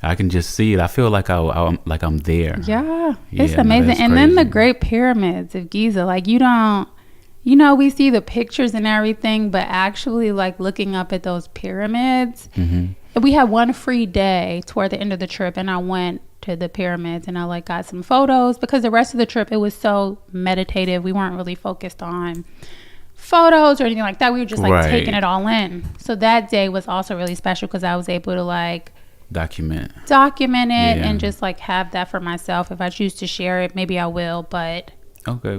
S1: I can just see it. I feel like I'm there.
S14: Yeah, it's amazing. And then the Great Pyramids of Giza, like you know, we see the pictures and everything, but actually like looking up at those pyramids. We had one free day toward the end of the trip, and I went to the pyramids and I like got some photos, because the rest of the trip it was so meditative. We weren't really focused on photos or anything like that. We were just like taking it all in. So that day was also really special because I was able to like document it and just like have that for myself. If I choose to share it, maybe I will, but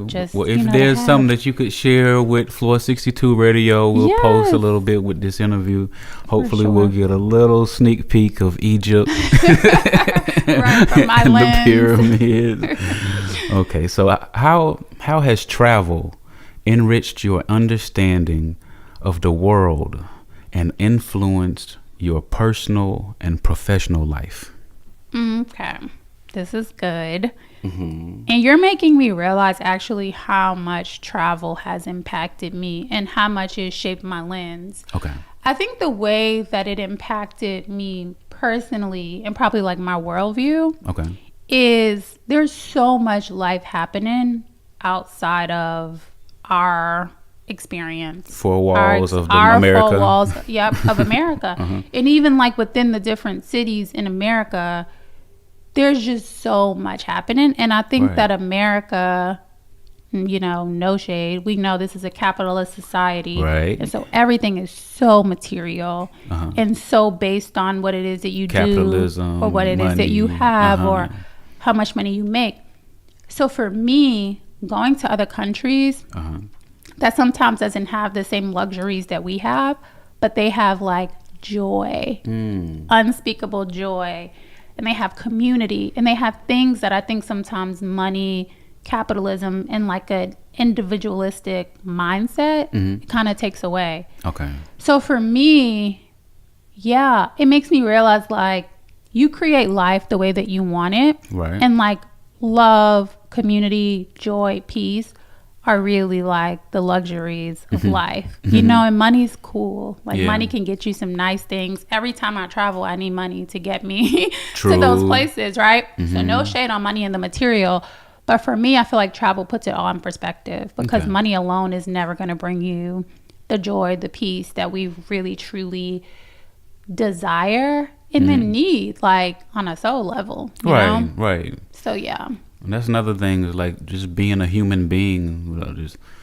S14: just,
S1: well, if there's something that you could share with Floor 62 Radio, we'll post a little bit with this interview. Hopefully we'll get a little sneak peek of Egypt
S14: from my
S1: and
S14: lens.
S1: The pyramids. Okay, so how has travel enriched your understanding of the world and influenced your personal and professional life?
S14: Okay, this is good. And you're making me realize actually how much travel has impacted me and how much it shaped my lens. Okay. I think the way that it impacted me personally and probably like my worldview is there's so much life happening outside of our experience.
S1: Four walls of America.
S14: Four walls, of America. And even like within the different cities in America, there's just so much happening. And I think that America, you know, no shade, we know this is a capitalist society. Right. And so everything is so material and so based on what it is that you do or what it is that you have or how much money you make. So for me, going to other countries that sometimes doesn't have the same luxuries that we have, but they have like joy, unspeakable joy. And they have community, and they have things that I think sometimes money, capitalism, and like an individualistic mindset it kind of takes away. Okay. So for me, it makes me realize like you create life the way that you want it. Right. And like love, community, joy, peace are really like the luxuries of life, you know, and money's cool. Like money can get you some nice things. Every time I travel, I need money to get me to those places, right? So no shade on money and the material. But for me, I feel like travel puts it all in perspective because money alone is never going to bring you the joy, the peace that we really, truly desire and then need, like on a soul level, you know?
S1: Right.
S14: So, yeah.
S1: And that's another thing is like just being a human being.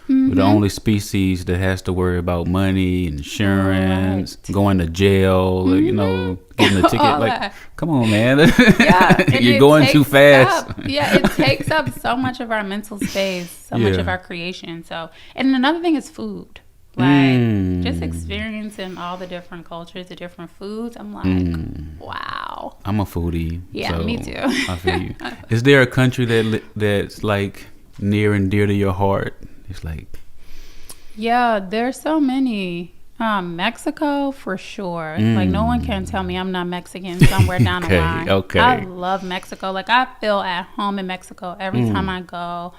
S1: We're the only species that has to worry about money, insurance, going to jail, you know, getting a ticket. Like, come on, man. You're going too fast.
S14: It takes up so much of our mental space, so much of our creation. So, and another thing is food. Like just experiencing all the different cultures, the different foods. I'm like, wow.
S1: I'm a foodie.
S14: Yeah,
S1: so
S14: me too.
S1: I feel you. Is there a country that's like near and dear to your heart? It's like,
S14: there's so many. Mexico for sure. Like no one can tell me I'm not Mexican somewhere down the line. Okay. I love Mexico. Like I feel at home in Mexico every time I go.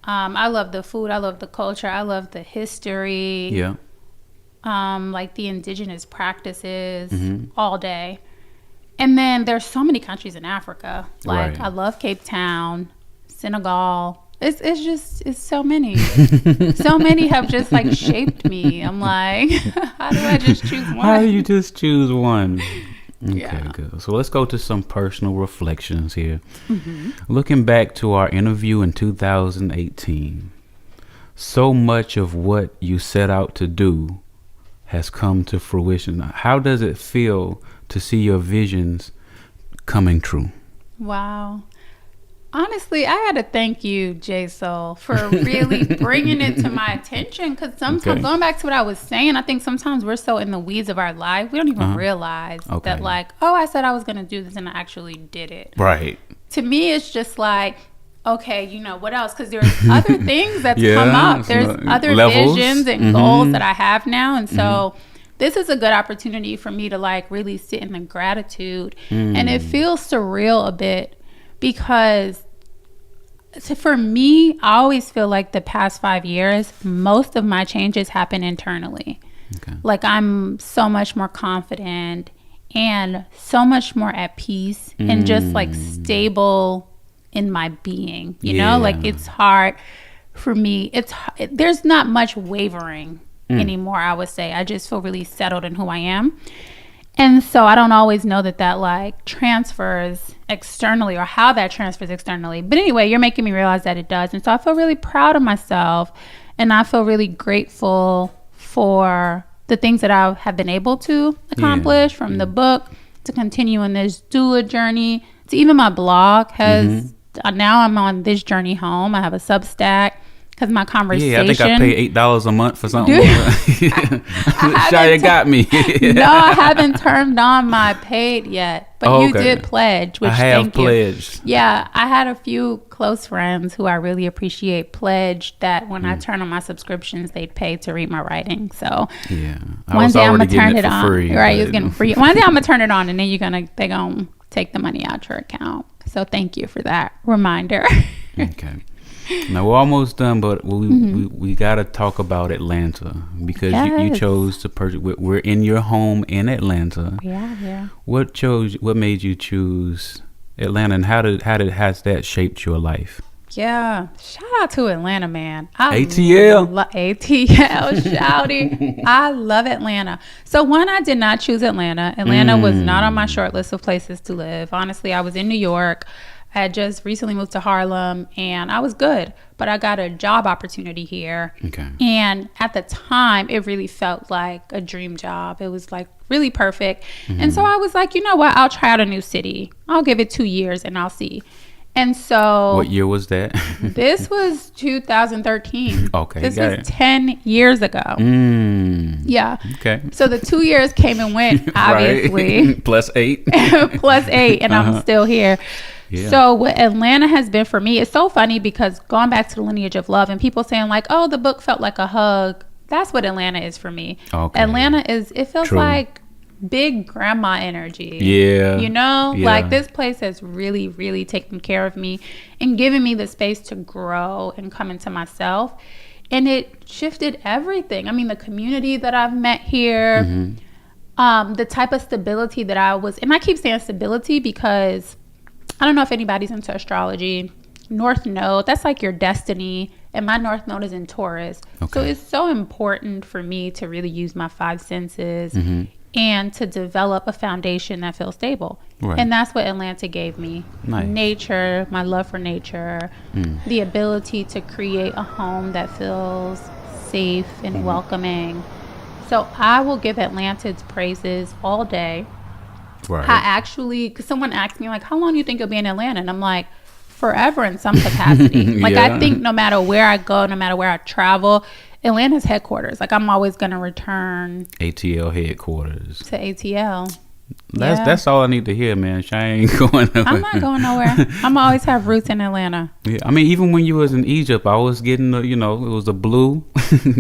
S14: I love the food. I love the culture. I love the history. Yeah. Like the indigenous practices all day. And then there's so many countries in Africa. Like I love Cape Town, Senegal. It's so many. So many have just like shaped me. I'm like, how do I just choose one?
S1: How do you just choose one? Okay, good. So let's go to some personal reflections here. Looking back to our interview in 2018, so much of what you set out to do has come to fruition. How does it feel to see your visions coming true?
S14: Wow. Honestly, I got to thank you, J.Soul, for really bringing it to my attention. Because sometimes, going back to what I was saying, I think sometimes we're so in the weeds of our life, we don't even realize that, like, oh, I said I was going to do this and I actually did it.
S1: Right.
S14: To me, it's just like, okay, you know, what else? Because there's other things that's come up. There's other visions and goals that I have now. And so this is a good opportunity for me to, like, really sit in the gratitude. And it feels surreal a bit. Because for me, I always feel like the past 5 years, most of my changes happen internally. Like I'm so much more confident and so much more at peace and just like stable in my being, you know, like it's hard for me. There's not much wavering anymore, I would say. I just feel really settled in who I am. And so I don't always know that like transfers externally or how that transfers externally. But anyway, you're making me realize that it does. And so I feel really proud of myself and I feel really grateful for the things that I have been able to accomplish from the book to continue in this doula journey to even my blog has now I'm on this journey home. I have a Substack. Because my conversation.
S1: Yeah, I think I pay $8 a month for something. Shia got me.
S14: No, I haven't turned on my paid yet. But you did pledge, which
S1: I have
S14: thank
S1: pledged.
S14: you. Yeah, I had a few close friends who I really appreciate pledged that when I turn on my subscriptions, they'd pay to read my writing. So one day I'm gonna turn it on.
S1: Free,
S14: right, you're getting free. One day I'm gonna turn it on, and then they're gonna take the money out your account. So thank you for that reminder.
S1: Okay. Now we're almost done, but we got to talk about Atlanta because you chose to purchase. We're in your home in Atlanta.
S14: Yeah.
S1: What made you choose Atlanta, and has that shaped your life?
S14: Yeah, shout out to Atlanta, man.
S1: ATL,
S14: shouty. I love Atlanta. So I did not choose Atlanta. Atlanta was not on my short list of places to live. Honestly, I was in New York. I had just recently moved to Harlem and I was good, but I got a job opportunity here.
S1: Okay.
S14: And at the time, it really felt like a dream job. It was like really perfect. And so I was like, you know what? I'll try out a new city. I'll give it 2 years and I'll see. And so.
S1: What year was that?
S14: This was 2013.
S1: Okay.
S14: This was 10 years ago. Yeah.
S1: Okay.
S14: So the 2 years came and went, obviously.
S1: Plus 8.
S14: Plus 8. And I'm still here. Yeah. So what Atlanta has been for me, it's so funny because going back to the lineage of love and people saying like, oh, the book felt like a hug. That's what Atlanta is for me. Okay. Atlanta it feels like big grandma energy.
S1: Yeah.
S14: You know, like this place has really, really taken care of me and given me the space to grow and come into myself. And it shifted everything. I mean, the community that I've met here, the type of stability that I was, and I keep saying stability because I don't know if anybody's into astrology. North Node, that's like your destiny. And my North Node is in Taurus. Okay. So it's so important for me to really use my 5 senses and to develop a foundation that feels stable. Right. And that's what Atlanta gave me. Nice. Nature, my love for nature, the ability to create a home that feels safe and welcoming. So I will give Atlanta its praises all day. Right. I actually, because someone asked me like, how long do you think you'll be in Atlanta? And I'm like, forever in some capacity. Like I think no matter where I go, no matter where I travel, Atlanta's headquarters. Like I'm always going to return
S1: ATL headquarters
S14: to ATL.
S1: That's all I need to hear, man. I ain't going nowhere.
S14: I'm not going nowhere. I'm always have roots in Atlanta.
S1: Yeah, I mean, even when you was in Egypt, I was getting the, it was a blue,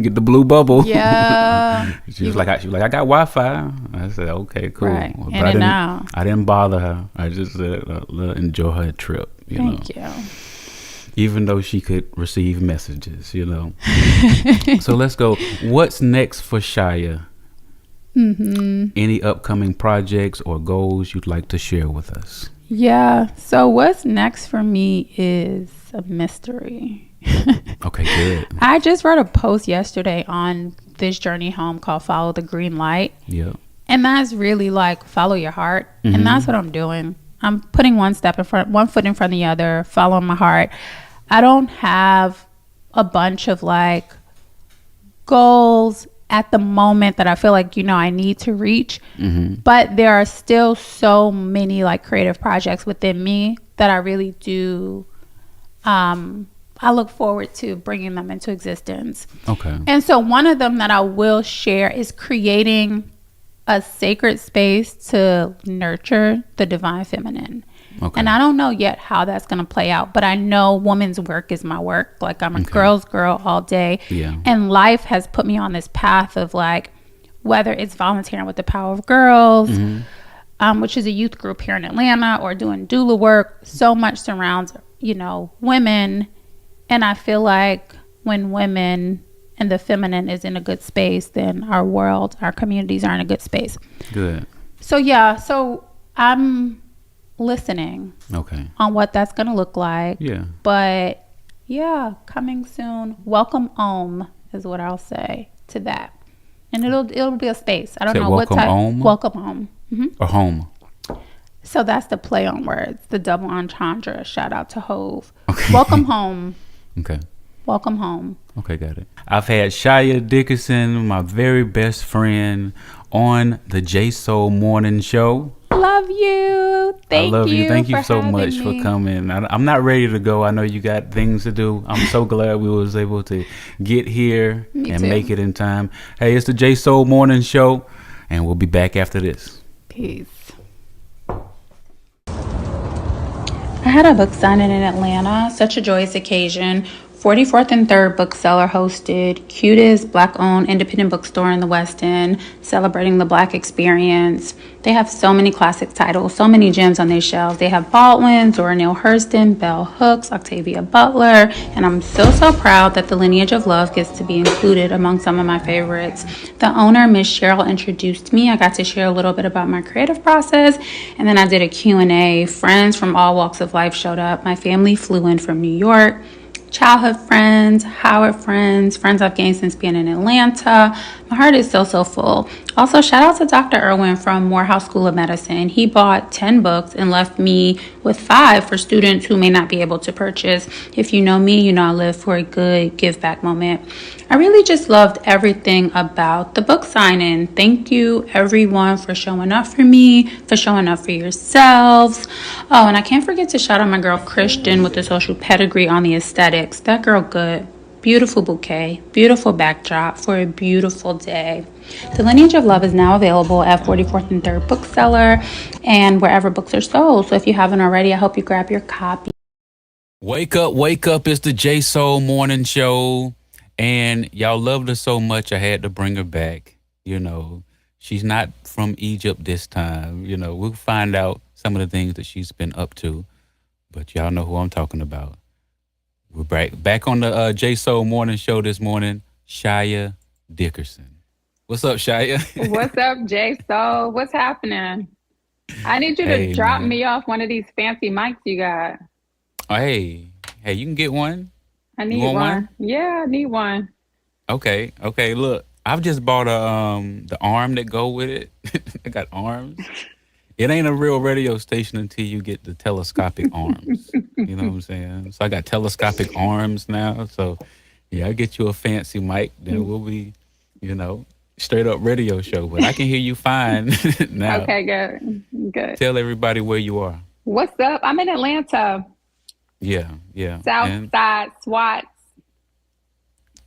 S1: get the blue bubble.
S14: Yeah.
S1: she was like, I got Wi-Fi. I said, okay, cool.
S14: Right.
S1: But
S14: I
S1: didn't bother her. I just said, enjoy her trip.
S14: Thank you.
S1: Even though she could receive messages, So let's go. What's next for Shia? Any upcoming projects or goals you'd like to share with us?
S14: Yeah. So what's next for me is a mystery.
S1: Okay, good.
S14: I just wrote a post yesterday on this journey home called Follow the Green Light.
S1: Yeah.
S14: And that's really like follow your heart.
S1: Mm-hmm.
S14: And that's what I'm doing. I'm putting one foot in front of the other, following my heart. I don't have a bunch of like goals at the moment that I feel like, I need to reach.
S1: Mm-hmm.
S14: But there are still so many like creative projects within me that I really do. I look forward to bringing them into existence.
S1: Okay.
S14: And so one of them that I will share is creating a sacred space to nurture the divine feminine.
S1: Okay.
S14: And I don't know yet how that's going to play out, but I know woman's work is my work. Like I'm a girl's girl all day.
S1: Yeah.
S14: And life has put me on this path of like, whether it's volunteering with the Power of Girls, which is a youth group here in Atlanta, or doing doula work, so much surrounds, women. And I feel like when women and the feminine is in a good space, then our world, our communities are in a good space.
S1: Good.
S14: So yeah, so I'm listening on what that's going to look like.
S1: Yeah.
S14: But yeah, coming soon. Welcome home is what I'll say to that. And it'll be a space. I don't know what type.
S1: Home?
S14: Welcome home.
S1: Or home.
S14: So that's the play on words, the double entendre. Shout out to Hove. Okay. Welcome home.
S1: Okay.
S14: Welcome home.
S1: Okay, got it. I've had Shia Dickerson, my very best friend, on the J.Soul Morning Show.
S14: Love you. Thank you.
S1: I love you. Thank you so much
S14: me.
S1: for coming. I'm not ready to go. I know you got things to do. I'm so glad we was able to get here and make it in time. Hey, it's the J.Soul Morning Show, and we'll be back after this.
S14: Peace. I had a book signing in Atlanta. Such a joyous occasion. 44th and 3rd bookseller hosted, cutest Black-owned independent bookstore in the West End, celebrating the Black experience. They have so many classic titles, so many gems on their shelves. They have Baldwin, Zora Neale Hurston, Bell Hooks, Octavia Butler, and I'm so proud that the Lineage of Love gets to be included among some of my favorites. The owner, Miss Cheryl, introduced me. I got to share a little bit about my creative process, and then I did a Q&A. Friends from all walks of life showed up. My family flew in from New York. Childhood friends, Howard friends, friends I've gained since being in Atlanta. My heart is so full. Also, shout out to Dr. Irwin from Morehouse School of Medicine. He bought 10 books and left me with 5 for students who may not be able to purchase. If you know me, you know I live for a good give back moment. I really just loved everything about the book signing. Thank you, everyone, for showing up for me, for showing up for yourselves. Oh, and I can't forget to shout out my girl Christian with the social pedigree on the aesthetics. That girl good. Beautiful bouquet, beautiful backdrop for a beautiful day. The Lineage of Love is now available at 44th and 3rd Bookseller and wherever books are sold. So if you haven't already, I hope you grab your copy.
S1: Wake up. It's the J.Soul Morning Show. And y'all loved her so much, I had to bring her back. She's not from Egypt this time. We'll find out some of the things that she's been up to. But y'all know who I'm talking about. We're back on the J.Soul Morning Show this morning. Shia Dickerson. What's up, Shia?
S15: What's up, J.Soul? What's happening? I need you to drop me off one of these fancy mics you got.
S1: Oh, hey, you can get one.
S15: I need one. Yeah, I need one.
S1: Okay. Look, I've just bought the arm that go with it. I got arms. It ain't a real radio station until you get the telescopic arms. You know what I'm saying? So I got telescopic arms now. So yeah, I'll get you a fancy mic. Then we'll be, straight up radio show. But I can hear you fine now.
S15: Okay, good.
S1: Tell everybody where you are.
S15: What's up? I'm in Atlanta.
S1: Yeah.
S15: South Side SWATs.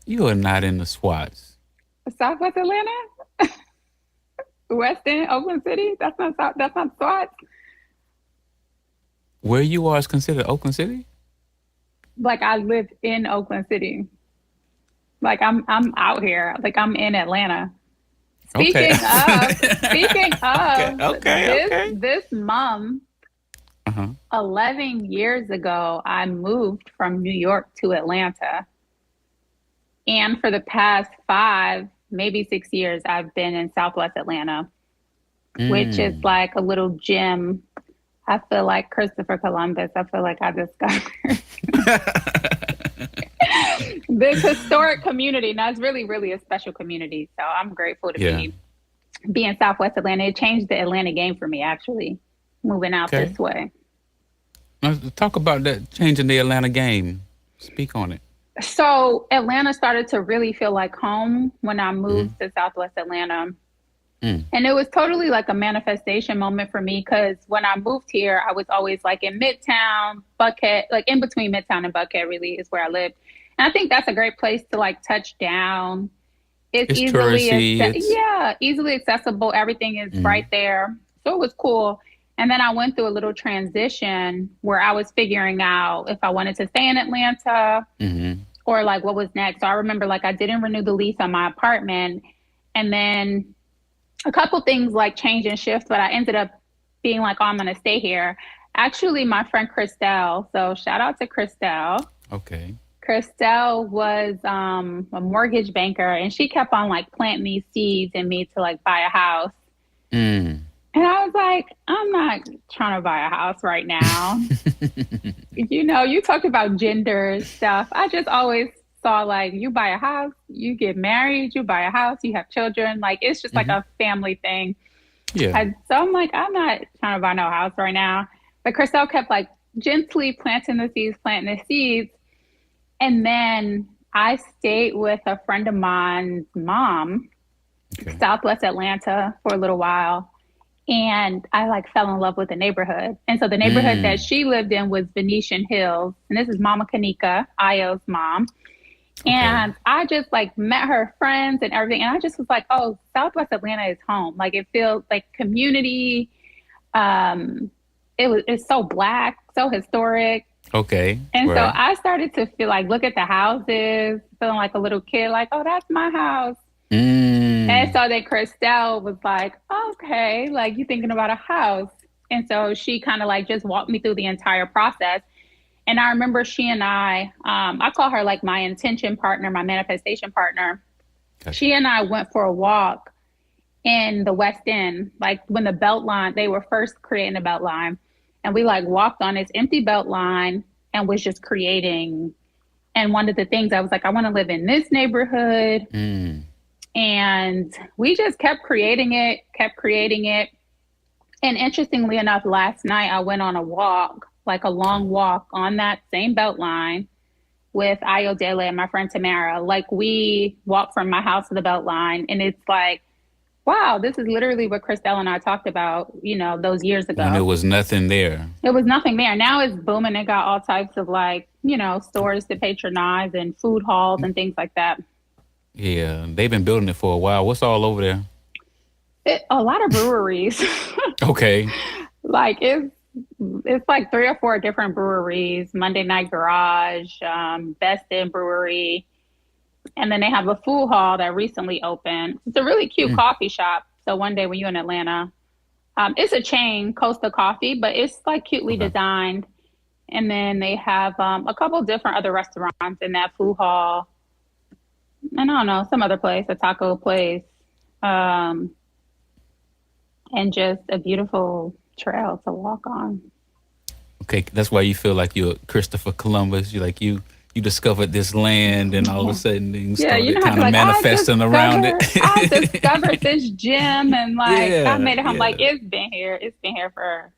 S1: You are not in the SWATs.
S15: Southwest Atlanta? West End, Oakland City? That's not SWATs.
S1: Where you are is considered Oakland City?
S15: Like I live in Oakland City. Like I'm out here. Like I'm in Atlanta. Speaking of, this month, 11 years ago, I moved from New York to Atlanta. And for the past 5, maybe 6 years, I've been in Southwest Atlanta, which is like a little gem. I feel like Christopher Columbus. I feel like I discovered this historic community. Now, it's really, really a special community. So I'm grateful to be being Southwest Atlanta. It changed the Atlanta game for me, actually, moving out this way.
S1: Let's talk about that, changing the Atlanta game. Speak on it.
S15: So Atlanta started to really feel like home when I moved to Southwest Atlanta. And it was totally like a manifestation moment for me, because when I moved here, I was always like in Midtown, Buckhead, like in between Midtown and Buckhead really is where I lived. And I think that's a great place to like touch down. It's easily, easily accessible. Everything is right there. So it was cool. And then I went through a little transition where I was figuring out if I wanted to stay in Atlanta or like what was next. So I remember like I didn't renew the lease on my apartment, and then a couple things like change and shift, but I ended up being like, oh, I'm going to stay here. Actually, my friend Christelle, so shout out to Christelle.
S1: Okay.
S15: Christelle was a mortgage banker, and she kept on like planting these seeds in me to like buy a house. And I was like, I'm not trying to buy a house right now. You know, you talked about gender stuff. I just always saw like, you buy a house, you get married, you buy a house, you have children. Like, it's just like a family thing.
S1: Yeah.
S15: So I'm like, I'm not trying to buy no house right now. But Christelle kept like gently planting the seeds. And then I stayed with a friend of mine's mom, Southwest Atlanta, for a little while. And I like fell in love with the neighborhood. And so the neighborhood that she lived in was Venetian Hills. And this is Mama Kanika, Io's mom. And I just like met her friends and everything. And I just was like, oh, Southwest Atlanta is home. Like, it feels like community. It's so Black, so historic.
S1: Okay.
S15: And so I started to feel like, look at the houses, feeling like a little kid, like, oh, that's my house. And so then Christelle was like, okay, like, you thinking about a house. And so she kind of like just walked me through the entire process. And I remember she and I call her like my intention partner, my manifestation partner. Okay. She and I went for a walk in the West End, like when the Beltline, they were first creating the Beltline. And we like walked on this empty Beltline and was just creating. And one of the things I was like, I want to live in this neighborhood. And we just kept creating it. And interestingly enough, last night I went on a walk, like a long walk on that same Beltline with Ayo Dele and my friend Tamara. Like, we walked from my house to the Beltline, and it's like, wow, this is literally what Christelle and I talked about, you know, those years ago.
S1: When there was nothing there.
S15: It was nothing there. Now it's booming. It got all types of like, you know, stores to patronize and food halls and things like that.
S1: Yeah, they've been building it for a while. What's all over there?
S15: A lot of breweries.
S1: Okay.
S15: Like, it's like 3 or 4 different breweries. Monday Night Garage, Best In Brewery. And then they have a food hall that recently opened. It's a really cute coffee shop. So one day when you're in Atlanta, it's a chain, Costa Coffee, but it's like cutely designed. And then they have a couple different other restaurants in that food hall. And I don't know, some other place, a taco place. And just a beautiful trail to walk on. Okay,
S1: that's why you feel like you're Christopher Columbus. You discovered this land, and all of a sudden things started kind of manifesting around it.
S15: I discovered this gem, and like I made it home. Like, it's been here for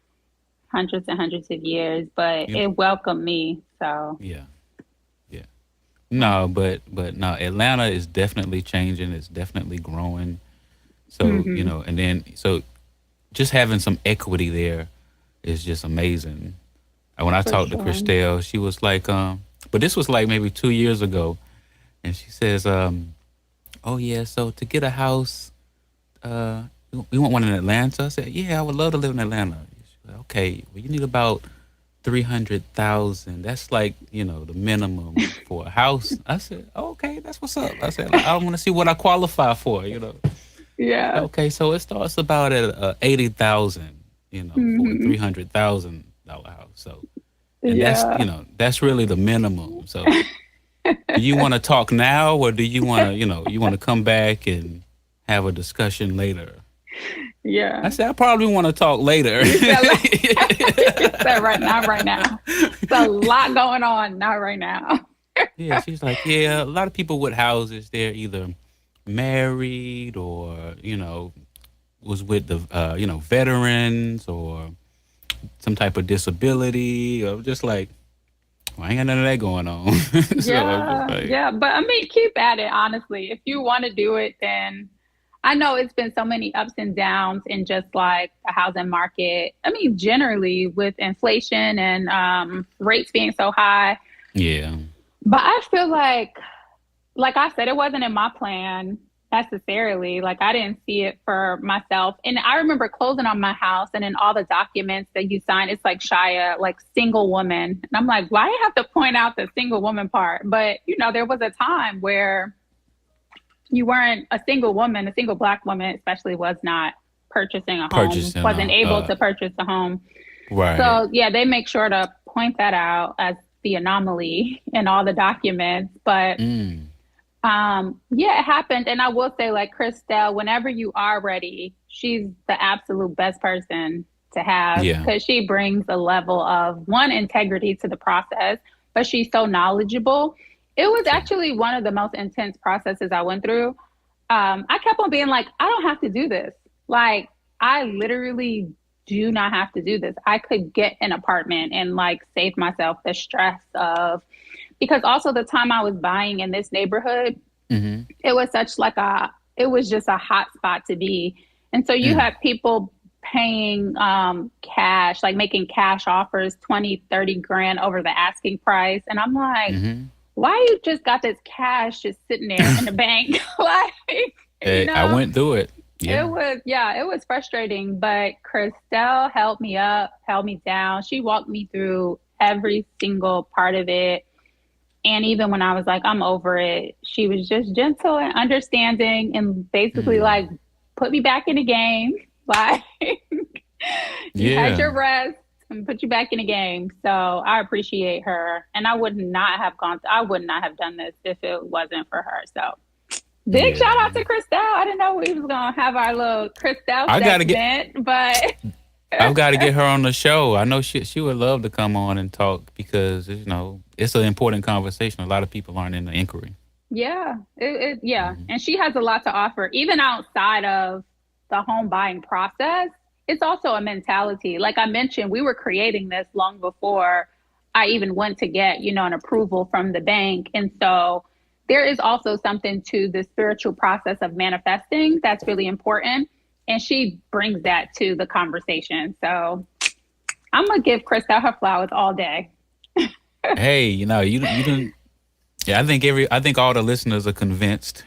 S15: hundreds and hundreds of years, but it welcomed me. So
S1: no, but no, Atlanta is definitely changing. It's definitely growing. So you know, and then so just having some equity there is just amazing. When I talked to Christelle, she was like, but this was like maybe 2 years ago, and she says, oh yeah, so to get a house, you want one in Atlanta? I said, yeah, I would love to live in Atlanta. Said, okay, well, you need about 300,000. That's like, you know, the minimum for a house. I said, okay, that's what's up. I said, I want to see what I qualify for, you know.
S15: Yeah.
S1: Okay, so it starts about at 80,000, you know, for a $300,000 house. So, and that's, you know, that's really the minimum. So, do you want to talk now, or do you want to, you know, you want to come back and have a discussion later?
S15: Yeah.
S1: I said, I probably want to talk later.
S15: You said not right now. It's a lot going on, not right now.
S1: Yeah, she's like, yeah, a lot of people with houses, they're either married or, you know, was with the veterans or some type of disability, or just like, well, I ain't got none of that going on. So
S15: Yeah. But I mean, keep at it, honestly. If you want to do it, then I know it's been so many ups and downs in just like the housing market. I mean, generally with inflation and rates being so high.
S1: Yeah.
S15: But I feel like I said, it wasn't in my plan necessarily. Like, I didn't see it for myself. And I remember closing on my house, and in all the documents that you sign, it's like Shia, like single woman. And I'm like, why do you have to point out the single woman part? But, there was a time where you weren't a single woman, a single Black woman especially, was not purchasing a home, wasn't able to purchase a home.
S1: Right.
S15: So, yeah, they make sure to point that out as the anomaly in all the documents. But it happened. And I will say, like, Christelle, whenever you are ready, she's the absolute best person to have, because she brings a level of, one, integrity to the process, but she's so knowledgeable. It was actually one of the most intense processes I went through. I kept on being like, I don't have to do this. Like, I literally do not have to do this. I could get an apartment and like save myself the stress of, because also the time I was buying in this neighborhood, it was such like it was just a hot spot to be. And so you had people paying cash, like making cash offers, 20, 30 grand over the asking price. And I'm like, why you just got this cash just sitting there in the bank? Like,
S1: hey, I went through it. Yeah.
S15: It was frustrating, but Christelle held me up, held me down. She walked me through every single part of it. And even when I was like, I'm over it, she was just gentle and understanding and basically like put me back in the game. Like, you had your rest and put you back in the game. So I appreciate her. And I would not have done this if it wasn't for her. So big shout out to Christelle. I didn't know we was going to have our little Christelle segment, but
S1: I've got to get her on the show. I know she would love to come on and talk, because it's an important conversation. A lot of people aren't in the inquiry.
S15: Yeah, and she has a lot to offer, even outside of the home buying process. It's also a mentality. Like I mentioned, we were creating this long before I even went to get an approval from the bank, and so there is also something to the spiritual process of manifesting that's really important. And she brings that to the conversation. So I'm going to give Christelle her flowers all day.
S1: Hey, you didn't. Yeah, I think all the listeners are convinced.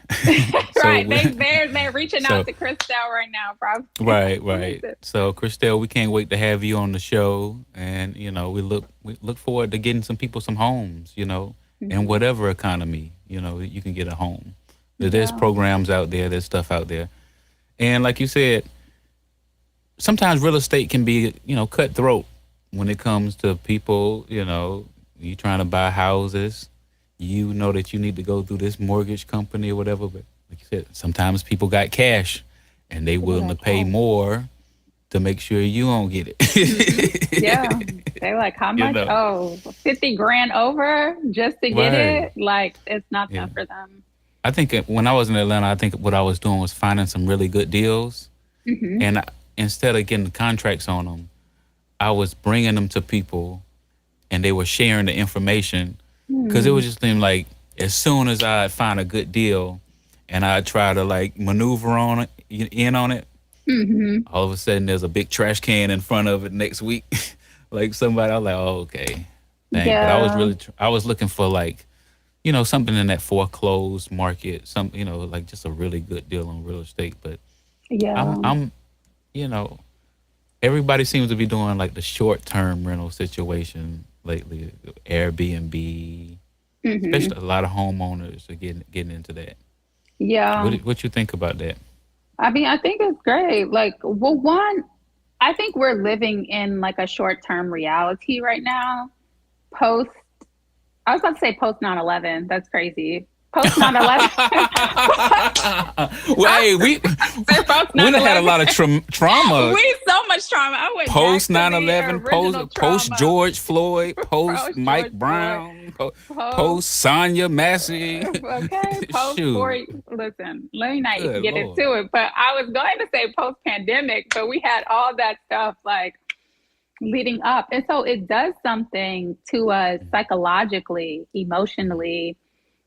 S15: Right. They're reaching out to Christelle right now, probably.
S1: Right. So Christelle, we can't wait to have you on the show. And, we look forward to getting some people some homes, in whatever economy, you can get a home. There's programs out there, there's stuff out there. And like you said, sometimes real estate can be, cutthroat when it comes to people, you trying to buy houses, that you need to go through this mortgage company or whatever. But like you said, sometimes people got cash and they willing to pay more to make sure you don't get it.
S15: Yeah. They're like, how much? 50 grand over just to get it? Like, it's nothing for them.
S1: I think when I was in Atlanta, I think what I was doing was finding some really good deals. And instead of getting contracts on them, I was bringing them to people and they were sharing the information. Because it was just like, as soon as I find a good deal and I try to like maneuver on it, all of a sudden there's a big trash can in front of it next week. Like somebody, I was like, oh, okay. Dang. But I was looking for like, something in that foreclosed market, like just a really good deal on real estate. But I'm everybody seems to be doing like the short-term rental situation lately, Airbnb, especially a lot of homeowners are getting into that.
S15: Yeah.
S1: What you think about that?
S15: I mean, I think it's great. Like, well, one, I think we're living in like a short-term reality right now. I was about to say post 9/11. That's crazy. Post 9/11.
S1: Well, hey, we done had a lot of trauma.
S15: We so much trauma. I went
S1: Post
S15: back to
S1: 9/11,
S15: the original
S1: post
S15: trauma.
S1: George Floyd, post
S15: Post
S1: Mike
S15: George
S1: Brown,
S15: Floyd.
S1: post Sonya Massey.
S15: Okay, post for listen, let me not
S1: Good
S15: get
S1: Lord.
S15: into it, but I was going to say post pandemic, but we had all that stuff like leading up. And so it does something to us psychologically, emotionally,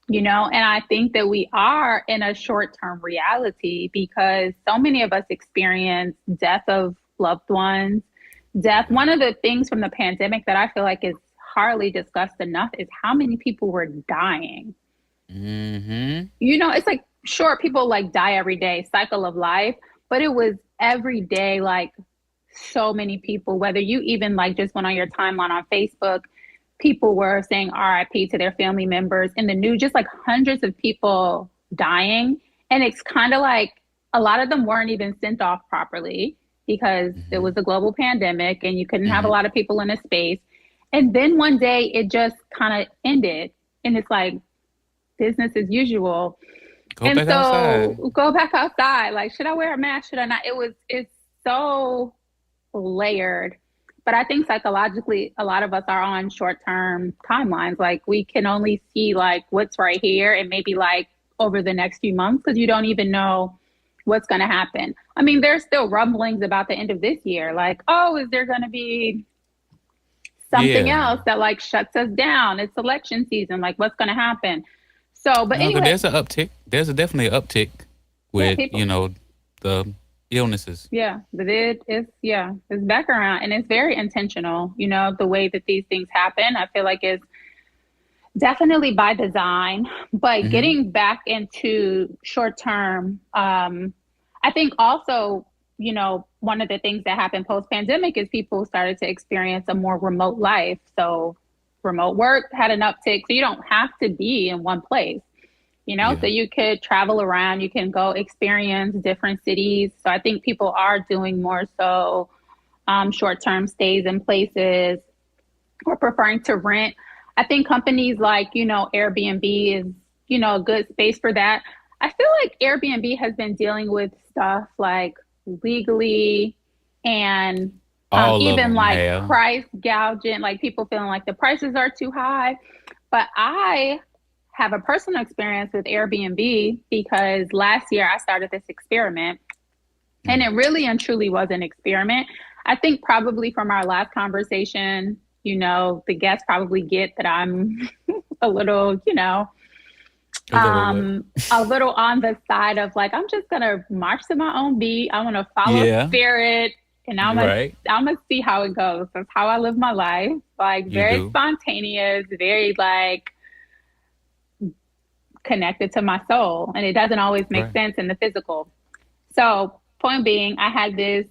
S15: and I think that we are in a short-term reality because so many of us experience death of loved ones, death. One of the things from the pandemic that I feel like is hardly discussed enough is how many people were dying.
S1: Mm-hmm.
S15: It's like, sure, people like die every day, cycle of life, but it was every day, like so many people, whether you even like just went on your timeline on Facebook, people were saying RIP to their family members in the news, just like hundreds of people dying. And it's kind of like a lot of them weren't even sent off properly because it was a global pandemic and you couldn't have a lot of people in a space. And then one day it just kind of ended and it's like business as usual. Go back outside. Like, should I wear a mask? Should I not? It's so layered. But I think psychologically, a lot of us are on short-term timelines. Like we can only see like what's right here and maybe like over the next few months because you don't even know what's going to happen. I mean, there's still rumblings about the end of this year. Like, oh, is there going to be something else that like shuts us down? It's election season. Like what's going to happen? So, but anyway.
S1: There's an uptick. There's definitely an uptick with, the illnesses.
S15: Yeah, but it's back around and it's very intentional, the way that these things happen. I feel like it's definitely by design, but getting back into short term, I think also, one of the things that happened post pandemic is people started to experience a more remote life. So remote work had an uptick. So you don't have to be in one place. So you could travel around, you can go experience different cities. So I think people are doing more so short-term stays in places or preferring to rent. I think companies like, Airbnb is, a good space for that. I feel like Airbnb has been dealing with stuff like legally and even like price gouging, like people feeling like the prices are too high. But I have a personal experience with Airbnb because last year I started this experiment and it really and truly was an experiment. I think probably from our last conversation, the guests probably get that I'm a little, a little on the side of like, I'm just going to march to my own beat. I want to follow spirit and I'm going to see how it goes. That's how I live my life. Like very spontaneous, very like, connected to my soul, and it doesn't always make sense in the physical. So point being, I had this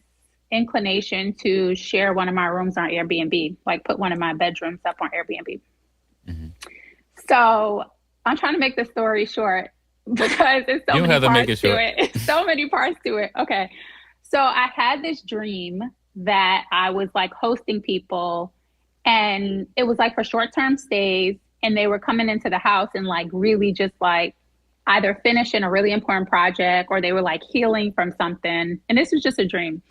S15: inclination to share one of my rooms on Airbnb, like put one of my bedrooms up on Airbnb. So I'm trying to make the story short because there's so many parts to it. So many parts to it. Okay. So I had this dream that I was like hosting people and it was like for short-term stays. And they were coming into the house and like really just like either finishing a really important project or they were like healing from something. And this was just a dream.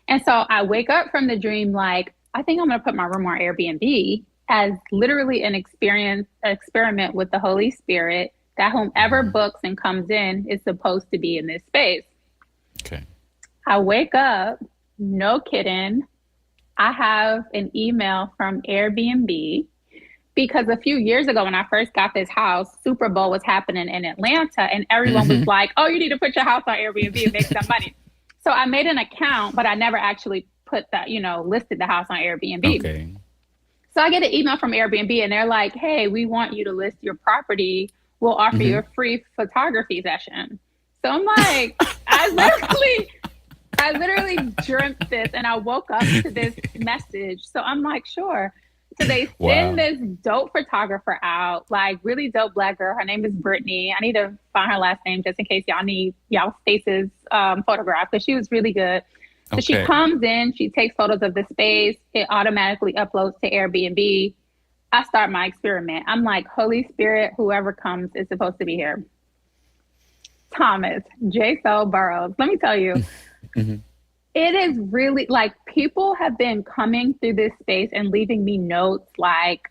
S15: And so I wake up from the dream like, I think I'm going to put my room on Airbnb as literally an experiment with the Holy Spirit that whomever books and comes in is supposed to be in this space.
S1: Okay.
S15: I wake up, no kidding. I have an email from Airbnb because a few years ago when I first got this house, Super Bowl was happening in Atlanta and everyone was like, oh, you need to put your house on Airbnb and make some money. So I made an account, but I never actually put that, listed the house on Airbnb.
S1: Okay.
S15: So I get an email from Airbnb and they're like, hey, we want you to list your property. We'll offer you a free photography session. So I'm like, I literally dreamt this and I woke up to this message. So I'm like, sure. So they send this dope photographer out, like really dope Black girl. Her name is Brittany. I need to find her last name just in case y'all need y'all Stace's photograph because she was really good. So she comes in, she takes photos of the space. It automatically uploads to Airbnb. I start my experiment. I'm like, Holy Spirit, whoever comes is supposed to be here. Thomas, J.Soul Burrows. Let me tell you, It is really like people have been coming through this space and leaving me notes like,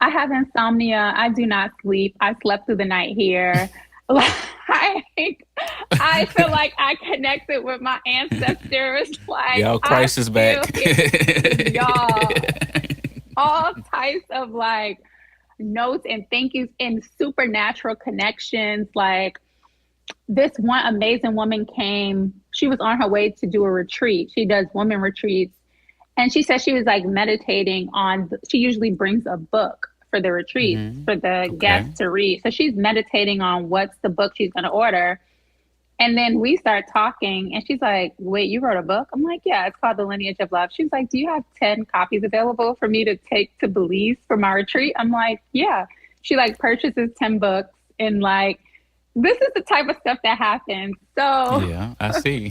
S15: I have insomnia. I do not sleep. I slept through the night here. Like, I feel like I connected with my ancestors. Like,
S1: Y'all,
S15: I
S1: crisis
S15: feel
S1: back.
S15: y'all, all types of like notes and thank yous and supernatural connections. Like, this one amazing woman came. She was on her way to do a retreat. She does women retreats. And she said she was like meditating on, she usually brings a book for the retreat for the guests to read. So she's meditating on what's the book she's going to order. And then we start talking and she's like, wait, you wrote a book? I'm like, yeah, it's called The Lineage of Love. She's like, do you have 10 copies available for me to take to Belize for my retreat? I'm like, yeah. She like purchases 10 books and like, this is the type of stuff that happens. So
S1: yeah, I see.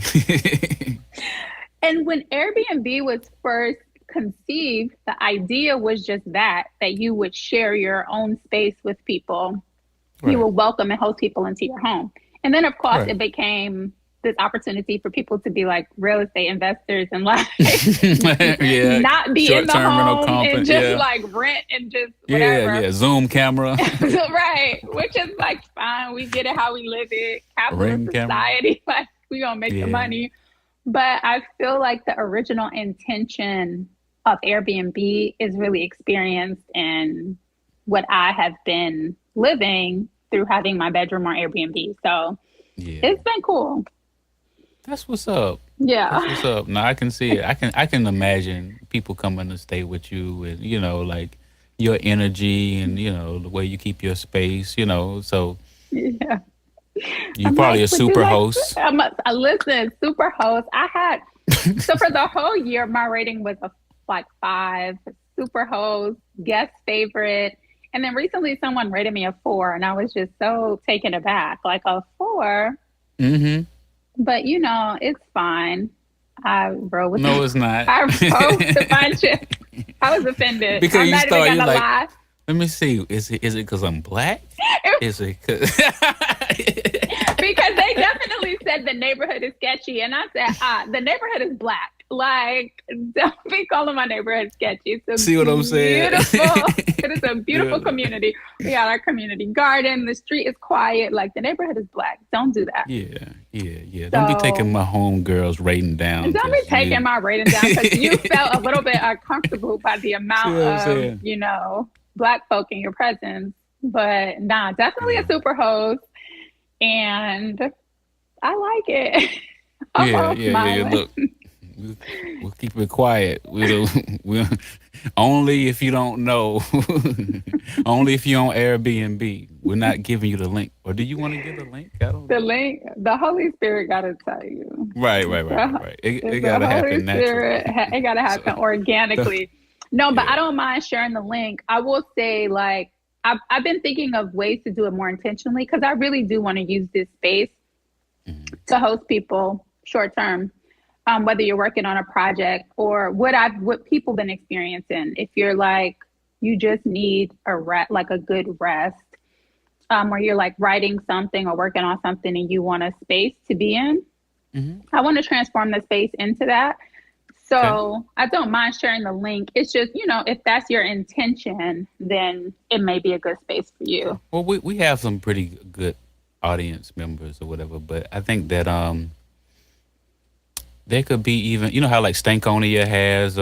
S15: And when Airbnb was first conceived, the idea was just that you would share your own space with people. Right. You would welcome and host people into your home. And then, of course, it became this opportunity for people to be like real estate investors and like not be in the home and just like rent and just whatever.
S1: Yeah, Zoom camera.
S15: Right, which is like fine. We get it how we live it. Capitalist society, like we gonna make the money. But I feel like the original intention of Airbnb is really experienced in what I have been living through having my bedroom on Airbnb. So it's been cool.
S1: That's what's up.
S15: Yeah.
S1: That's what's up. No, I can see it. I can imagine people coming to stay with you and, you know, like your energy and, you know, the way you keep your space, you know, so.
S15: Yeah.
S1: You're probably a super host.
S15: Listen, super host. I had, so for the whole year, my rating was like 5, super host, guest favorite. And then recently someone rated me a 4 and I was just so taken aback, like a 4.
S1: Mm-hmm.
S15: But you know, it's fine. I roll with
S1: No, it's not.
S15: I roll with the punches. I was offended.
S1: Because
S15: I'm not even gonna lie.
S1: Let me see. Is it because I'm black? Is it because...
S15: Because they definitely said the neighborhood is sketchy. And I said, the neighborhood is black. Like, don't be calling my neighborhood sketchy. It's
S1: See what I'm saying?
S15: It is a beautiful community. We got our community garden. The street is quiet. Like, the neighborhood is black. Don't do that.
S1: Yeah. Don't be taking my homegirls rating down.
S15: Don't be taking my rating down because you felt a little bit uncomfortable by the amount of, you know, black folk in your presence. But nah, definitely a super host. And I like it.
S1: Yeah. Look, we'll keep it quiet. We'll only if you don't know. Only if you're on Airbnb. We're not giving you the link. Or do you want to give the link?
S15: The link, the Holy Spirit got to tell you.
S1: Right. It got to happen naturally.
S15: It got to happen organically. No, but I don't mind sharing the link. I will say, like, I've been thinking of ways to do it more intentionally because I really do want to use this space to host people short term, whether you're working on a project or what people been experiencing. If you're like, you just need a good rest, or you're like writing something or working on something and you want a space to be in, I want to transform the space into that. So I don't mind sharing the link. It's just, you know, if that's your intention, then it may be a good space for you.
S1: Well, we have some pretty good audience members or whatever, but I think that there could be even, you know how like Stankonia has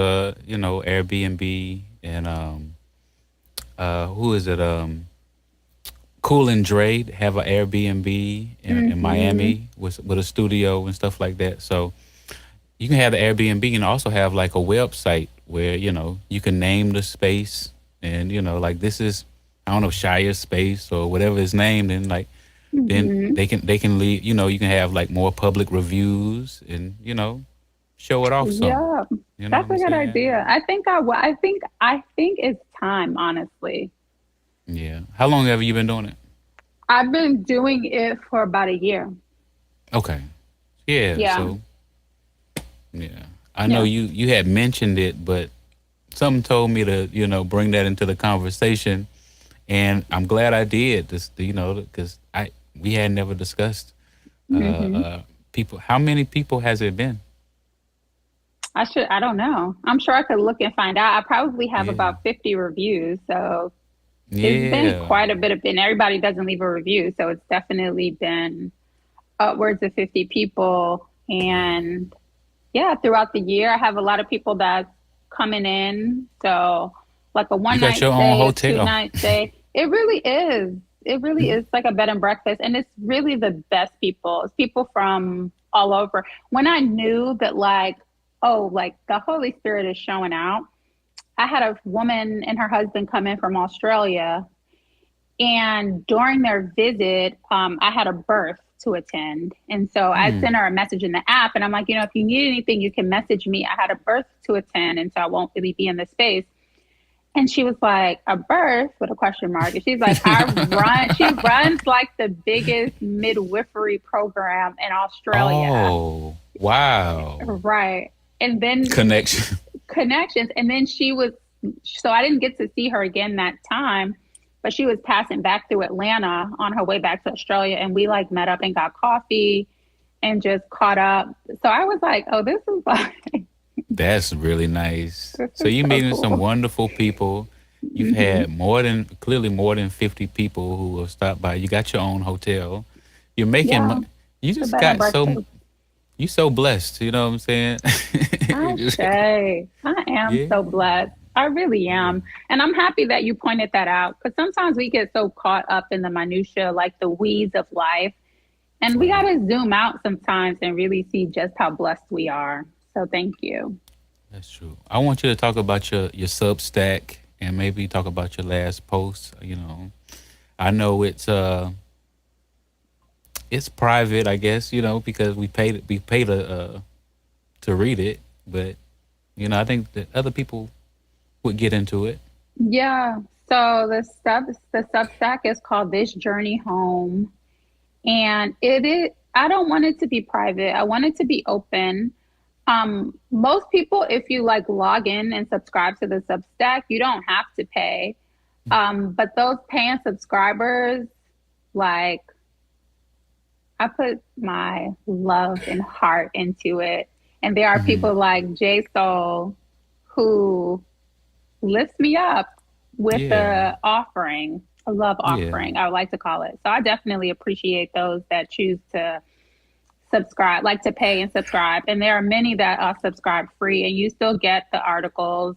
S1: you know, Airbnb and who is it? Cool and Dre have an Airbnb in Miami with a studio and stuff like that. So you can have the Airbnb and also have like a website where, you know, you can name the space and, you know, like this is, I don't know, Shire's space or whatever it's named, and like then they can leave, you know, you can have like more public reviews and, you know, show it off some.
S15: Yeah.
S1: You know
S15: that's a good idea. I think it's time, honestly.
S1: Yeah. How long have you been doing it?
S15: I've been doing it for about a year.
S1: Okay. Yeah. So yeah, I know you had mentioned it, but something told me to, you know, bring that into the conversation, and I'm glad I did. This, you know, because we had never discussed people. How many people has it been?
S15: I don't know. I'm sure I could look and find out. I probably have
S1: Yeah.
S15: about 50 reviews. So it's been
S1: Yeah.
S15: quite a bit of, and everybody doesn't leave a review. So it's definitely been upwards of 50 people. And yeah, throughout the year, I have a lot of people that's coming in. So like a
S1: You
S15: one
S1: got
S15: night
S1: your own
S15: stay, a
S1: hotel.
S15: 2 night stay. It really is. It really is like a bed and breakfast. And it's really the best people. It's people from all over. When I knew that like, oh, like the Holy Spirit is showing out, I had a woman and her husband come in from Australia. And during their visit, I had a birth to attend. And so I sent her a message in the app and I'm like, if you need anything, you can message me. I had a birth to attend. And so I won't really be in the space. And she was like, a birth with a question mark. And she's like, she runs like the biggest midwifery program in Australia.
S1: Oh, wow.
S15: Right. And then
S1: Connections.
S15: And then so I didn't get to see her again that time, but she was passing back through Atlanta on her way back to Australia. And we like met up and got coffee and just caught up. So I was like, oh, this is like.
S1: That's really nice. So you're meeting some wonderful people. You've had clearly more than 50 people who have stopped by. You got your own hotel. You're making you just got you so blessed. You know what I'm saying?
S15: I am so blessed. I really am. And I'm happy that you pointed that out because sometimes we get so caught up in the minutia, like the weeds of life. And we got to zoom out sometimes and really see just how blessed we are. So thank you.
S1: That's true. I want you to talk about your Substack and maybe talk about your last post. I know it's private, I guess, because we paid to read it, but I think that other people would get into it.
S15: Yeah. So the Substack is called This Journey Home, and I don't want it to be private. I want it to be open. Most people, if you like log in and subscribe to the Substack, you don't have to pay. But those paying subscribers, like, I put my love and heart into it. And there are people like J.Soul who lifts me up with the offering, a love offering, I would like to call it. So I definitely appreciate those that choose to subscribe, like to pay and subscribe. And there are many that are subscribe free and you still get the articles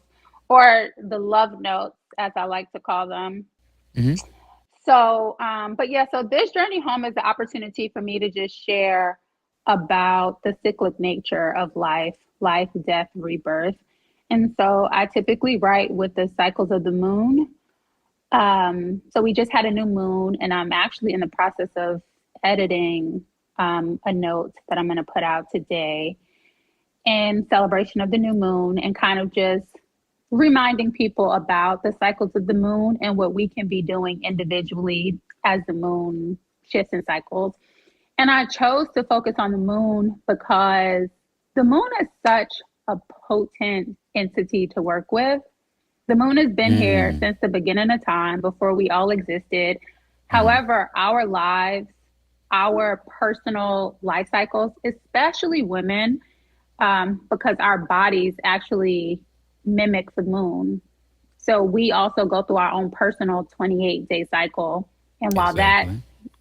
S15: or the love notes, as I like to call them. So, so This Journey Home is the opportunity for me to just share about the cyclic nature of life, death, rebirth. And so I typically write with the cycles of the moon. So we just had a new moon and I'm actually in the process of editing a note that I'm going to put out today in celebration of the new moon and kind of just reminding people about the cycles of the moon and what we can be doing individually as the moon shifts in cycles. And I chose to focus on the moon because the moon is such a potent entity to work with. The moon has been here since the beginning of time, before we all existed. However, our lives, our personal life cycles, especially women, because our bodies actually mimic the moon. So we also go through our own personal 28-day cycle. And while that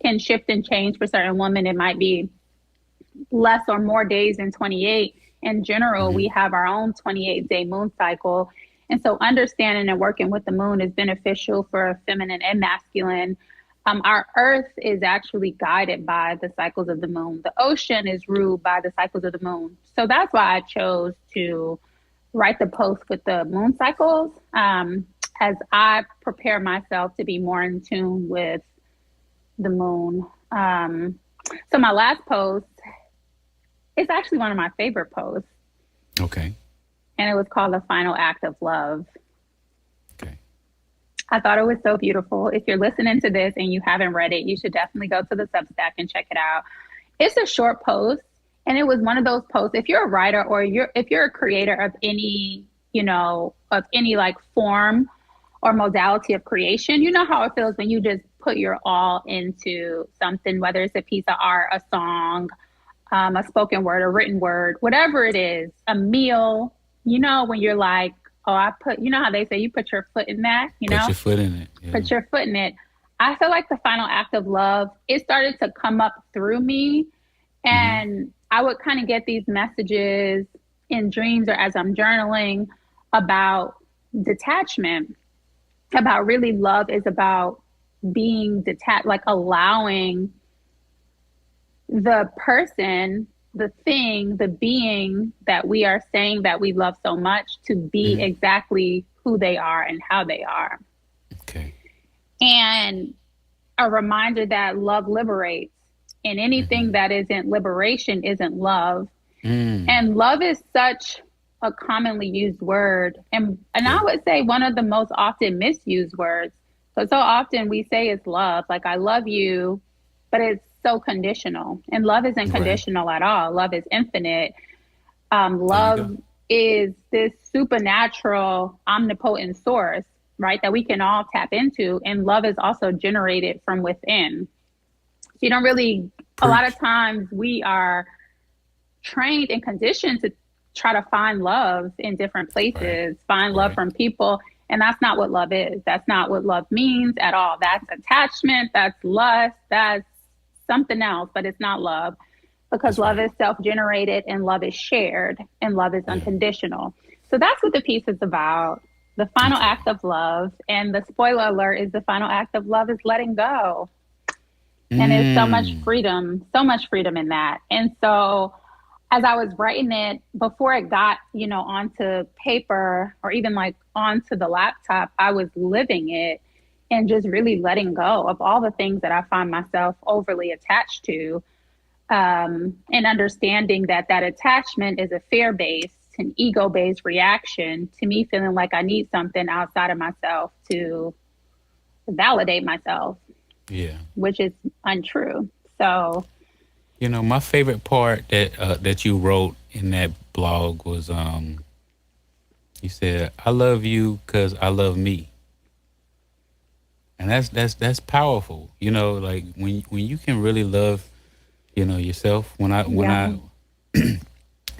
S15: can shift and change for certain women, it might be less or more days than 28. In general, we have our own 28-day moon cycle. And so understanding and working with the moon is beneficial for feminine and masculine. Our earth is actually guided by the cycles of the moon. The ocean is ruled by the cycles of the moon. So that's why I chose to write the post with the moon cycles as I prepare myself to be more in tune with the moon. So my last post is actually one of my favorite posts.
S1: Okay.
S15: And it was called The Final Act of Love.
S1: Okay.
S15: I thought it was so beautiful. If you're listening to this and you haven't read it, you should definitely go to the Substack and check it out. It's a short post. And it was one of those posts, if you're a writer or if you're a creator of any, of any like form or modality of creation, you know how it feels when you just put your all into something, whether it's a piece of art, a song, a spoken word, a written word, whatever it is, a meal, you know, when you're like, oh, you know how they say you put your foot in that, you know?
S1: Put your foot in it. Yeah.
S15: Put your foot in it. I feel like the final act of love, it started to come up through me. And I would kind of get these messages in dreams or as I'm journaling about detachment, about really love is about being detached, like allowing the person, the thing, the being that we are saying that we love so much to be exactly who they are and how they are.
S1: Okay.
S15: And a reminder that love liberates, and anything that isn't liberation isn't love. And love is such a commonly used word. And I would say one of the most often misused words. So often we say it's love, like I love you, but it's so conditional. And love isn't conditional at all. Love is infinite. Love is this supernatural, omnipotent source, right, that we can all tap into. And love is also generated from within. You don't really, a lot of times we are trained and conditioned to try to find love in different places, find love from people. And that's not what love is. That's not what love means at all. That's attachment, that's lust, that's something else, but it's not love, because love is self-generated and love is shared and love is unconditional. So that's what the piece is about. The final act of love, and the spoiler alert is the final act of love is letting go. And there's so much freedom in that. And so as I was writing it, before it got, you know, onto paper or even like onto the laptop, I was living it and just really letting go of all the things that I find myself overly attached to, and understanding that attachment is a fear-based and ego-based reaction to me feeling like I need something outside of myself to validate myself. Yeah, which is untrue. So,
S1: you know, my favorite part that you wrote in that blog was you said, "I love you because I love me," and that's powerful. You know, like when you can really love, you know, yourself. When I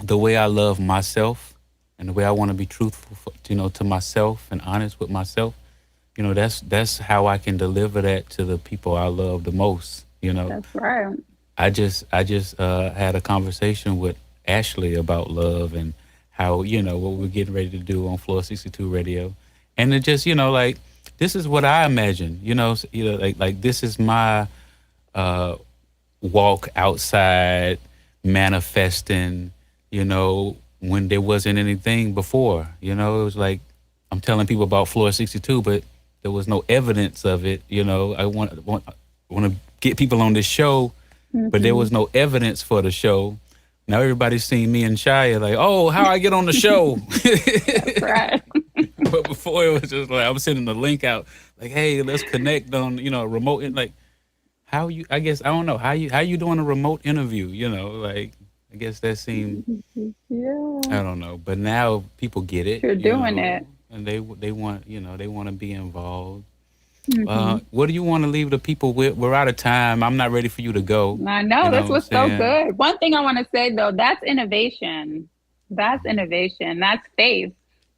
S1: the way I love myself and the way I want to be truthful, you know, to myself and honest with myself. You know, that's how I can deliver that to the people I love the most, you know.
S15: That's right.
S1: I just had a conversation with Ashley about love and how, you know, what we're getting ready to do on Floor 62 Radio. And it just, you know, like, this is what I imagine, you know, like this is my walk outside manifesting, you know, when there wasn't anything before, you know. It was like, I'm telling people about Floor 62, but there was no evidence of it, you know. I want to get people on this show, but there was no evidence for the show. Now everybody's seen me and Shia like, oh, how I get on the show?
S15: That's right.
S1: But before it was just like, I'm sending the link out, like, hey, let's connect on, you know, remote. Like, how you? I guess I don't know how you doing a remote interview. You know, like, I guess that seemed, I don't know. But now people get it.
S15: You're doing it.
S1: And they want, you know, they want to be involved. What do you want to leave the people with? We're out of time. I'm not ready for you to go.
S15: I know, that's what's so good. One thing I want to say though, that's innovation. That's innovation. That's faith.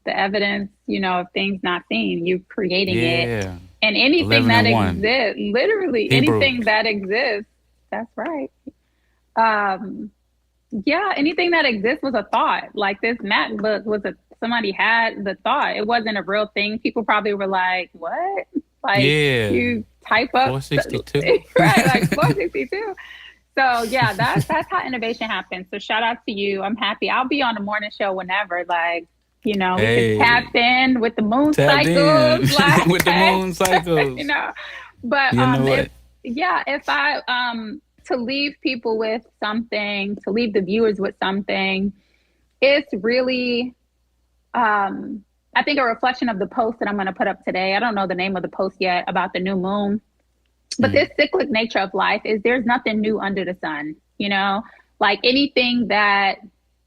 S15: The evidence, you know, of things not seen. You creating it. And anything that exists, literally anything that exists. That's right. Yeah, anything that exists was a thought. Like this MacBook was somebody had the thought. It wasn't a real thing. People probably were like, what? Like you type up
S1: 462.
S15: Right, like 462. So yeah, that's how innovation happens. So shout out to you. I'm happy. I'll be on the morning show whenever, like, you know, we can tap in with the moon cycles. Like,
S1: with the moon cycles.
S15: You know. But
S1: you know
S15: if I to leave people with something, to leave the viewers with something, it's really I think a reflection of the post that I'm going to put up today. I don't know the name of the post yet about the new moon, but this cyclic nature of life is there's nothing new under the sun, you know, like anything that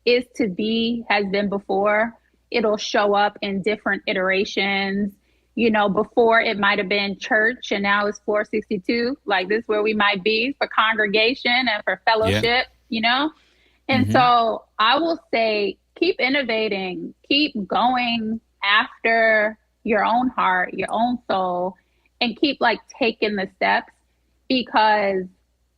S15: is to be has been before. It'll show up in different iterations. You know, before it might have been church and now it's 462. Like this is where we might be for congregation and for fellowship, you know? And so I will say, keep innovating, keep going after your own heart, your own soul, and keep like taking the steps, because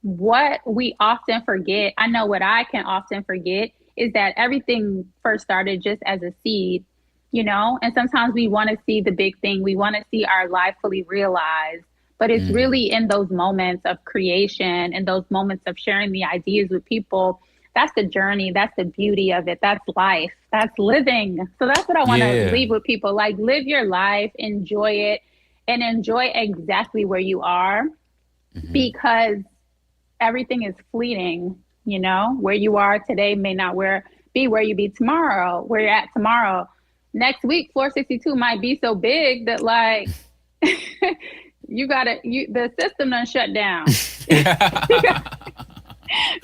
S15: what we often forget, I know what I can often forget, is that everything first started just as a seed, you know? And sometimes we want to see the big thing. We want to see our life fully realized. But it's really in those moments of creation and those moments of sharing the ideas with people. That's the journey. That's the beauty of it. That's life. That's living. So that's what I want to leave with people. Like, live your life, enjoy it, and enjoy exactly where you are, because everything is fleeting. You know, where you are today may not be where you be tomorrow, where you're at tomorrow. Next week, floor 62 might be so big that like the system done shut down.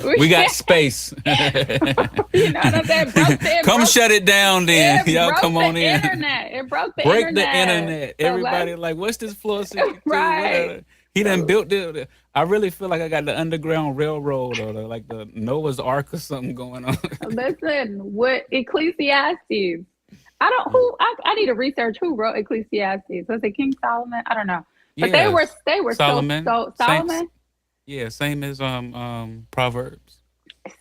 S1: We got space.
S15: You know what I'm saying?
S1: Come shut it down then. Y'all come on in.
S15: It broke the
S1: Break
S15: internet.
S1: the internet.
S15: So
S1: Everybody like, what's this floor 62?
S15: Right.
S1: He done built it. I really feel like I got the Underground Railroad or like the Noah's Ark or something going on.
S15: Listen, what Ecclesiastes? I need to research who wrote Ecclesiastes. Was it King Solomon? I don't know. But they were
S1: Solomon.
S15: so Solomon.
S1: Same as Proverbs.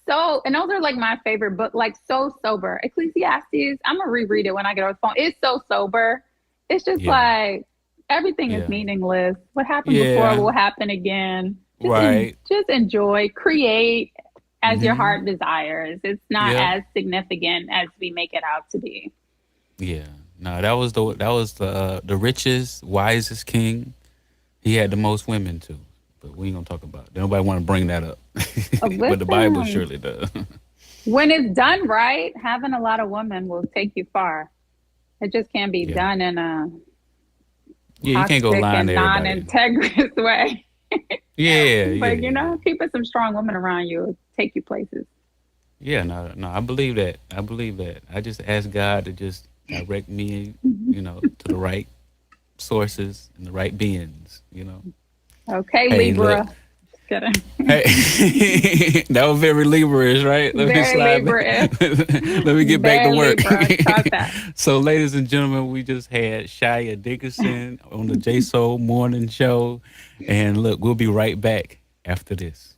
S15: So, and those are like my favorite book, like so sober. Ecclesiastes, I'm gonna reread it when I get off the phone. It's so sober. It's just like everything is meaningless. What happened before will happen again. Just enjoy, create as your heart desires. It's not as significant as we make it out to be.
S1: Yeah. No, that was the richest, wisest king. He had the most women too. But we ain't gonna talk about it. Nobody want to bring that up. But the Bible surely does.
S15: When it's done right, having a lot of women will take you far. It just can't be done in a
S1: you can't go lying to everybody.
S15: non-integrous way. But you know,
S1: Yeah.
S15: keeping some strong women around you will take you places.
S1: Yeah, no, I believe that. I just ask God to just direct me, you know, to the right sources and the right beings, you know.
S15: Okay, Libra. Just kidding.
S1: Hey, that was very Libra-ish, right? Let me get back to work. So, ladies and gentlemen, we just had Shia Dickerson on the J.Soul Morning Show. And look, we'll be right back after this.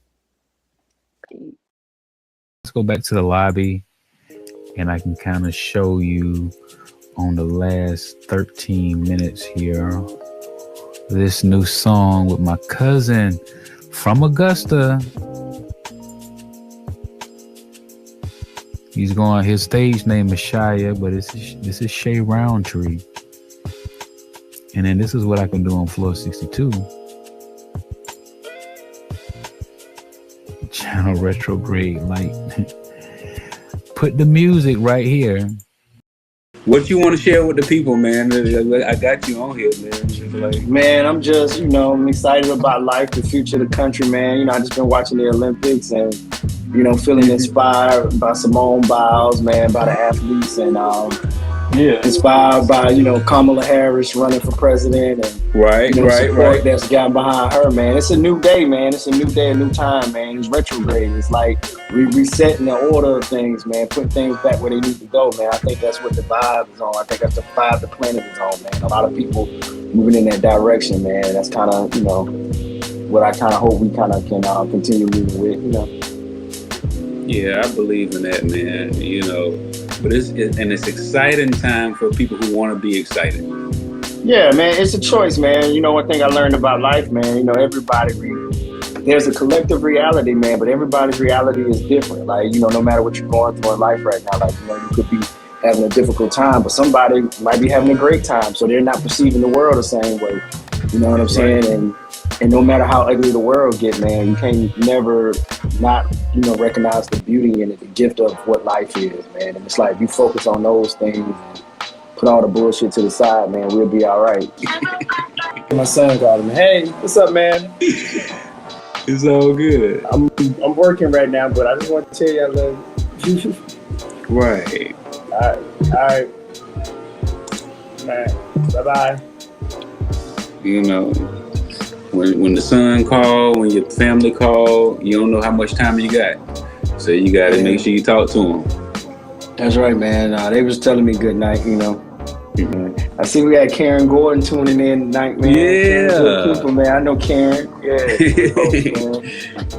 S1: Let's go back to the lobby, and I can kind of show you on the last 13 minutes here this new song with my cousin from Augusta. His stage name is Shia, but this is Shay Roundtree. And then this is what I can do on floor 62. Channel retrograde light. Put the music right here. What you want to share with the people, man? I got you on here, man.
S16: Man, I'm just, I'm excited about life, the future of the country, man. I just been watching the Olympics and, feeling inspired by Simone Biles, man, by the athletes, and inspired by, Kamala Harris running for president, and support that's got behind her, man. It's a new day, man. It's a new day, a new time, man. It's retrograde. It's like resetting the order of things, man, putting things back where they need to go, man. I think that's what the vibe is on. I think that's the vibe the planet is on, man. A lot of people moving in that direction, man. That's kind of, what I kind of hope we kind of can continue moving with,
S1: Yeah, I believe in that, man. But it's exciting time for people who want to be excited.
S16: Yeah, man, it's a choice, man. One thing I learned about life, man, there's a collective reality, man, but everybody's reality is different. Like, no matter what you're going through in life right now, like, you could be having a difficult time, but somebody might be having a great time, so they're not perceiving the world the same way. You know what I'm saying? And no matter how ugly the world get, man, you can't never not, recognize the beauty and the gift of what life is, man. And it's like, you focus on those things and put all the bullshit to the side, man, we'll be all right. My son called me, hey, what's up, man?
S1: It's all good.
S16: I'm working right now, but I just want to tell you I love you.
S1: Right.
S16: All right. Man, bye-bye.
S1: When the son call, when your family call, you don't know how much time you got. So you got to make sure you talk to them.
S16: That's right, man. They was telling me good night, you know. I see we got Karen Gordon tuning in tonight, man.
S1: Yeah.
S16: Karen people, man. I know Karen. Yeah.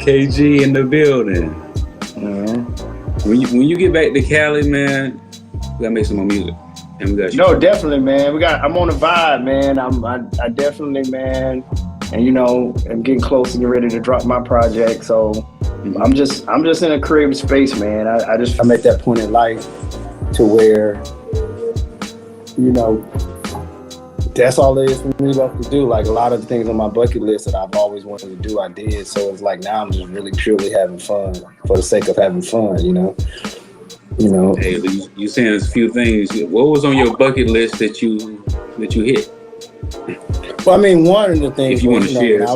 S1: KG in the building. When you get back to Cali, man, we gotta make some more music. And we got
S16: No, definitely, man. I'm on the vibe, man. I definitely, man. And you know, I'm getting close to getting ready to drop my project. So I'm just in a creative space, man. I'm at that point in life to where, you know, that's all there is for me left to do. Like a lot of the things on my bucket list that I've always wanted to do, I did. So it's like now I'm just really purely having fun for the sake of having fun, you know.
S1: Hey, you saying there's a few things. What was on your bucket list that you hit?
S16: Well, I mean, one of the things,
S1: if you want to share,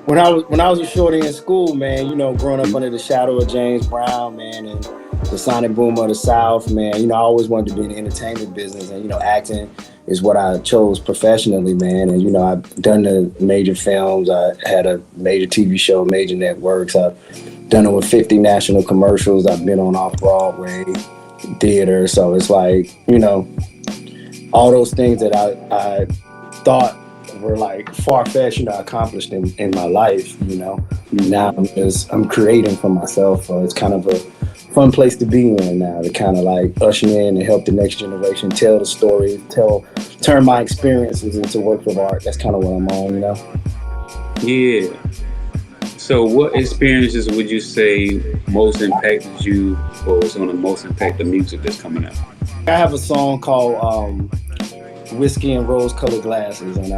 S16: when I was a shorty in school, man, you know, growing up under the shadow of James Brown, man, and the sonic boom of the South, man, you know, I always wanted to be in the entertainment business, and you know, acting is what I chose professionally, man. And you know, I've done the major films. I had a major TV show, major networks. I've done over 50 national commercials. I've been on off-Broadway theater. So it's like, you know, all those things that I thought were like far-fetched, you know, accomplished in my life, you know. Now I'm creating for myself. So it's kind of a fun place to be in now, to kind of like usher in and help the next generation tell the story, turn my experiences into works of art. That's kind of what I'm on, you know.
S1: Yeah. So what experiences would you say most impacted you, or is going to most impact the music that's coming out?
S16: I have a song called Whiskey and Rose-Colored Glasses, and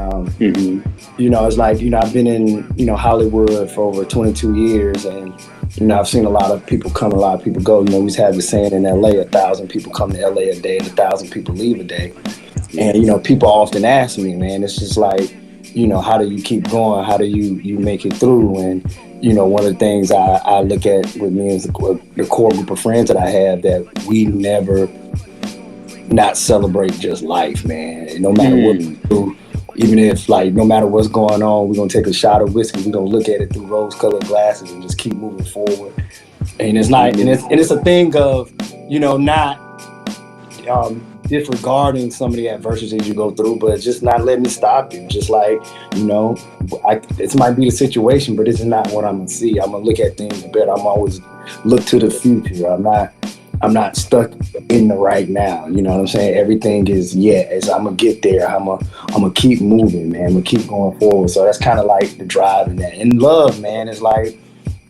S16: you know, it's like, you know, I've been in, you know, Hollywood for over 22 years, and you know, I've seen a lot of people come, a lot of people go. You know, we have the saying in LA, 1,000 people come to LA a day and 1,000 people leave a day. And you know, people often ask me, man, it's just like, you know, how do you keep going? How do you make it through? And you know, one of the things I look at with me is the core group of friends that I have, that we never not celebrate just life, man. And no matter what we do, even if like no matter what's going on, we're gonna take a shot of whiskey. We're gonna look at it through rose-colored glasses and just keep moving forward. And it's not, and it's a thing of, you know, not disregarding some of the adversities you go through, but just not letting it stop you. Just like, you know, this might be the situation, but this is not what I'm gonna see. I'm gonna look at things better. I'm always look to the future. I'm not stuck in the right now. You know what I'm saying? Everything is, I'm gonna get there. I'm gonna keep moving, man. I'm gonna keep going forward. So that's kind of like the drive in that. And love, man, is like,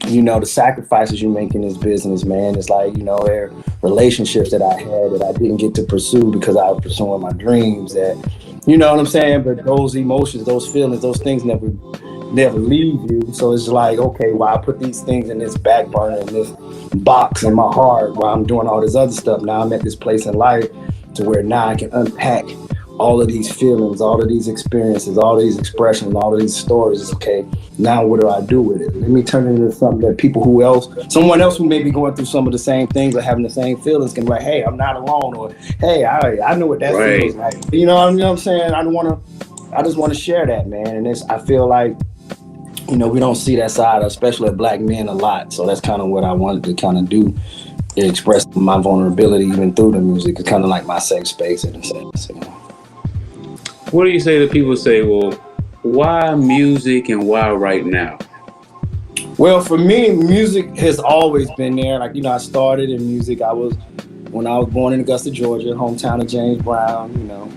S16: you know, the sacrifices you make in this business, man. It's like, you know, there are relationships that I had that I didn't get to pursue because I was pursuing my dreams, that, you know what I'm saying? But those emotions, those feelings, those things never leave you. So it's like, okay, well, I put these things in this back burner, in this box in my heart while I'm doing all this other stuff. Now I'm at this place in life to where now I can unpack all of these feelings, all of these experiences, all of these expressions, all of these stories. It's okay, now what do I do with it? Let me turn it into something that someone else who may be going through some of the same things or having the same feelings can be like, hey, I'm not alone, or hey, I know what that feels like. You know what I'm saying? I just want to share that, man. And I feel like, you know, we don't see that side, especially of black men, a lot. So that's kind of what I wanted to kind of do, express my vulnerability even through the music. It's kind of like my safe space in a sense, you know.
S1: What do you say to people say, well, why music and why right now?
S16: Well, for me, music has always been there. Like, you know, I started in music. When I was born in Augusta, Georgia, hometown of James Brown, you know,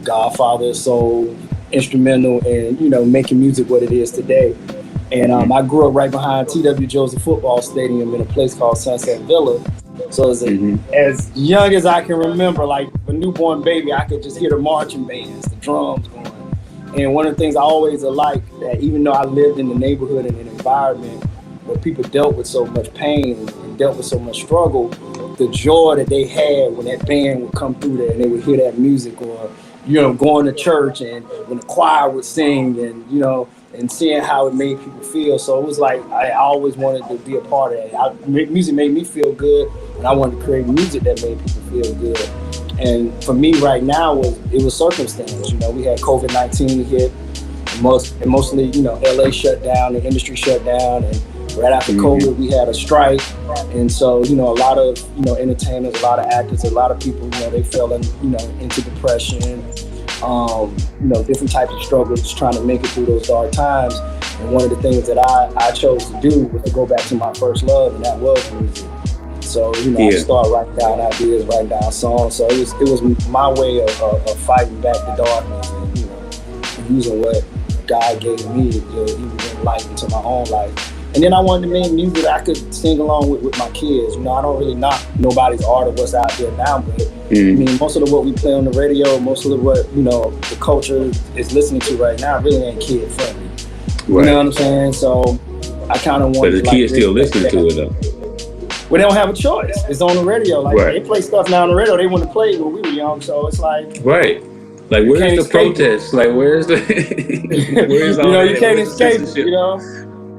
S16: godfather of soul, instrumental in, you know, making music what it is today. And I grew up right behind T.W. Joseph football stadium in a place called Sunset Villa. So as young as I can remember, like a newborn baby, I could just hear the marching bands, the drums going. And one of the things I always liked, that even though I lived in the neighborhood and an environment where people dealt with so much pain and dealt with so much struggle, the joy that they had when that band would come through there and they would hear that music, or, you know, going to church and when the choir would sing, and, you know, and seeing how it made people feel. So it was like, I always wanted to be a part of that. Music made me feel good, and I wanted to create music that made people feel good. And for me right now, it was circumstance. You know, we had COVID-19 hit, mostly, you know, LA shut down, the industry shut down, and Right after COVID, we had a strike. And so, you know, a lot of, you know, entertainers, a lot of actors, a lot of people, you know, they fell in, you know, into depression, you know, different types of struggles, trying to make it through those dark times. And one of the things that I chose to do was to go back to my first love, and that was music. So, you know, I started writing down ideas, writing down songs. So it was my way of fighting back the darkness and, you know, using what God gave me to even bring light into my own life. And then I wanted to make music that I could sing along with my kids. You know, I don't really knock nobody's art or what's out there now, but I mean, most of what we play on the radio, most of what, you know, the culture is listening to right now really ain't kid friendly. You know what I'm saying? So I kind of want.
S1: But the kids still listening to it though.
S16: Well, they don't have a choice. It's on the radio. Like they play stuff now on the radio they want to play when we were young. So it's like
S1: like where's the protest? Like where's the where's all
S16: you know,
S1: that?
S16: you can't escape it. You know,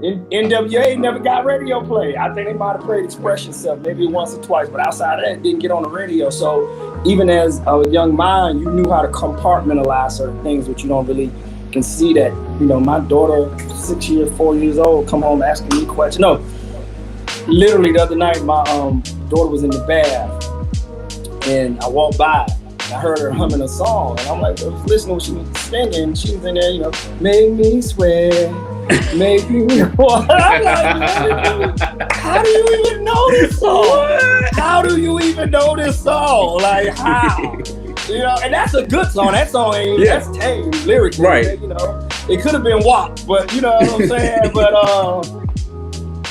S16: NWA never got radio play. I think they might have played Expression stuff maybe once or twice, but outside of that, it didn't get on the radio. So even as a young mind, you knew how to compartmentalize certain things, which you don't really can see that. You know, my daughter, 4 years old, come home asking me questions. No. Literally the other night, my daughter was in the bath, and I walked by, and I heard her humming a song, and I'm like, I was listening to what she was singing. She was in there, you know, make me swear, make me. I'm like, how do you even know this song? How do you even know this song? Like how? You know, and that's a good song. That song ain't that's tame lyrically, right? You know, it could have been WAP, but you know what I'm saying. But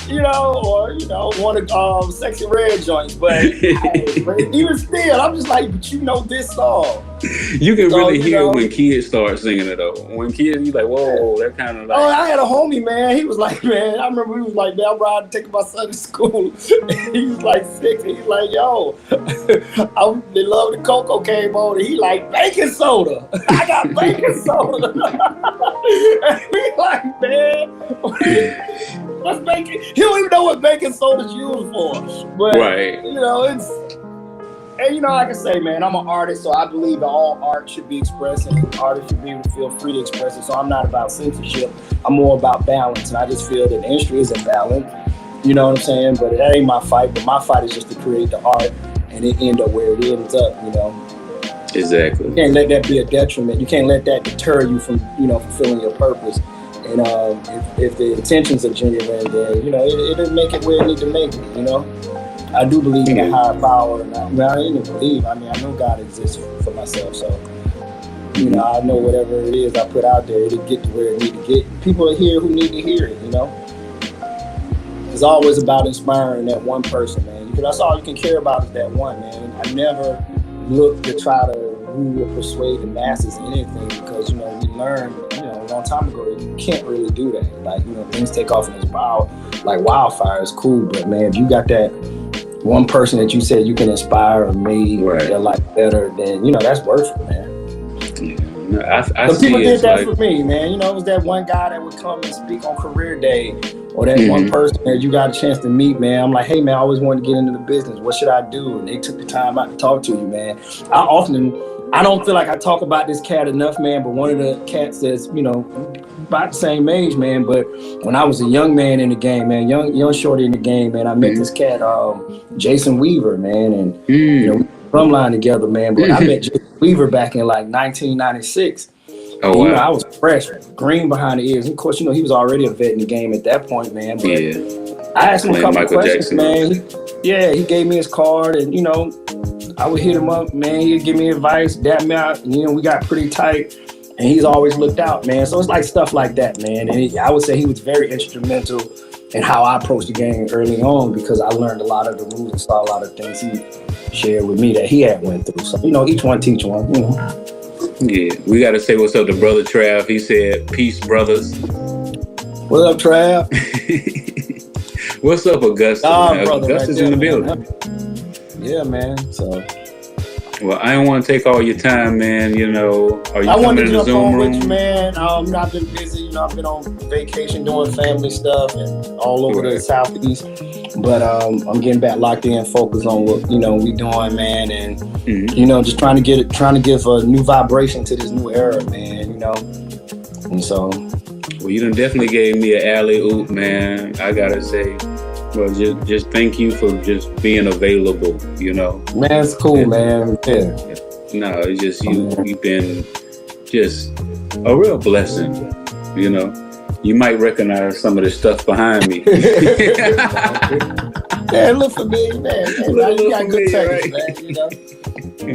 S16: you know, or you know, one of Sexy Red joints, but even still, I'm just like, but you know this song.
S1: You can really hear when kids start singing it though. When kids, you like, whoa, that kind of like.
S16: Oh, I had a homie, man. He was like, man, I remember he was like, man, I'm riding to take my son to school. He was like 6, and he's like, yo, they love the Cocoa came on, and he like baking soda. I got baking soda. And we like, man. What's baking? He don't even know what baking soda's used for. But you know, it's and you know, like I say, man, I'm an artist, so I believe that all art should be expressed and artists should be able to feel free to express it. So I'm not about censorship. I'm more about balance. And I just feel that the industry isn't balanced. You know what I'm saying? But that ain't my fight. But my fight is just to create the art and it end up where it ends up, you know.
S1: Exactly.
S16: You can't let that be a detriment. You can't let that deter you from, you know, fulfilling your purpose. And if the intentions are genuine, then, you know, it'll make it where it needs to make it, you know? I do believe in a higher power, and I don't even believe. I mean, I know God exists for myself, so, you know, I know whatever it is I put out there, it'll get to where it needs to get. People are here who need to hear it, you know? It's always about inspiring that one person, man. Because that's all you can care about is that one, man. I never look to try to woo or persuade the masses in anything because, you know, we learned, you know, a long time ago, you can't really do that. Like, you know, things take off in this like wildfire is cool, but man, if you got that one person that you said you can inspire or make their life better, then, you know, that's worth it, man.
S1: I
S16: But
S1: see
S16: people did that
S1: like,
S16: for me, man. You know, it was that one guy that would come and speak on career day, or that one person that you got a chance to meet, man. I'm like, hey, man, I always wanted to get into the business. What should I do? And they took the time out to talk to you, man. I don't feel like I talk about this cat enough, man, but one of the cats that's, you know, about the same age, man, but when I was a young man in the game, man, young shorty in the game, man, I met this cat, Jason Weaver, man, and, you know, we drumline together, man, but I met Jason Weaver back in like 1996.
S1: Oh,
S16: and,
S1: wow.
S16: You know, I was fresh, green behind the ears. Of course, you know, he was already a vet in the game at that point, man, but I asked him a couple questions, Jackson. Man. He gave me his card, and, you know, I would hit him up, man. He'd give me advice, dap me out. You know, we got pretty tight, and he's always looked out, man. So it's like stuff like that, man. And I would say he was very instrumental in how I approached the game early on because I learned a lot of the rules and saw a lot of things he shared with me that he had went through. So, you know, each one teach one, you know.
S1: Yeah, we got to say what's up to Brother Trav. He said, peace, brothers.
S16: What up, Trav?
S1: What's up, Augusta? Augusta's in the building.
S16: Yeah, man. So,
S1: well, I don't want to take all your time, man. You know, are you coming in the Zoom room?
S16: With you, man. I've been busy. You know, I've been on vacation doing family stuff and all over the Southeast. But I'm getting back locked in, focused on what, you know, we doing, man, and you know, just trying to give a new vibration to this new era, man. You know, and so
S1: Well, you done definitely gave me an alley oop, man. I gotta say, well, just thank you for just being available. You know,
S16: Man, it's cool, man. Yeah.
S1: No, it's just you've been just a real blessing. You know, you might recognize some of the stuff behind me.
S16: Man, look for me, man. You got good taste, right? Man. You know.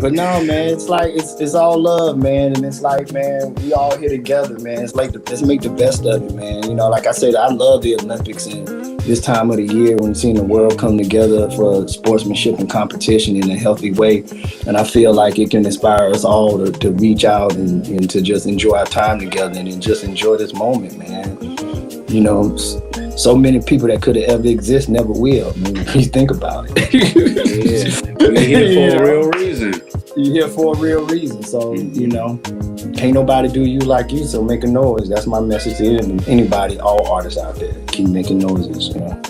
S16: But no, man, it's like it's all love, man, and it's like, man, we all here together, man. It's like let's make the best of it, man. You know, like I said, I love the Olympics and this time of the year when seeing the world come together for sportsmanship and competition in a healthy way, and I feel like it can inspire us all to reach out and to just enjoy our time together and just enjoy this moment, man. You know, so many people that could have ever exist never will. I mean, if you think about it.
S1: Yeah, we're here for a real reason.
S16: You're here for a real reason. So, you know, can't nobody do you like you, so make a noise. That's my message to anybody, all artists out there. Keep making noises, you know.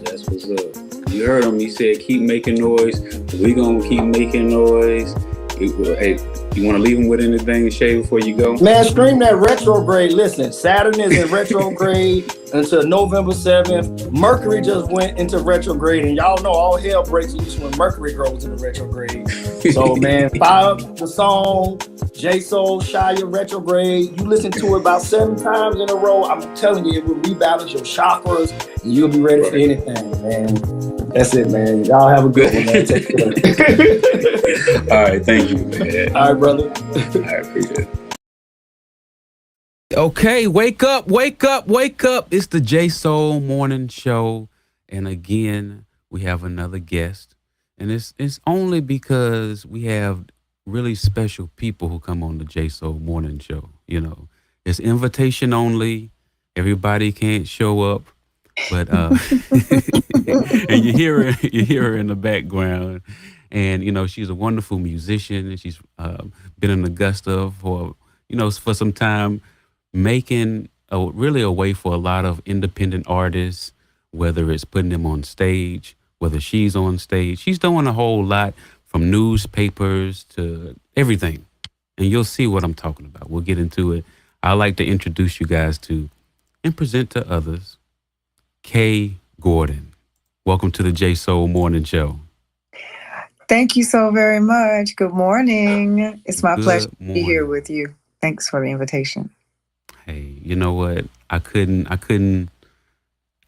S1: That's what's up. You heard him. He said, keep making noise. We gonna keep making noise. Hey, you want to leave him with anything, Shay, before you go?
S16: Man, scream that retrograde. Listen, Saturn is in retrograde until November 7th. Mercury just went into retrograde, and y'all know all hell breaks loose when Mercury goes into retrograde. So, man, fire up the song, J.Soul, Shia, Retrograde. You listen to it about 7 times in a row. I'm telling you, it will rebalance your chakras, and you'll be ready for anything, man. That's it, man. Y'all have a good one, man. Take care.
S1: All right, thank you, man.
S16: All right, brother.
S1: I appreciate it. Okay, wake up, wake up, wake up. It's the J.Soul Morning Show. And again, we have another guest. And it's only because we have really special people who come on the J.Soul Morning Show. You know, it's invitation only. Everybody can't show up. But and you hear her in the background, and you know she's a wonderful musician, and she's been in Augusta for for some time, making really a way for a lot of independent artists, whether it's putting them on stage, whether she's on stage. She's doing a whole lot, from newspapers to everything, and you'll see what I'm talking about. We'll get into it. I'd like to introduce you guys to and present to others Kay Gordon. Welcome to the J.Soul Morning Show.
S17: Thank you so very much. Good morning. It's my pleasure to be here with you. Thanks for the invitation.
S1: Hey, you know what? I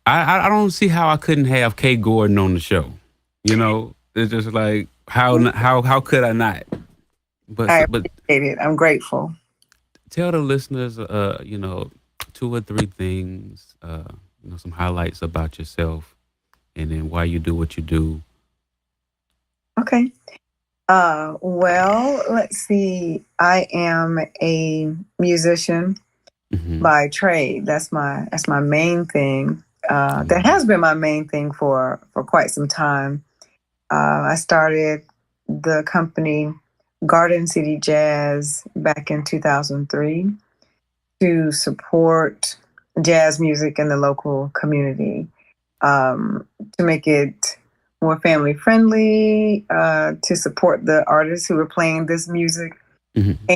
S1: don't see how I couldn't have Kay Gordon on the show. You know, it's just like how could I not? But
S17: I appreciate it. I'm grateful.
S1: Tell the listeners, 2 or 3 things, some highlights about yourself, and then why you do what you do.
S17: Okay. Well, let's see. I am a musician by trade. That's my main thing. That has been my main thing for quite some time. I started the company Garden City Jazz back in 2003 to support jazz music in the local community, to make it more family friendly, to support the artists who were playing this music,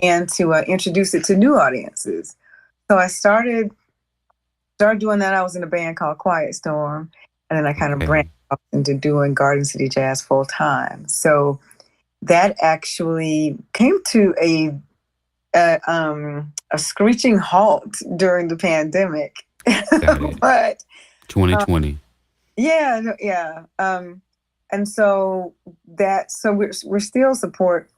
S17: and to introduce it to new audiences. So I started doing that. I was in a band called Quiet Storm, and then I kind of branched off into doing Garden City Jazz full time. So that actually came to a screeching halt during the pandemic. But
S1: 2020.
S17: Yeah. And so we're still support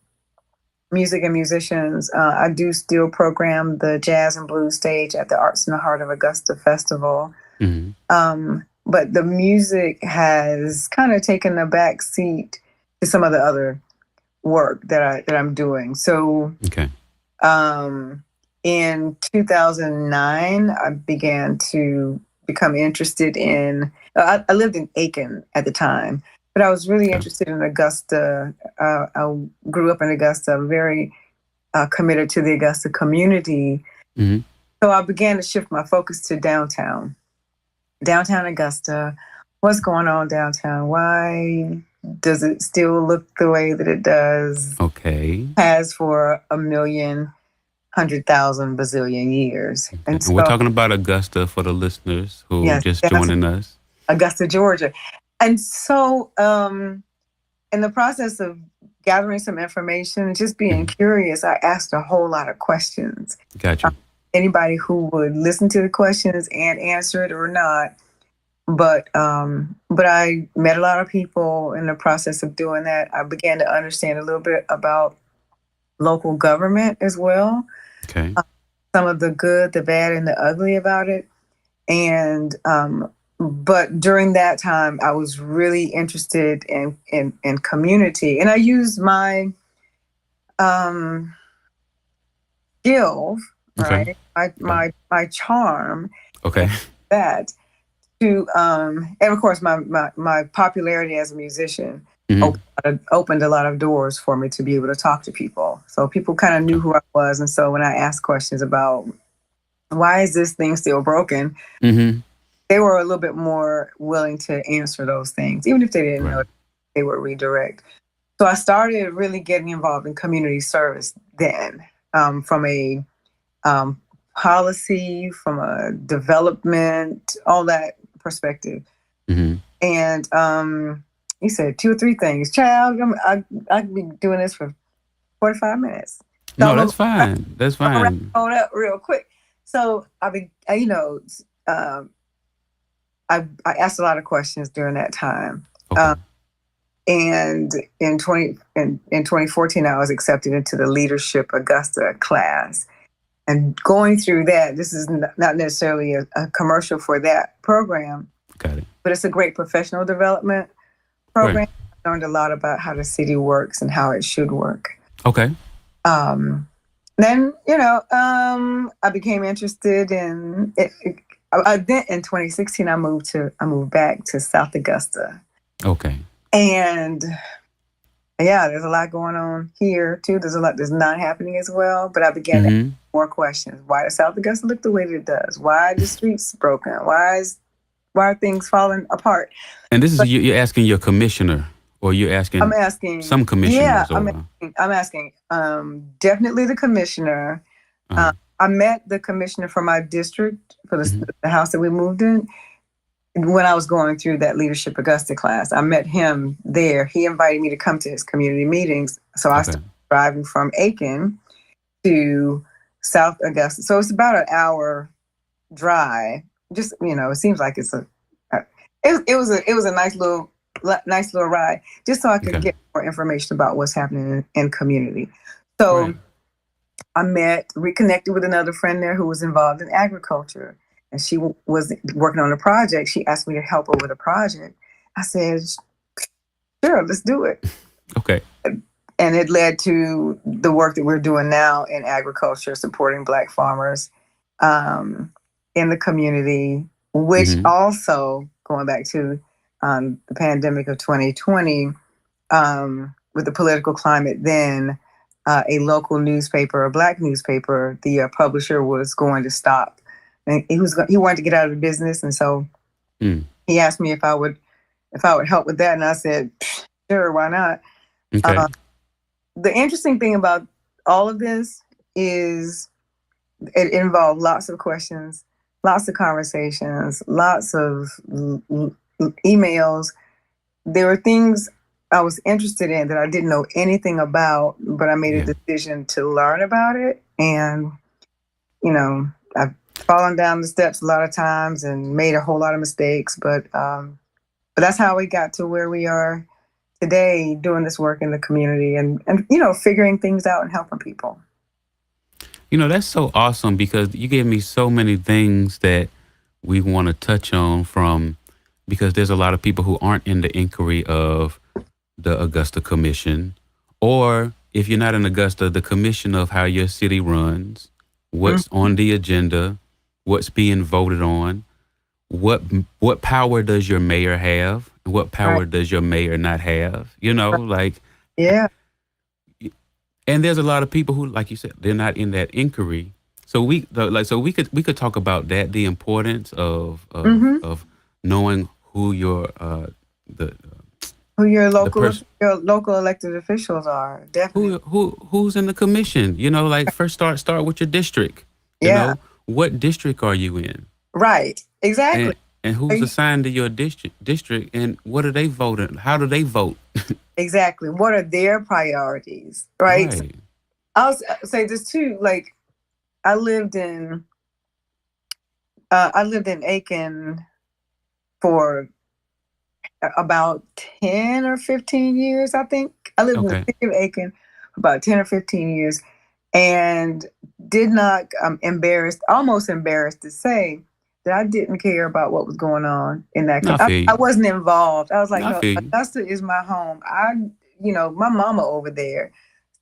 S17: music and musicians. I do still program the jazz and blues stage at the Arts in the Heart of Augusta Festival. But the music has kind of taken a back seat to some of the other work that I'm doing. So in 2009, I began to become interested in, I lived in Aiken at the time, but I was really interested in Augusta. I grew up in Augusta, very committed to the Augusta community. So I began to shift my focus to downtown Augusta. What's going on downtown? Why does it still look the way that it does?
S1: Okay.
S17: Has for a million 100,000 bazillion years.
S1: Okay.
S17: And
S1: And
S17: so,
S1: we're talking about Augusta for the listeners who
S17: yes,
S1: just
S17: that's
S1: joining us.
S17: Augusta, Georgia. And so, in the process of gathering some information and just being curious, I asked a whole lot of questions.
S1: Gotcha.
S17: Anybody who would listen to the questions and answer it or not. But I met a lot of people in the process of doing that. I began to understand a little bit about local government as well.
S1: Okay.
S17: Some of the good, the bad, and the ugly about it. And but during that time, I was really interested in community, and I used my skills,
S1: Okay.
S17: right? My charm,
S1: Okay.
S17: that to and of course my popularity as a musician opened a lot of doors for me to be able to talk to people. So people kind of knew who I was, and so when I asked questions about why is this thing still broken, they were a little bit more willing to answer those things, even if they didn't know. They would redirect. So I started really getting involved in community service then, from a policy, from a development, all that perspective. And he said 2 or 3 things. Child, I'd be doing this for 45 minutes. So
S1: No, that's fine. That's fine.
S17: Hold up real quick. So I asked a lot of questions during that time.
S1: Okay.
S17: And in 2014, I was accepted into the Leadership Augusta class. And going through that, this is not necessarily a commercial for that program.
S1: Got it.
S17: But it's a great professional development program. Right. I learned a lot about how the city works and how it should work.
S1: Okay.
S17: Then, I became interested in it. Then in 2016, I moved back to South Augusta.
S1: Okay.
S17: And yeah, there's a lot going on here too. There's a lot that's not happening as well. But I began to ask more questions. Why does South Augusta look the way that it does? Why are the streets broken? Why are things falling apart?
S1: And this is you're asking your commissioner, or you're asking?
S17: I'm asking
S1: some commissioners.
S17: Yeah, I'm asking. Definitely the commissioner. I met the commissioner for my district for the house that we moved in when I was going through that Leadership Augusta class. I met him there. He invited me to come to his community meetings. So I started driving from Aiken to South Augusta. So it's about an hour drive. Just, it seems like it was a nice little ride, just so I could get more information about what's happening in community. So I reconnected with another friend there who was involved in agriculture, and she was working on a project. She asked me to help her with a project. I said, sure, let's do it.
S1: Okay.
S17: And it led to the work that we're doing now in agriculture, supporting Black farmers in the community, which also, going back to the pandemic of 2020, with the political climate then, a local newspaper, a Black newspaper, the publisher was going to stop. And he wanted to get out of the business, and so he asked me if I would help with that, and I said, sure, why not?
S1: Okay.
S17: The interesting thing about all of this is it involved lots of questions, lots of conversations, lots of emails. There were things I was interested in that I didn't know anything about, but I made a decision to learn about it. And, I've fallen down the steps a lot of times and made a whole lot of mistakes, but that's how we got to where we are today, doing this work in the community and figuring things out and helping people.
S1: That's so awesome, because you gave me so many things that we want to touch on because there's a lot of people who aren't in the inquiry of the Augusta Commission, or if you're not in Augusta, the commission of how your city runs, what's on the agenda, what's being voted on, what power does your mayor have, and what power does your mayor not have?
S17: Yeah.
S1: And there's a lot of people who, like you said, they're not in that inquiry. So we could talk about that, the importance of knowing who your
S17: Who your local elected officials are, definitely.
S1: Who's in the commission? You know, like first start with your district. You know, what district are you in?
S17: Right. Exactly.
S1: And who's assigned to your district, and what are they voting? How do they vote?
S17: Exactly. What are their priorities? Right. So I'll say this too. Like, I lived in Aiken for about 10 or 15 years, I think. I lived in the city of Aiken for about 10 or 15 years, and did not, almost embarrassed to say that I didn't care about what was going on in that country. I wasn't involved. I was like, no, Augusta is my home. My mama over there.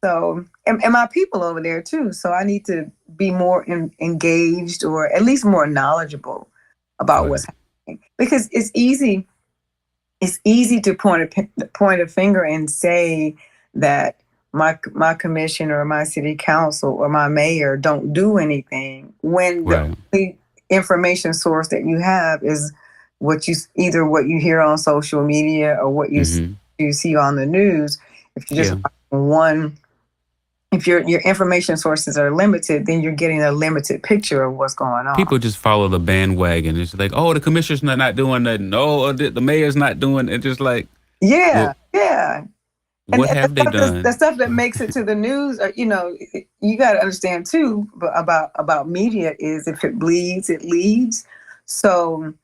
S17: So, and my people over there too. So I need to be more engaged, or at least more knowledgeable about what's happening. Because it's easy to point a finger and say that my commission or my city council or my mayor don't do anything, when the only information source that you have is what you hear on social media, or what you see on the news. If you just if your information sources are limited, then you're getting a limited picture of what's going on.
S1: People just follow the bandwagon. It's like, oh, the commissioner's not doing nothing. Oh, the mayor's not doing it. It's just like,
S17: yeah.
S1: What have they done?
S17: The stuff that makes it to the news, you got to understand too about media is, if it bleeds, it leads. So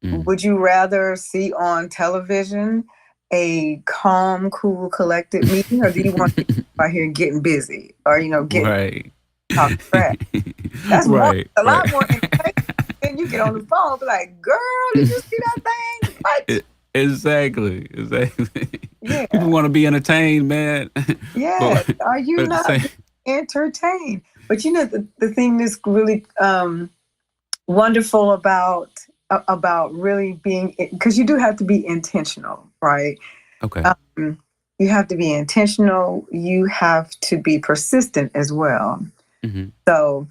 S17: would you rather see on television a calm, cool, collected meeting, or do you want to be out here getting busy, or getting talk crap? That's a lot more entertaining than you get on the phone. Be like, girl, did you see that thing? What?
S1: Exactly.
S17: Yeah.
S1: People want to be entertained, man.
S17: Yeah. Are you not entertained? But the thing that's really wonderful about really being, because you do have to be intentional, right?
S1: Okay.
S17: You have to be intentional. You have to be persistent as well. So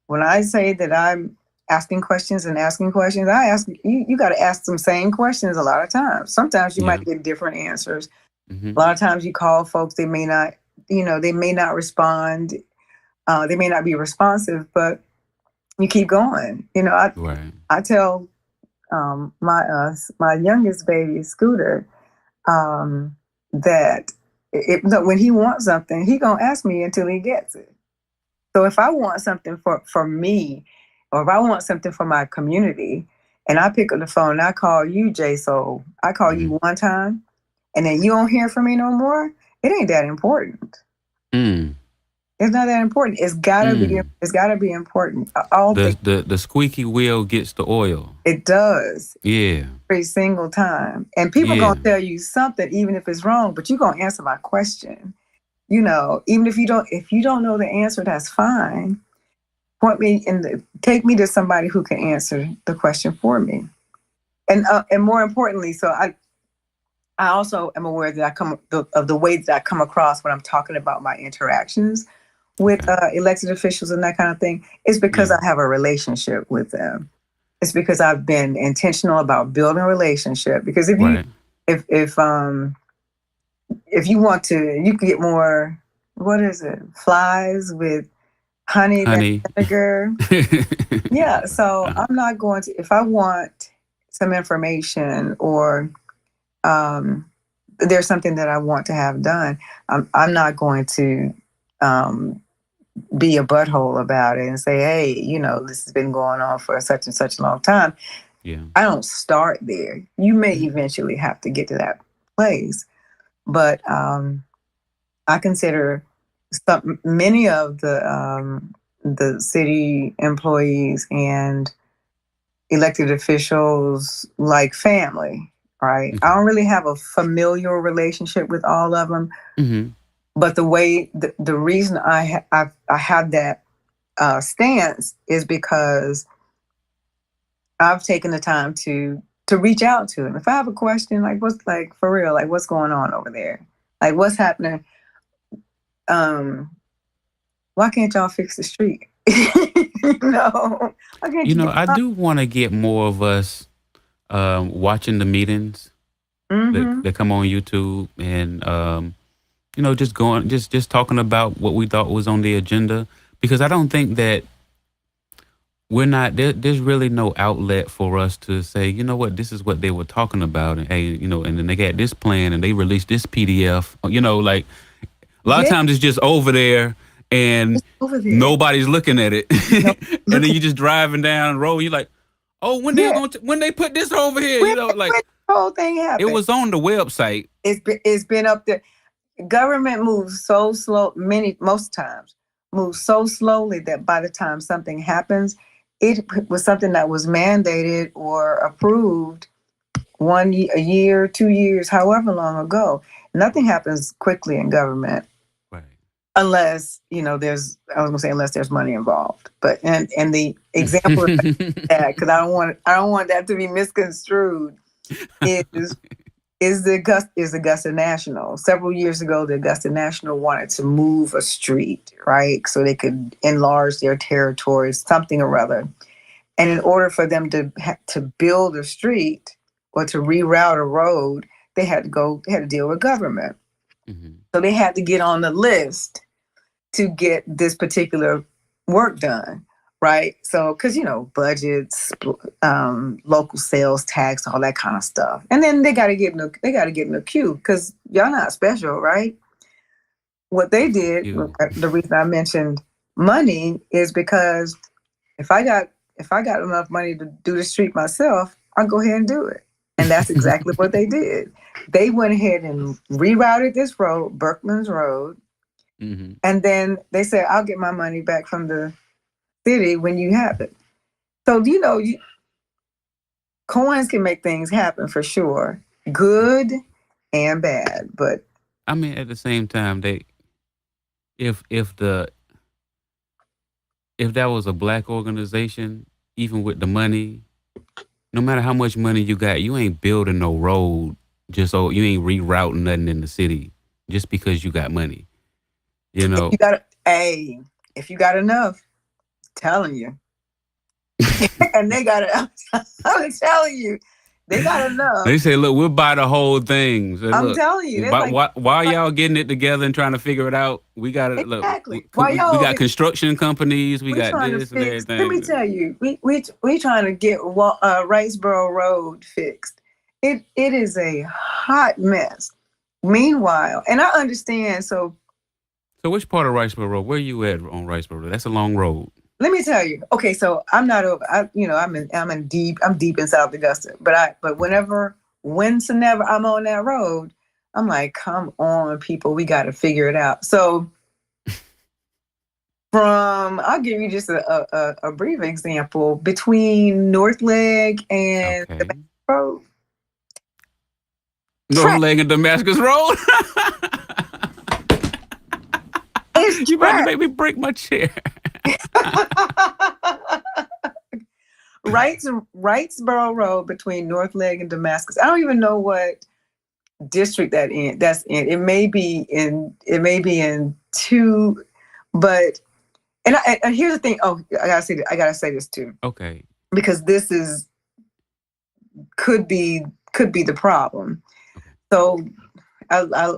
S17: when I say that I'm asking questions, I ask you got to ask some same questions a lot of times. Sometimes you might get different answers. A lot of times you call folks, they may not respond. They may not be responsive, but you keep going. I tell my youngest baby, Scooter, that when he wants something, he gonna ask me until he gets it. So if I want something for me, or if I want something for my community, and I pick up the phone and I call you, J.Soul, I call you one time, and then you don't hear from me no more, it ain't that important. It's not that important. It's gotta be. It's gotta be important.
S1: The squeaky wheel gets the oil.
S17: It does.
S1: Yeah.
S17: Every single time, and people gonna tell you something, even if it's wrong. But you gonna answer my question. Even if you don't know the answer, that's fine. Point me take me to somebody who can answer the question for me. And more importantly, so I also am aware that of the way that I come across when I'm talking about my interactions with elected officials and that kind of thing, is because I have a relationship with them. It's because I've been intentional about building a relationship. Because if you want to, you can get more, what is it? Flies with honey. Than vinegar. Yeah. So I'm not going to, if I want some information, or there's something that I want to have done, I'm not going to be a butthole about it and say, hey, this has been going on for such and such a long time.
S1: Yeah.
S17: I don't start there. You may eventually have to get to that place. But I consider many of the city employees and elected officials like family, right? I don't really have a familial relationship with all of them. But the reason I have that stance is because I've taken the time to reach out to them. If I have a question, for real, what's going on over there? Like, what's happening? Why can't y'all fix the street?
S1: I do want to get more of us watching the meetings. that come on YouTube and just talking about what we thought was on the agenda, because I don't think that we're not there's really no outlet for us to say, you know what, this is what they were talking about, and hey, and then they got this plan and they released this PDF, like a lot of times it's just over there and nobody's looking at it. And then you just driving down the road, you're like, oh, when they put this over here,
S17: when the whole thing happened.
S1: It was on the website.
S17: It's been up there. Government moves so slow, most times moves so slowly that by the time something happens, it was something that was mandated or approved a year, 2 years, however long ago. Nothing happens quickly in government.
S1: Right.
S17: Unless, unless there's money involved. But and the example of that, because I don't want that to be misconstrued, is the Augusta National. Several years ago, the Augusta National wanted to move a street, right? So they could enlarge their territories, something or other. And in order for them to build a street or to reroute a road, they had to deal with government. So they had to get on the list to get this particular work done. Right. So, because, budgets, local sales tax, all that kind of stuff. And then they got to get in the queue because y'all not special. Right. What they did, the reason I mentioned money is because if I got enough money to do the street myself, I'll go ahead and do it. And that's exactly what they did. They went ahead and rerouted this road, Berkman's Road. And then they said, I'll get my money back from the city when you have it. So coins can make things happen for sure, good and bad. But
S1: I mean, at the same time, if that was a black organization, even with the money, no matter how much money you got, you ain't building no road just so you ain't rerouting nothing in the city just because you got money.
S17: If you got enough. Telling you. And they got it. I'm telling you, they got enough.
S1: They say, look, we'll buy the whole thing. So,
S17: I'm telling you.
S1: Why y'all getting it together and trying to figure it out? We got it.
S17: Exactly.
S1: Look, we got construction companies. We got this and everything.
S17: Let me tell you, we trying to get Wrightsboro Road fixed. It is a hot mess. Meanwhile, and I understand. So
S1: which part of Wrightsboro Road? Where you at on Wrightsboro Road? That's a long road.
S17: Let me tell you. Okay, so I'm not over. I'm deep in South Augusta. But whenever I'm on that road, I'm like, come on, people, we got to figure it out. So, I'll give you just a brief example between North Leg and Damascus Road.
S1: North Leg and Damascus Road. You about to make me break my chair.
S17: Wrightsboro Road between North Leg and Damascus. I don't even know what district that's in. It may be in 2, but and here's the thing. Oh, I gotta say this too.
S1: Okay.
S17: Because this could be the problem. So I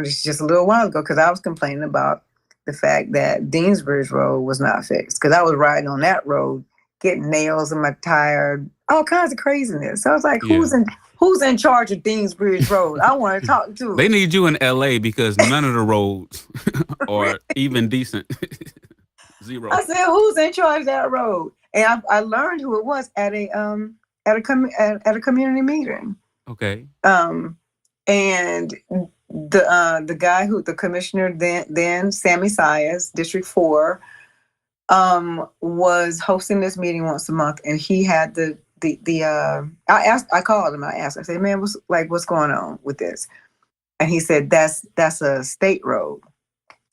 S17: just a little while ago, because I was complaining about the fact that Deansbridge Road was not fixed, because I was riding on that road, getting nails in my tire, all kinds of craziness. So I was like, who's in charge of Deansbridge Road? I want to talk to.
S1: They need you in LA because none of the roads are even decent. Zero.
S17: I said, who's in charge of that road? And I learned who it was at a community meeting.
S1: Okay.
S17: And the guy the commissioner then Sammy Sias, District 4, was hosting this meeting once a month, and he had I called him, I said, man, what's going on with this? And he said, that's a state road.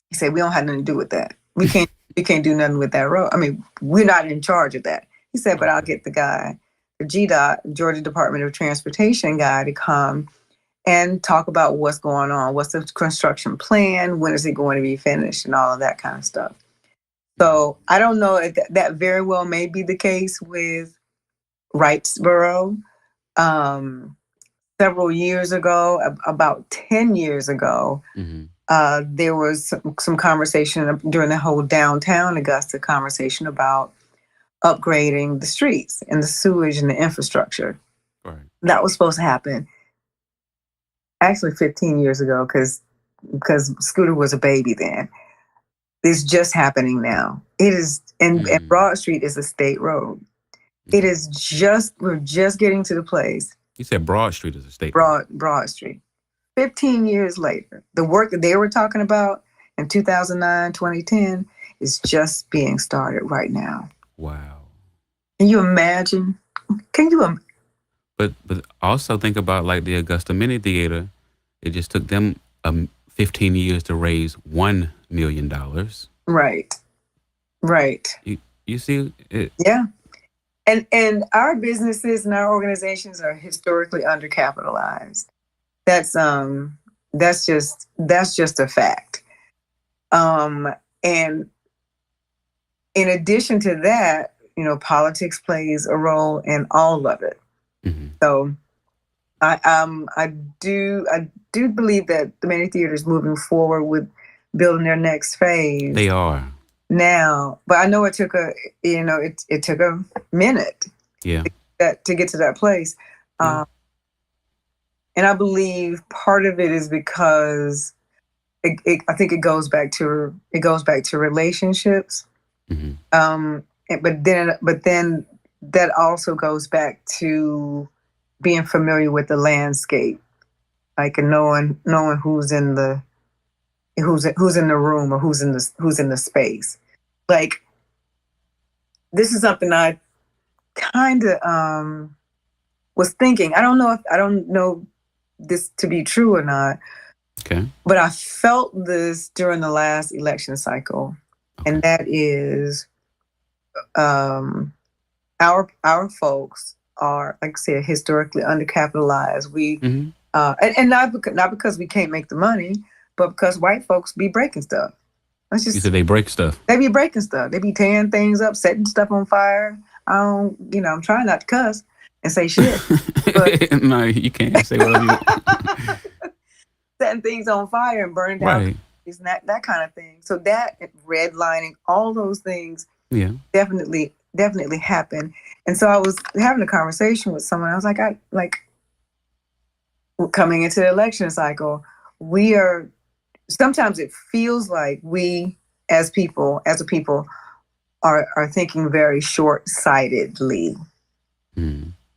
S17: He said, we don't have nothing to do with that. We can't do nothing with that road. I mean, we're not in charge of that. He said, but I'll get the guy, the GDOT, Georgia Department of Transportation guy, to come and talk about what's going on. What's the construction plan? When is it going to be finished? And all of that kind of stuff. So I don't know if that very well may be the case with Wrightsboro. several years ago, about 10 years ago, there was some conversation during the whole downtown Augusta conversation about upgrading the streets and the sewage and the infrastructure.
S1: Right.
S17: That was supposed to happen actually 15 years ago because Scooter was a baby then. It's just happening now. It is, and Broad Street is a state road. It is we're just getting to the place.
S1: You said Broad Street is a state road.
S17: Broad Street. 15 years later, the work that they were talking about in 2009, 2010 is just being started right now.
S1: Wow.
S17: Can you imagine?
S1: But also think about like the Augusta Mini Theater. It just took them 15 years to raise $1 million.
S17: Right.
S1: You see it?
S17: Yeah. And our businesses and our organizations are historically undercapitalized. That's just a fact. And in addition to that, politics plays a role in all of it. So I do believe that the Mini Theater is moving forward with building their next phase.
S1: They are
S17: now, but I know it took it took a minute.
S1: Yeah.
S17: To get to that place.
S1: Yeah.
S17: And I believe part of it is because I think it goes back to relationships. But then that also goes back to being familiar with the landscape, like knowing who's in the room or who's in the space. Like, this is something I kind of was thinking. I don't know this to be true or not.
S1: Okay.
S17: But I felt this during the last election cycle, and that is, our folks are, like I said, historically undercapitalized. We and not because we can't make the money, but because white folks be breaking stuff.
S1: You said they break stuff.
S17: They be breaking stuff. They be tearing things up, setting stuff on fire. I'm trying not to cuss and say shit. But
S1: no, you can't say whatever you want.
S17: Setting things on fire and burning down that kind of thing. So that redlining, all those things, definitely happen. And so I was having a conversation with someone. I was like, coming into the election cycle, sometimes it feels like we as a people are thinking very short-sightedly.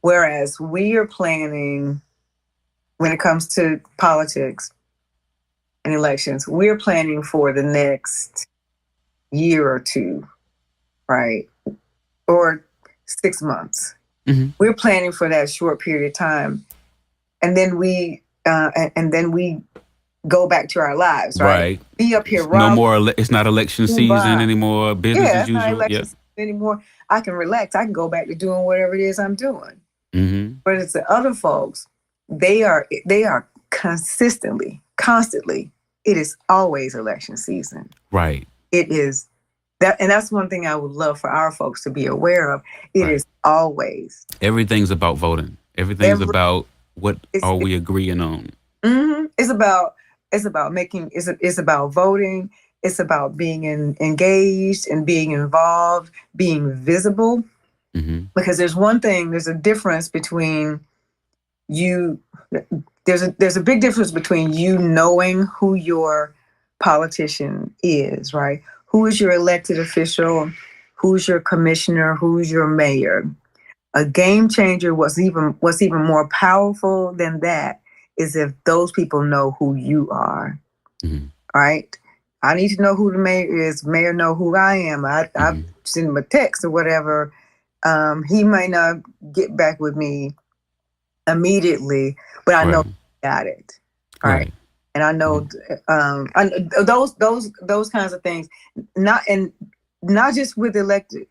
S17: Whereas we are planning, when it comes to politics and elections, we're planning for the next year or two, right? Or 6 months. We're planning for that short period of time. And then we go back to our lives, right? Be up here.
S1: No more. It's not election season anymore. Business as usual.
S17: Not election season anymore. I can relax. I can go back to doing whatever it is I'm doing. But it's the other folks. They are constantly. It is always election season.
S1: Right.
S17: It is that, and that's one thing I would love for our folks to be aware of. It is always.
S1: Everything's about voting. Everything's about what are we agreeing on.
S17: It's about voting. It's about being engaged and being involved, being visible. Because there's a difference between you. There's a big difference between you knowing who your politician is, right? Who is your elected official? Who's your commissioner? Who's your mayor? A game changer, what's even more powerful than that is if those people know who you are. Right? I need to know who the mayor is. Mayor know who I am. I send him a text or whatever. He might not get back with me immediately, but I know he got it. Right. And I know those kinds of things. Not just with elected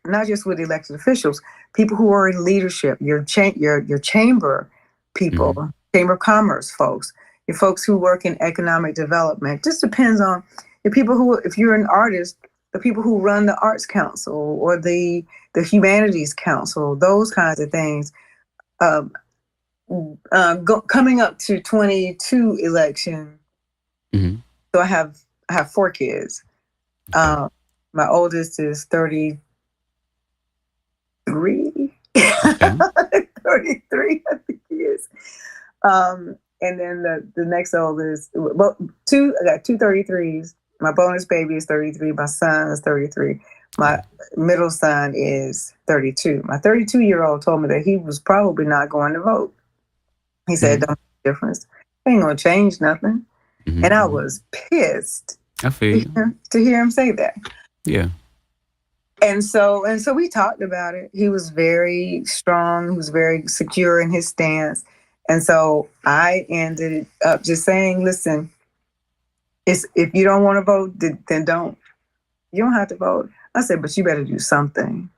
S17: officials, people who are in leadership, your chamber people, chamber of commerce folks, your folks who work in economic development. Just depends on the people who, if you're an artist, the people who run the Arts Council or the Humanities Council, those kinds of things. coming up to 22 election.
S1: Mm-hmm.
S17: So I have 4 kids. My oldest is 33.
S1: Okay.
S17: 33, I think he is. And then the next oldest, well, I got 2 33s. My bonus baby is 33. My son is 33. My middle son is 32. My 32-year-old told me that he was probably not going to vote. He said, "Don't make a difference. It ain't going to change nothing."
S1: Mm-hmm.
S17: And I was pissed
S1: I feel you.
S17: to hear him say that.
S1: Yeah.
S17: And so we talked about it. He was very strong. He was very secure in his stance. And so I ended up just saying, listen, if you don't want to vote, then don't. You don't have to vote. I said, but you better do something.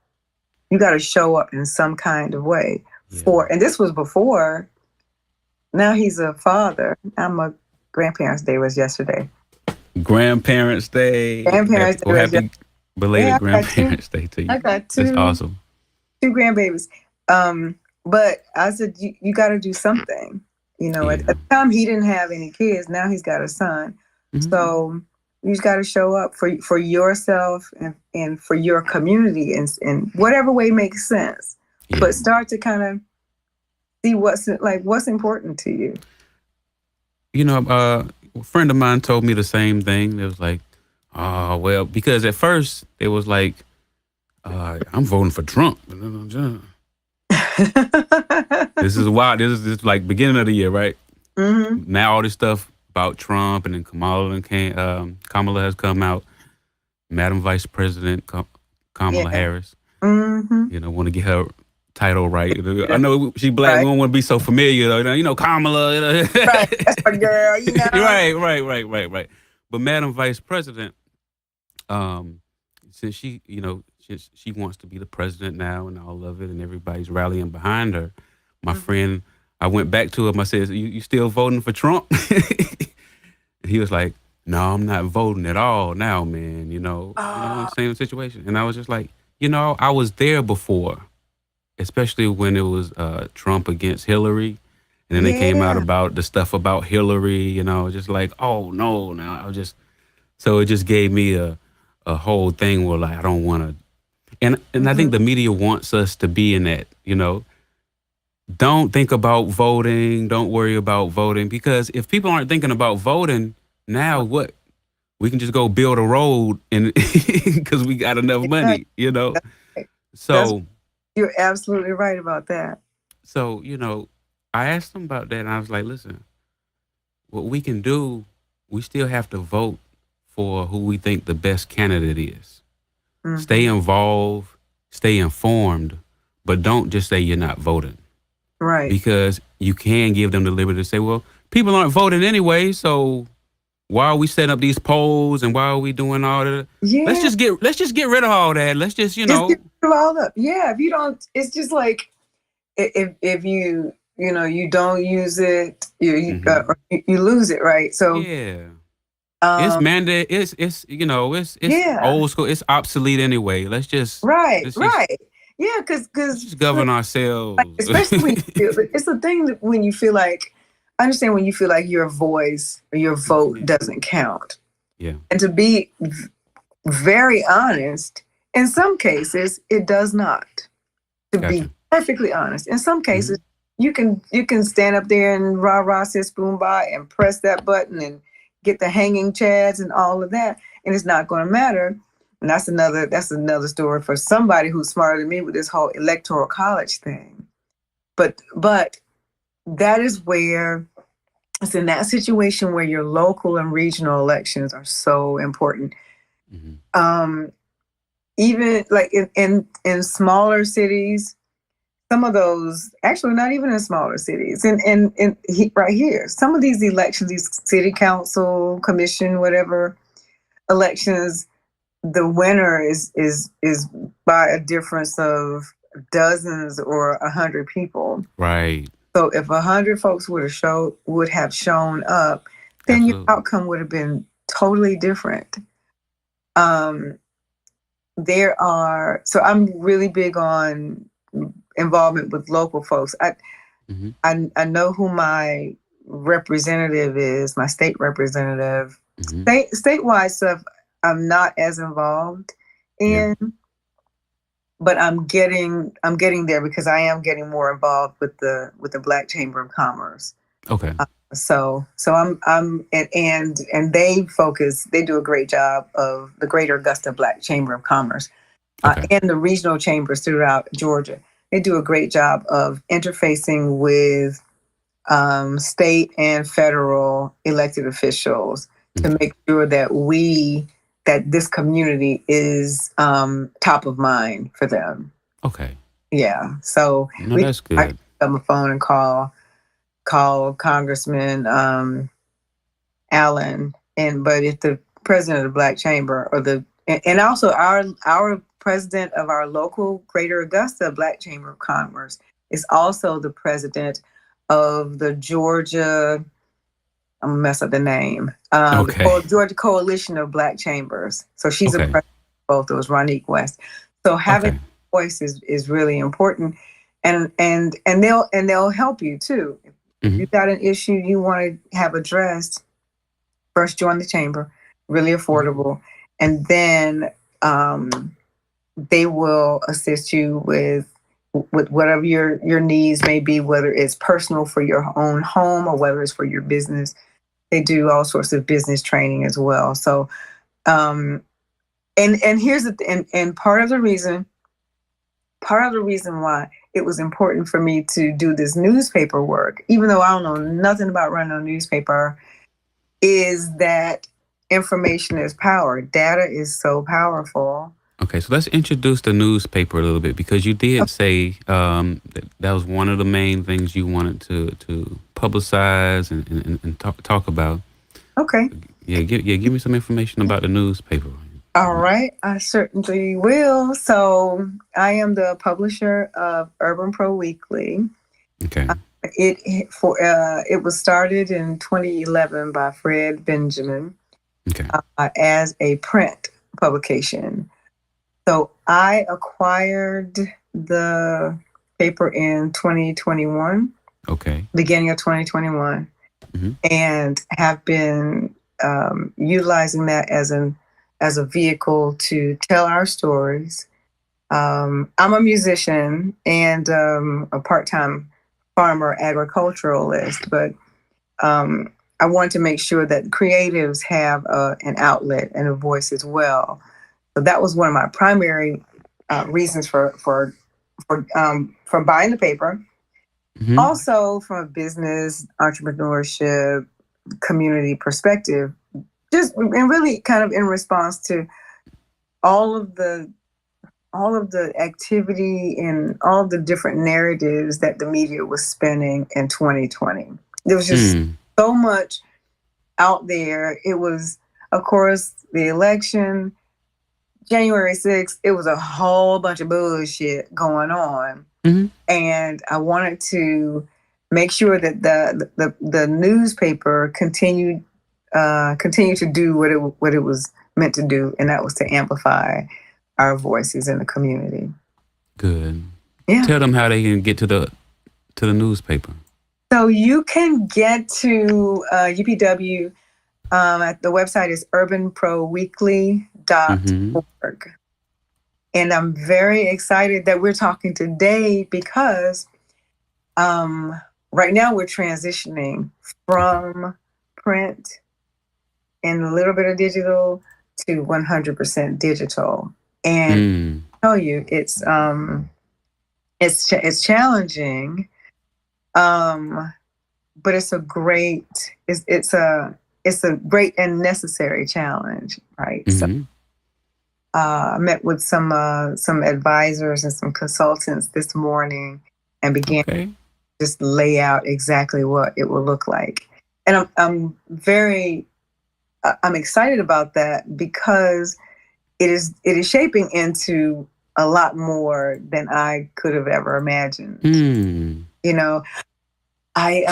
S17: You got to show up in some kind of way. And this was before. Now he's a father. Grandparents' Day was yesterday.
S1: Grandparents' Day.
S17: Grandparents' Day.
S1: Happy belated Grandparents' Day to you.
S17: I got 2.
S1: That's awesome.
S17: 2 grandbabies. But I said, you got to do something. At the time he didn't have any kids. Now he's got a son. Mm-hmm. So you just got to show up for yourself and for your community in whatever way makes sense. Yeah. But start to kind of see what's important to you.
S1: A friend of mine told me the same thing. It was like, oh, well, because at first it was like, I'm voting for Trump. This is wild. This is like beginning of the year, right?
S17: Mm-hmm.
S1: Now all this stuff about Trump, and then Kamala has come out. Madam Vice President Kamala Harris.
S17: Mm-hmm.
S1: Want to get her title right. I know she black. Right. We don't want to be so familiar, though. Kamala.
S17: Right, that's my girl.
S1: Right. But Madam Vice President, since she wants to be the president now and all of it, and everybody's rallying behind her. My friend, I went back to him. I said, "You still voting for Trump?" And he was like, "No, I'm not voting at all now, man. Same situation." And I was just like, I was there before, especially when it was Trump against Hillary, and then they came out about the stuff about Hillary. Just like, oh no, now so it just gave me a whole thing where like I don't want to. And I think the media wants us to be in that, don't think about voting, don't worry about voting, because if people aren't thinking about voting, now what? We can just go build a road and because we got enough money, So
S17: you're absolutely right about that.
S1: So, I asked them about that and I was like, listen, what we can do, we still have to vote for who we think the best candidate is. Mm-hmm. Stay involved, stay informed, but don't just say you're not voting.
S17: Right.
S1: Because you can give them the liberty to say, well, people aren't voting anyway, so why are we setting up these polls and why are we doing all that?
S17: Yeah.
S1: Let's just get rid of all that. Let's just,
S17: Just get rid of all that. Yeah, if you don't, it's just like if you don't use it, you lose it, right? So
S1: yeah. It's mandate. It's old school. It's obsolete anyway. Let's just
S17: right. Yeah, because
S1: just govern ourselves.
S17: Like, especially when it's the thing that when you feel like, I understand when you feel like your voice or your vote doesn't count.
S1: Yeah.
S17: And to be very honest, in some cases it does not. To be perfectly honest, in some cases you can stand up there and rah sis boom bye and press that button and get the hanging chads and all of that, and it's not going to matter. And that's another story for somebody who's smarter than me with this whole electoral college thing. But that is where it's in that situation where your local and regional elections are so important. Mm-hmm. Even like in smaller cities, some of those, actually not even in smaller cities, and right here, some of these elections, these city council, commission, whatever elections, the winner is by a difference of dozens or 100 people.
S1: Right.
S17: So if 100 folks would have shown up, then Absolutely. Your outcome would have been totally different. So I'm really big on involvement with local folks. I know who my representative is, my state representative. Statewide stuff, I'm not as involved in, but I'm getting there because I am getting more involved with the Black Chamber of Commerce.
S1: Okay.
S17: So I'm and they do a great job of the Greater Augusta Black Chamber of Commerce and the regional chambers throughout Georgia. They do a great job of interfacing with state and federal elected officials to make sure that this community is top of mind for them.
S1: Okay.
S17: Yeah. So
S1: that's good.
S17: I pick up my phone and call Congressman Allen, but if the president of the Black Chamber and also our president of our local Greater Augusta Black Chamber of Commerce is also the president of the Georgia, I'm gonna mess up the name, the Georgia Coalition of Black Chambers. So she's a president of both those, Ronique West. So having voice is really important, and they'll help you too. If you've got an issue you want to have addressed, first join the chamber, really affordable, and then they will assist you with whatever your needs may be, whether it's personal for your own home or whether it's for your business. They do all sorts of business training as well. So, and here's and part of the reason why it was important for me to do this newspaper work, even though I don't know nothing about running a newspaper, is that information is power. Data is so powerful.
S1: Okay, so let's introduce the newspaper a little bit, because you did say that was one of the main things you wanted to publicize and talk about.
S17: Okay.
S1: Yeah, give me some information about the newspaper.
S17: All right, I certainly will. So I am the publisher of Urban Pro Weekly.
S1: Okay.
S17: It was started in 2011 by Fred Benjamin as a print publication. So I acquired the paper in 2021.
S1: Okay.
S17: Beginning of 2021, and have been utilizing that as a vehicle to tell our stories. I'm a musician and a part-time farmer agriculturalist, but I want to make sure that creatives have an outlet and a voice as well. So that was one of my primary reasons for buying the paper. Also, from a business, entrepreneurship, community perspective, and really kind of in response to all of the activity and all of the different narratives that the media was spinning in 2020. There was just so much out there. It was, of course, the election, January 6th, it was a whole bunch of bullshit going on. And I wanted to make sure that the newspaper continued to do what it was meant to do, and that was to amplify our voices in the community.
S1: Good.
S17: Yeah.
S1: Tell them how they can get to the newspaper.
S17: So you can get to UPW at the website is urbanproweekly.org. And I'm very excited that we're talking today because right now we're transitioning from print and a little bit of digital to 100% digital. And I tell you, it's challenging, but it's a great and necessary challenge, right? So I met with some advisors and some consultants this morning and began to just lay out exactly what it will look like. And I'm excited about that because it is shaping into a lot more than I could have ever imagined. You know, I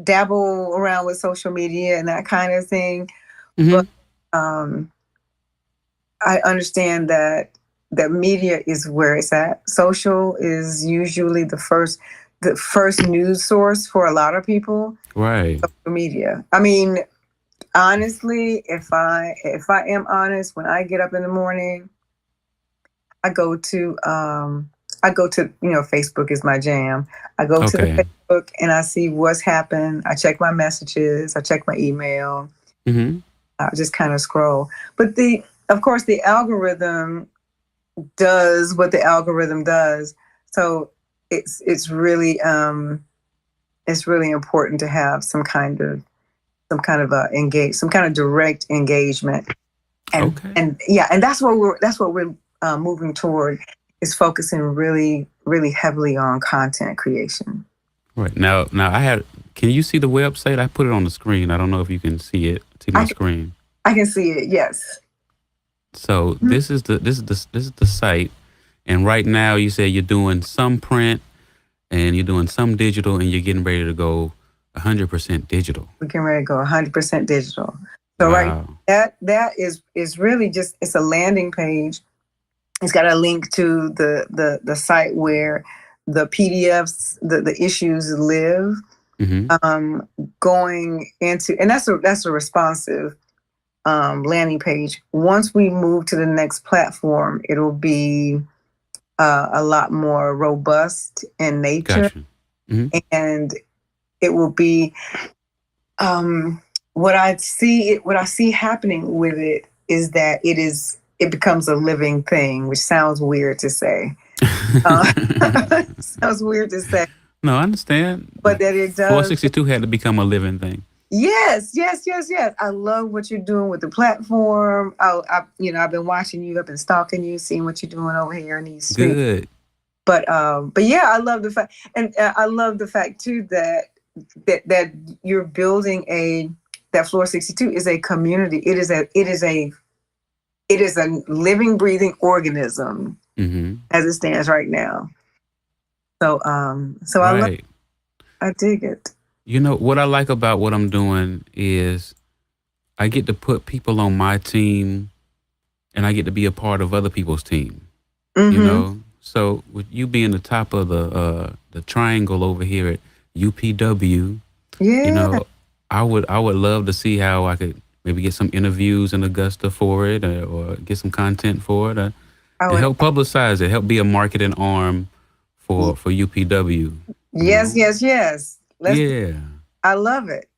S17: dabble around with social media and that kind of thing, but I understand that that media is where it's at. Social is usually the first news source for a lot of people.
S1: Right.
S17: Social media. I mean, honestly, if I am honest, when I get up in the morning, I go to Facebook is my jam. I go to the Facebook and I see what's happened. I check my messages. I check my email.
S1: Mm-hmm.
S17: I just kind of scroll. But of course, the algorithm does what the algorithm does. So it's really important to have some kind of direct engagement. And that's what we're moving toward, is focusing really, really heavily on content creation.
S1: Right. Now can you see the website? I put it on the screen. I don't know if you can see my screen.
S17: I can see it, yes.
S1: So this is the site, and right now you say you're doing some print and you're doing some digital, and you're getting ready to go 100% digital.
S17: We're getting ready to go 100% digital. So right, that is really just, it's a landing page. It's got a link to the site where the PDFs, the issues live.
S1: Mm-hmm.
S17: Going into, and that's a responsive landing page. Once we move to the next platform, it'll be a lot more robust in nature.
S1: Gotcha. Mm-hmm.
S17: And it will be what I see happening with it is that it becomes a living thing, which sounds weird to say. Sounds weird to say.
S1: No, I understand.
S17: But that it does.
S1: 462 had to become a living thing.
S17: Yes. I love what you're doing with the platform. I've been watching you, I've been stalking you, seeing what you're doing over here in these streets.
S1: Good.
S17: But yeah, I love the fact, and I love the fact too that you're building that Floor 62 is a community. It is a living, breathing organism,
S1: mm-hmm.
S17: as it stands right now. So right. I dig it.
S1: You know, what I like about what I'm doing is I get to put people on my team, and I get to be a part of other people's team.
S17: Mm-hmm.
S1: You know, so with you being the top of the triangle over here at UPW,
S17: yeah.
S1: You know, I would love to see how I could maybe get some interviews in Augusta for it, or get some content for it, and help publicize it, help be a marketing arm for UPW.
S17: Yes.
S1: Yeah.
S17: I love it.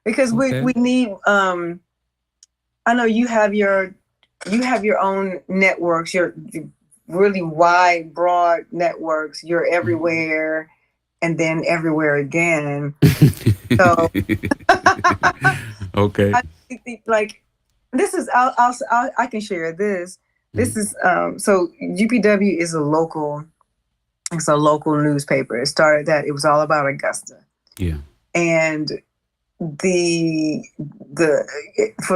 S17: Because we need I know you have your own networks, your really wide, broad networks. You're everywhere and then everywhere again. So
S1: okay.
S17: I think, like, this is I can share this. This is so UPW is a local newspaper. It started that. It was all about Augusta.
S1: Yeah.
S17: And for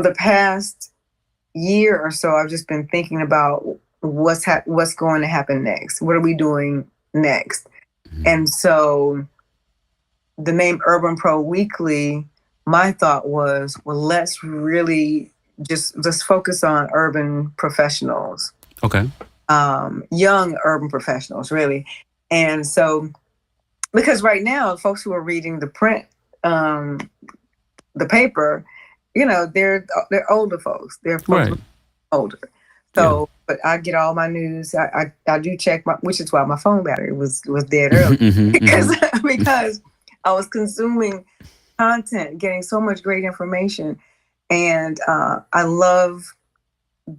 S17: the past year or so, I've just been thinking about what's going to happen next. What are we doing next? Mm-hmm. And so the name Urban Pro Weekly, my thought was, well, let's really just focus on urban professionals.
S1: Okay.
S17: Young urban professionals, really. And so, because right now, folks who are reading the print, the paper, you know, they're older folks. They're folks older. So, but I get all my news. I do check which is why my phone battery was dead early because I was consuming content, getting so much great information, and I love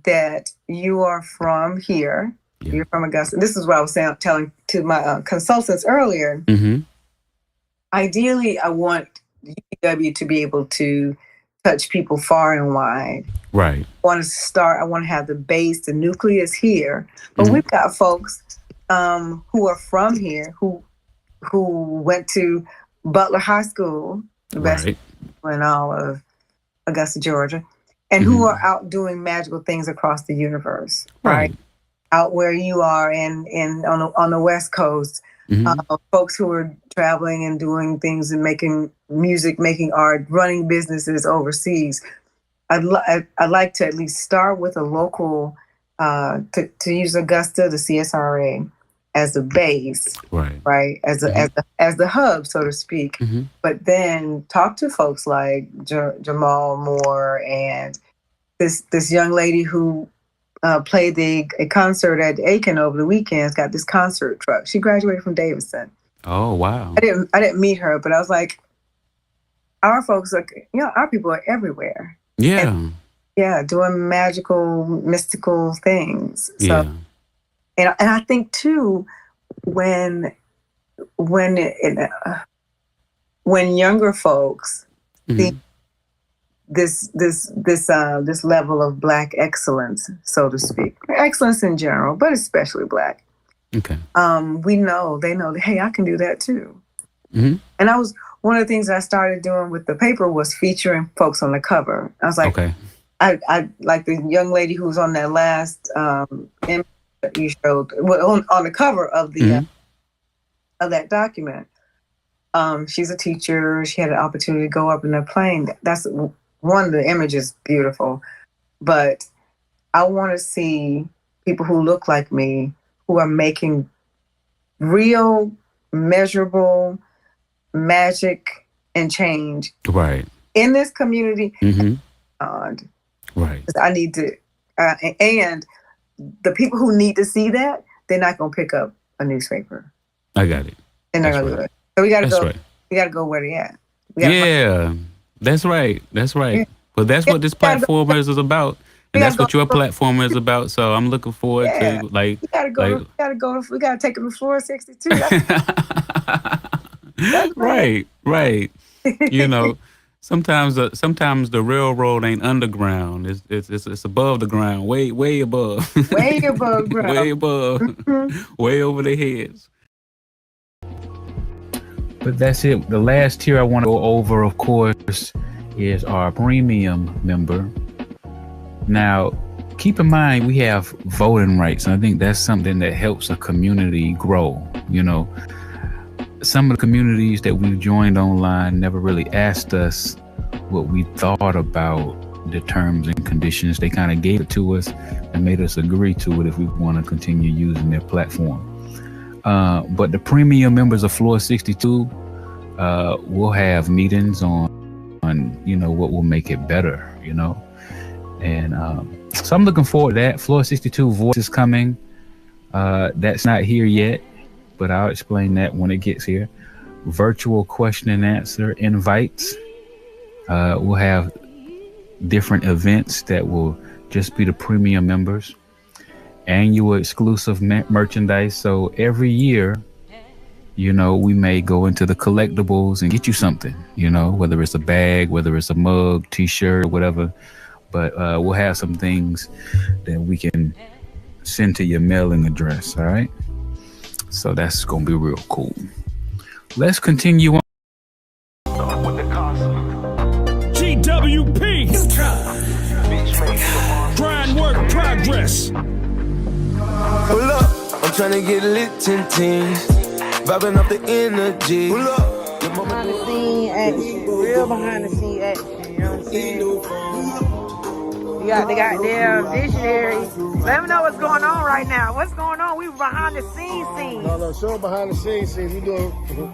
S17: that you are from here. Yeah. You're from Augusta. This is what I was telling to my consultants earlier.
S1: Mm-hmm.
S17: Ideally, I want UPW to be able to touch people far and wide.
S1: Right.
S17: I want to have the base, the nucleus here. But we've got folks who are from here, who went to Butler High School, the best in all of Augusta, Georgia, and who are out doing magical things across the universe, right? Out where you are on the West Coast, folks who are traveling and doing things and making music, making art, running businesses overseas. I'd like to at least start with a local to use Augusta, the CSRA, as the base, right, as the hub, so to speak. But then talk to folks like Jamal Moore and this young lady who played a concert at Aiken over the weekends. Got this concert truck. She graduated from Davidson.
S1: Oh wow!
S17: I didn't meet her, but I was like, our folks are, our people are everywhere.
S1: Yeah.
S17: And, yeah, doing magical, mystical things. So, and I think too, when younger folks see this level of Black excellence, so to speak, excellence in general, but especially Black.
S1: Okay.
S17: They know that, hey, I can do that too. And I was one of the things that I started doing with the paper was featuring folks on the cover. I was like, I like the young lady who was on that last image that you showed on the cover of the of that document. She's a teacher. She had an opportunity to go up in a plane. That's one of the images, beautiful. But I want to see people who look like me, who are making real, measurable magic and change in this community. Right. I need to, and the people who need to see that, they're not going to pick up a newspaper.
S1: I got it.
S17: They're not going to do it. So we got to go. We got to go where they at.
S1: That's right. That's right. But that's what this platform is about. And that's what your platform is about. So I'm looking forward to
S17: we gotta go. We gotta take them to floor 62. That's
S1: right. Sometimes the railroad ain't underground. It's above the ground, way above.
S17: Way above ground.
S1: Way above. Way over their heads. But that's it. The last tier I want to go over, of course, is our premium member. Now, keep in mind, we have voting rights, and I think that's something that helps a community grow. Some of the communities that we've joined online never really asked us what we thought about the terms and conditions. They kind of gave it to us and made us agree to it if we want to continue using their platform. But the premium members of Floor 62 will have meetings on what will make it better, And so I'm looking forward to that. Floor 62 Voice is coming. That's not here yet, but I'll explain that when it gets here. Virtual question and answer invites. We'll have different events that will just be the premium members. Annual exclusive merchandise. So every year, we may go into the collectibles and get you something, whether it's a bag, whether it's a mug, t-shirt, or whatever. But we'll have some things that we can send to your mailing address, all right? So that's going to be real cool. Let's continue on.
S18: GWP. Grind work progress.
S19: Pull up, I'm trying to get lit in teens. Vibing off the energy. Pull up.
S12: Behind the scene action. Real behind the scene action. You know what I'm saying? You got the goddamn dictionary. Let me know what's going on right now. What's going on? We behind the scenes scene.
S20: No, show behind the scenes scene. We doing.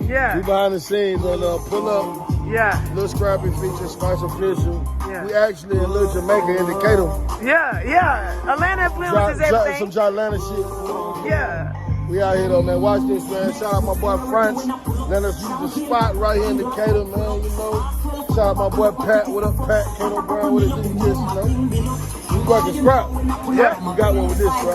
S12: Yeah.
S20: We behind the scenes on Pull Up.
S12: Yeah.
S20: Little Scrappy feature, Spice Official. Yeah. We actually in Little Jamaica in Decatur.
S12: Yeah. Atlanta influences everything.
S20: Some Atlanta shit.
S12: Yeah.
S20: We out here though, man. Watch this, man. Shout out my boy France. Let us use the spot right here in Decatur, man. Shout out my boy Pat. What up, Pat? Kato Brown, what it do? You got the spot. Yeah. You got one with this, bro.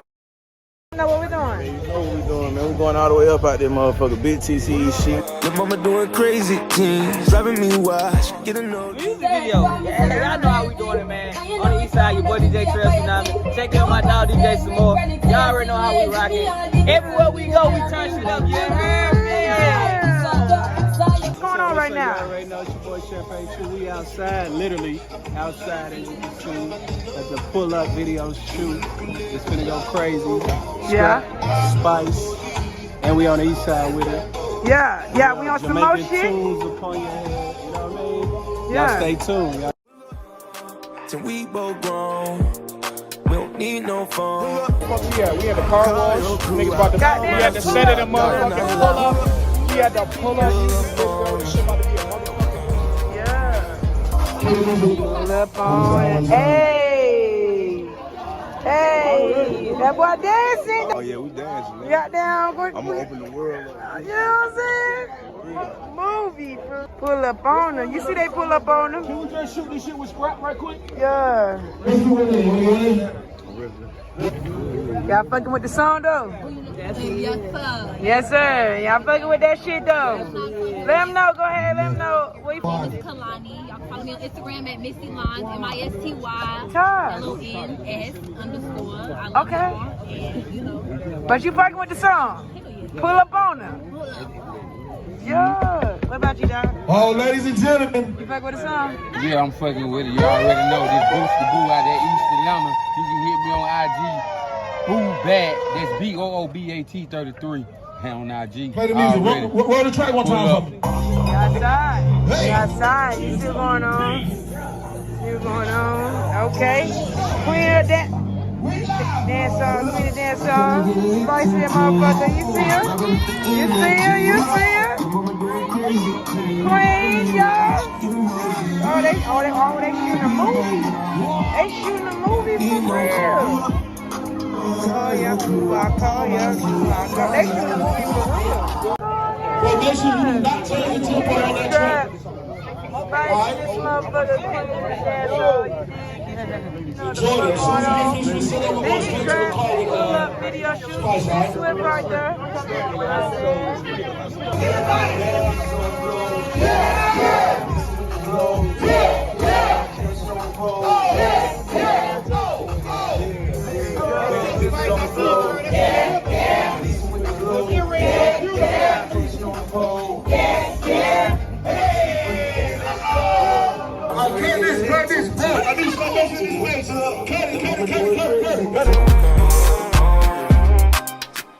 S12: You know what we're doing?
S20: You know what we're doing, man. We're going all the way up out there, motherfucker. Big TCE shit.
S19: The mama doing crazy things, driving me wild. Get a no
S21: music video. Yeah, y'all know how we doing it, man. On the east side, your boy DJ Trail Tsunami. Check out my dog DJ some more. Y'all already know how we rock it. Everywhere we go, we turn shit up.
S12: What's going on right now?
S22: Right now, it's your boy Champagne True. We outside, literally outside, as you can see, at the pull-up video shoot. It's gonna go crazy.
S12: Yeah.
S22: Spice, and we on the east side with it.
S12: Yeah, we on some more shit.
S22: Tunes upon your head, you know what I mean?
S12: Yeah.
S22: Y'all stay tuned.
S19: Till we both grown. We don't need no phone.
S20: We had the car wash. Niggas about to. We had to set it in motherfucking pull up. We had to pull up. This shit about to be a motherfucking.
S12: Pull up on it. Hey. Hey. That boy dancing.
S2: Oh yeah, we dancing, man.
S12: Got down.
S2: I'm gonna open the world up.
S12: You know what I'm saying? Movie. Pull up on them. You see they pull up on them?
S20: Can we just shoot this shit with scrap right quick?
S12: Yeah. Y'all fucking with the song though? Yes, sir. Y'all fucking with that shit though? Let them know. Go ahead. Let them know.
S4: My name is Kalani. Y'all can follow me on Instagram at Misty Lines, MISTY_LONS_.
S12: Okay. But you fucking with the song? Pull up on them. Yeah. What about you, Doc?
S20: Oh, ladies and gentlemen.
S12: You fuck with the song?
S23: Yeah, I'm fucking with it. You already know this Booster Boo out there, East Atlanta. You can hit me on IG. Boo Bat. That's BOOBAT 33. On IG.
S20: Play the music. Roll the track one time for me.
S12: Outside. Outside. You still going on? Still going on. Okay. Queen of that. Dance song. Queen of dance song. Spicy that motherfucker. You see her? You see her? You see her? Queen, y'all. Oh, they shooting a movie. They shooting a movie for real. Oh, yeah, cool. I call you. They shooting a movie for real.
S20: Well, make sure you do not change the tempo on that track.
S12: Spicy this motherfucker. Queen of dance song. Jordan, pull up video shoot. Swift right there.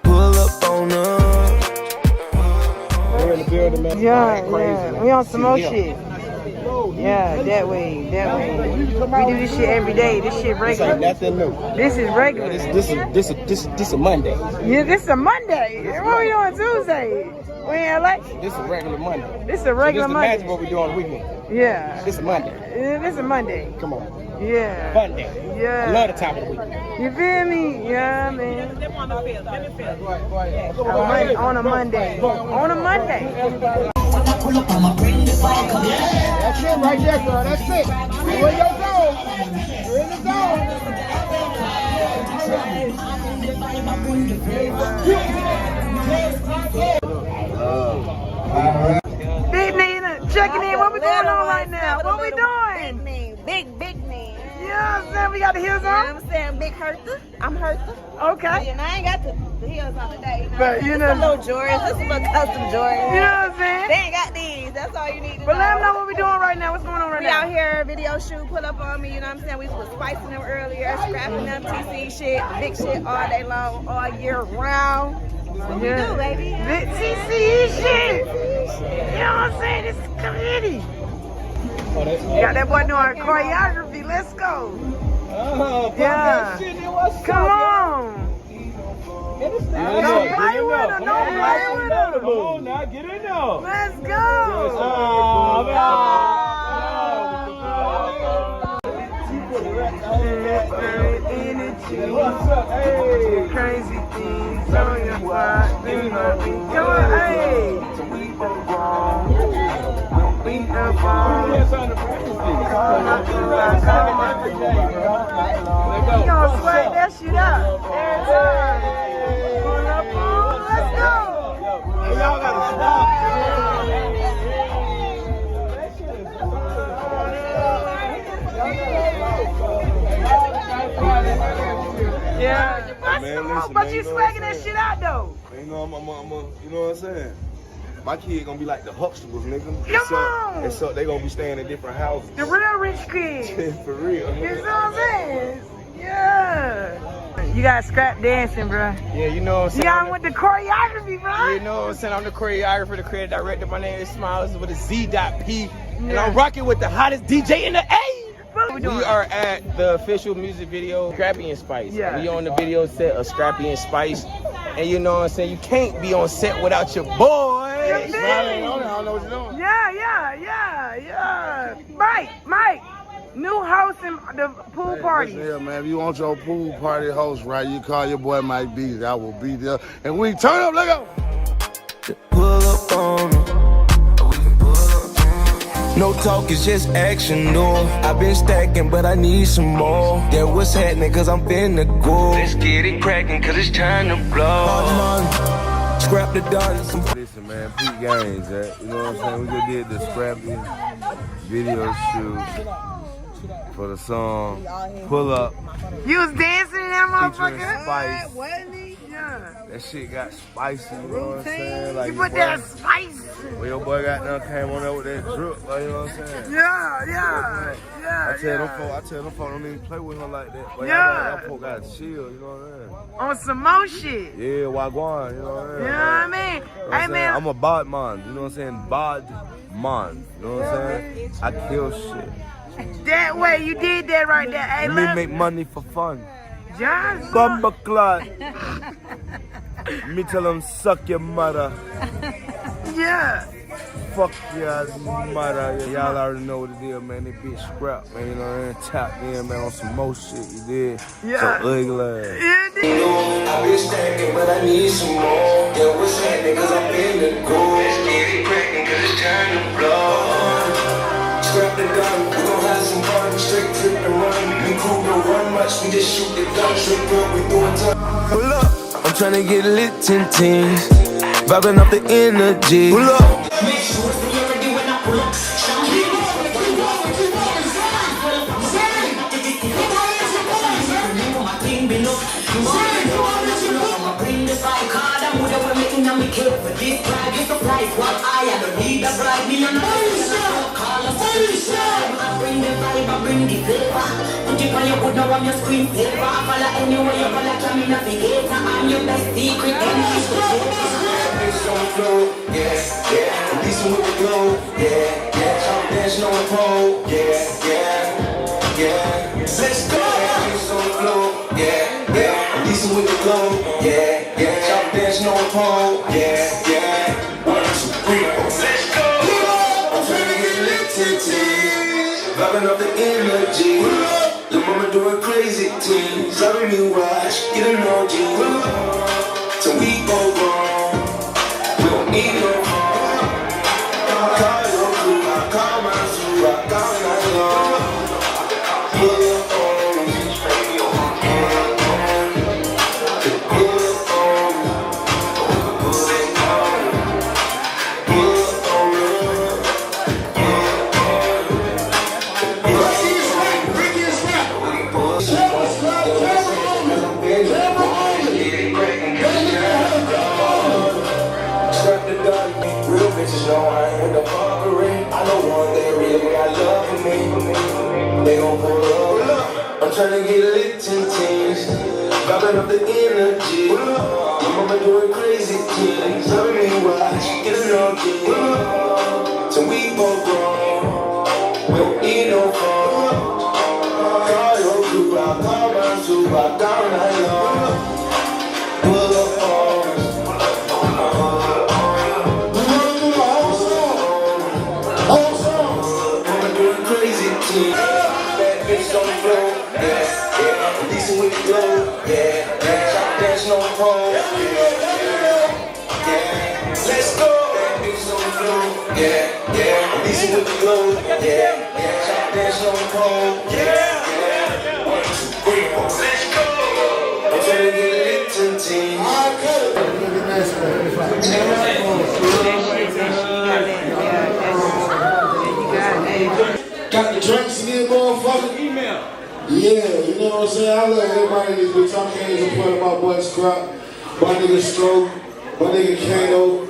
S19: Pull up on us.
S12: Yeah. We on some more shit. Yeah, that way. We do this shit every day. This shit regular.
S21: This ain't nothing new.
S12: This is regular.
S21: This a Monday.
S12: Yeah, this is a Monday. What we doing Tuesday? We in LA?
S21: This is a regular Monday.
S12: This is a regular Monday.
S21: Imagine what we do on the weekend.
S12: Yeah.
S21: This is Monday.
S12: This is a Monday.
S21: Come on.
S12: Yeah.
S21: Monday.
S12: Yeah.
S21: I love the top of the week.
S12: You feel me? Yeah, man. On a Monday. On a Monday.
S20: That's it right there, girl. That's it. Where you go? You're in the zone.
S12: Big Nina, checking in. What we going on right now? What we doing?
S24: Big name.
S12: You know what I'm saying? We got the heels on?
S24: You know what I'm saying? Big Hertha. I'm Hertha.
S12: Okay.
S24: And I ain't got the heels on today.
S12: But you know.
S24: It's a little Jordans. It's a little custom Jordans.
S12: You know what I'm saying?
S24: They ain't got these. That's all you need to know.
S12: But let them know what we doing right now. What's going on right now?
S24: We out here, video shoot, pull up on me. You know what I'm saying? We was spicing them earlier, scrapping them TC shit, big shit all day long, all year round. What we do, baby?
S12: Big TC shit. You know what I'm saying? This is community. Got that boy doing choreography. Let's go. Yeah. Come on. Don't play with him. Don't play with him.
S21: Come on now, get in there.
S12: Let's go.
S21: What's up? Hey.
S12: Crazy things on your side. Come on, hey. Beat the ball. You gonna sweat that shit out every time. Pull up on, let's go.
S21: Y'all gotta stop.
S12: Yeah.
S2: Man, listen,
S12: But
S2: man,
S12: you swagging that shit out though.
S2: You know, I'm you know what I'm saying? My kid gonna be like the Huxtables, nigga.
S12: Come on.
S2: And so they gonna be staying in different houses.
S12: The real rich kids.
S2: For real.
S12: You know what I'm saying? Yeah. You got scrap dancing, bro.
S21: Yeah, you know what I'm saying?
S12: You got with the choreography, bro.
S21: You know what I'm saying? I'm the choreographer, the creative director. My name is Smiles with a Z.P. And I'm rocking with the hottest DJ in the A.
S12: we doing?
S21: We are at the official music video, Scrappy and Spice.
S12: Yeah.
S21: We on the video set of Scrappy and Spice. And you know what I'm saying? You can't be on set without your boy.
S20: I don't know what you're doing.
S12: Yeah. Mike. New host in the pool party.
S20: Yeah, man. If you want your pool party host, right, you call your boy Mike B. I will be there. And we turn up, let go.
S19: Pull up on 'em. No talk, it's just action, no. I've been stacking, but I need some more. Yeah, what's happening, cause I'm finna go. Let's get it cracking, cause it's time to blow. Scrap the dollars.
S2: Listen, man, Pete Gaines, you know what I'm saying? We just did the Scrappy video shoot for the song Pull Up.
S12: You was dancing in that
S2: Featuring
S12: motherfucker?
S2: Spice.
S12: Wasn't he? Yeah.
S2: That shit got spicy, you know what I'm saying? Like
S12: You put that spice.
S2: Well, your boy got done came on there with that drip, like, you know what I'm saying?
S12: Yeah.
S2: I tell them folks don't even play with him like that. But
S12: Yeah.
S2: that folk gotta chill, you know what I'm saying?
S12: On some more shit.
S2: Yeah, Wagwan, you know what I'm saying?
S12: You know what I mean?
S2: You know what
S12: Hey,
S2: I'm
S12: man.
S2: I'm a bod man, you know what I'm saying? Bod man, you know what I'm saying? I kill shit.
S12: That way, you did that right there. Hey,
S2: Me make money for fun.
S12: Just
S2: Bumba clot. Me tell them suck your mother.
S12: Yeah.
S2: Fuck your mother. Y'all already know what it is, man. They bitch scrap, man. You know what I mean? Tap in, man, on some more shit. You did.
S12: Yeah.
S2: So ugly.
S12: Yeah,
S19: I've been stacking, but I need some more. Yeah, what's happening, cause I'm finna go. Let's get it cracking, cause it's time to blow. Scrap the gun, we gon' have some fun. Straight trip and run. We cool, don't run much, we just shoot the gun. Straight up, we doing time. Pull up, I'm tryna get lit in teens. Vibing off the energy. Pull up.
S8: Make sure you're ready when I pull up. Bring the fire card, I'm whatever making on me kill for this pride. It's the life, what I don't need a bride. Me and I call us I bring the vibe, I bring the flavor. Put it on your hood, now I'm your screen saver. I follow anywhere you follow, I'm in navigator. I'm your best secret, and it's the
S19: It's on the floor, yeah. Releasing with the glow, yeah. There's no pole, yeah. Let's go. It's on the floor, yeah. Releasing with the glow, yeah. There's no pole, yeah. 1, 2, 3, 4, let's go. I'm trying to get lit to vibing up the energy. The mama doing crazy things. Loving me watch, get an OG. Till we go wrong. We don't need no harm. Call your crew, I call my zoo, I call night long. Pull up on me. Real bitches know I ain't with the fuckery. I know one they really got love for me. They gon' pull up. I'm tryna get lit in teens. Vibing up the energy. My mama doing crazy things. Loving me watch, get an OG. Till we both grown. We don't need no fun. Call your crew, I call my zoo, I call night long. Pull up on us. Bad bitch on the floor, yeah. Releasing with the glow, yeah. There's no pole, yeah. Let's go. Bad bitch on the floor, yeah. Releasing with the glow, yeah. There's no pole, yeah. 1, 2, 3, 4, let's go. I'm trying to get lit in teens.
S20: Got the drinks in here, motherfucker? Email. Yeah, you know what I'm saying? I love everybody in this bitch. I can't even play my boy Scrap, my nigga Stroke, my nigga Kato,